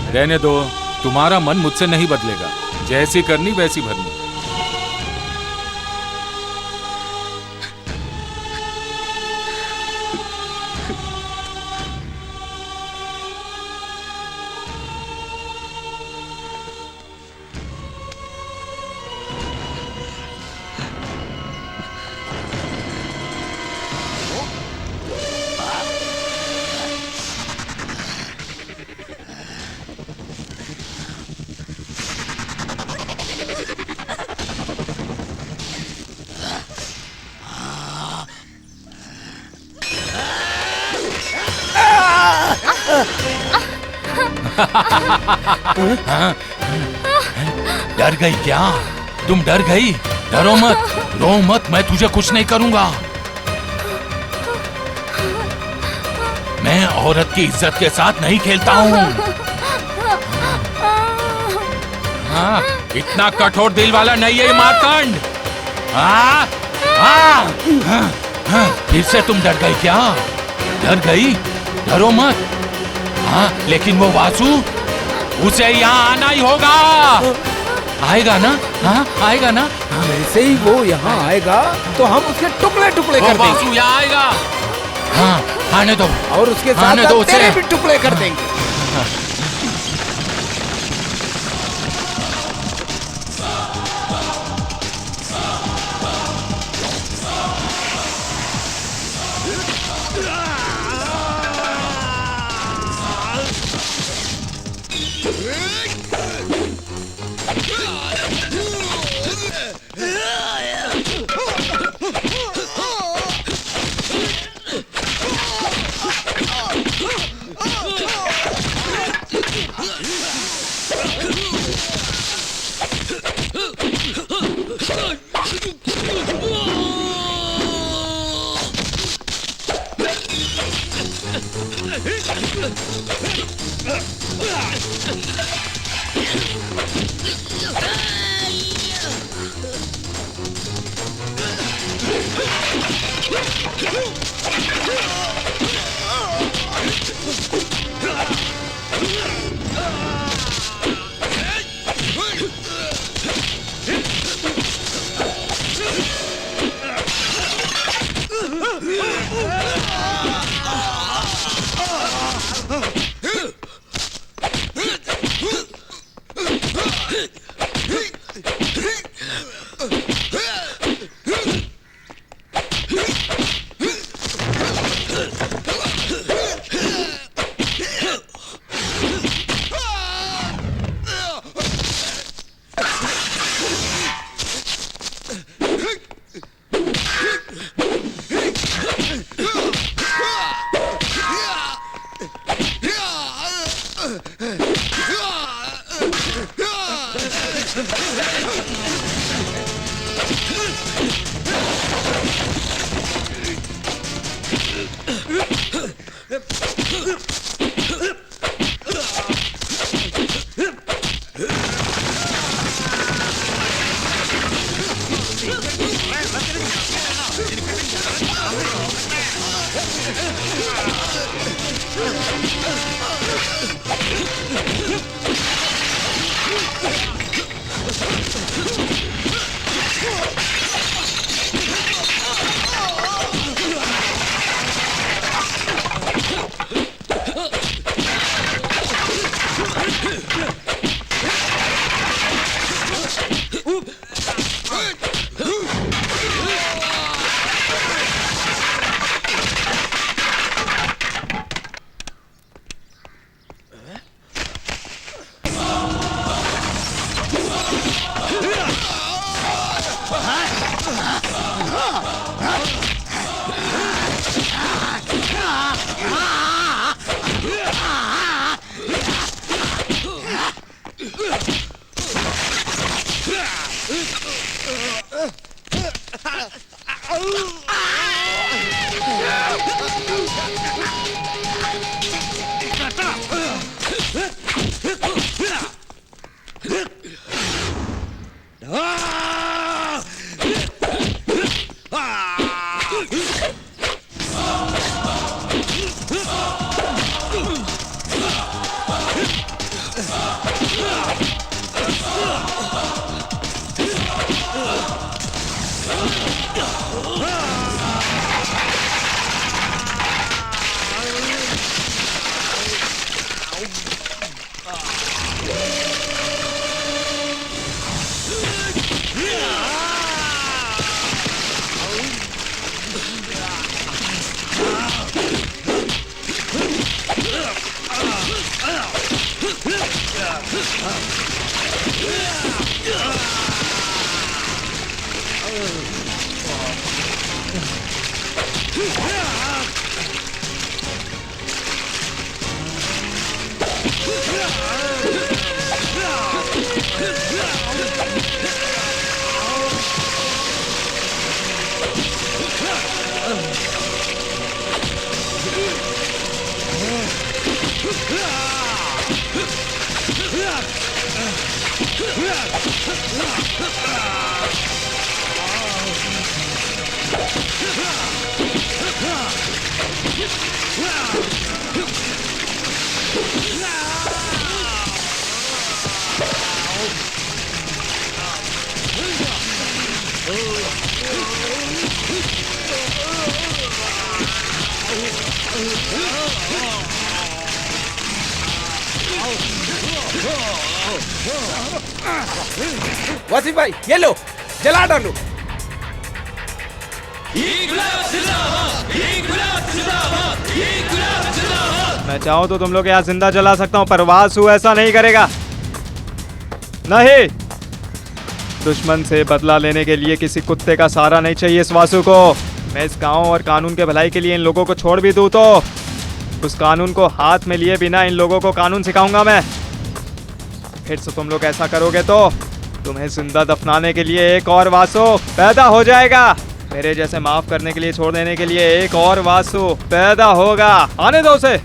F: रहने दो, तुम्हारा मन मुझसे नहीं बदलेगा। जैसी करनी वैसी भरनी। डर गई क्या? तुम डर गई? डरो मत, रो मत, मैं तुझे कुछ नहीं करूंगा। मैं औरत की इज्जत के साथ नहीं खेलता हूँ। हाँ, इतना कठोर दिल वाला नहीं है ये मार्तंड। फिर से तुम डर गई क्या? डर गई? डरो मत। हाँ, लेकिन वो वासु, उसे यहाँ आना ही होगा। आएगा ना? हाँ, आएगा ना?
D: वैसे ही वो यहाँ आएगा तो हम उसके टुकड़े टुकड़े कर देंगे।
F: वासु यहाँ आएगा। हाँ, आने दो।
D: और उसके साथ तेरे भी टुकड़े कर देंगे। वसीम भाई ये लो, जला डालो।
H: मैं चाहूँ तो तुम लोग यहाँ जिंदा जला सकता हूँ, पर वासु ऐसा नहीं करेगा। नहीं, दुश्मन से बदला लेने के लिए किसी कुत्ते का सहारा नहीं चाहिए इस वासु को। मैं इस गांव और कानून के भलाई के लिए इन लोगों को छोड़ भी दूँ तो उस कानून को हाथ में लिए बिना इन लोगों को कानून सिखाऊंगा मैं। फिर से तुम लोग ऐसा करोगे तो तुम्हें जिंदा दफनाने के लिए एक और वासु पैदा हो जाएगा। मेरे जैसे माफ करने के लिए, छोड़ देने के लिए एक और वासु पैदा होगा। आने दो उसे।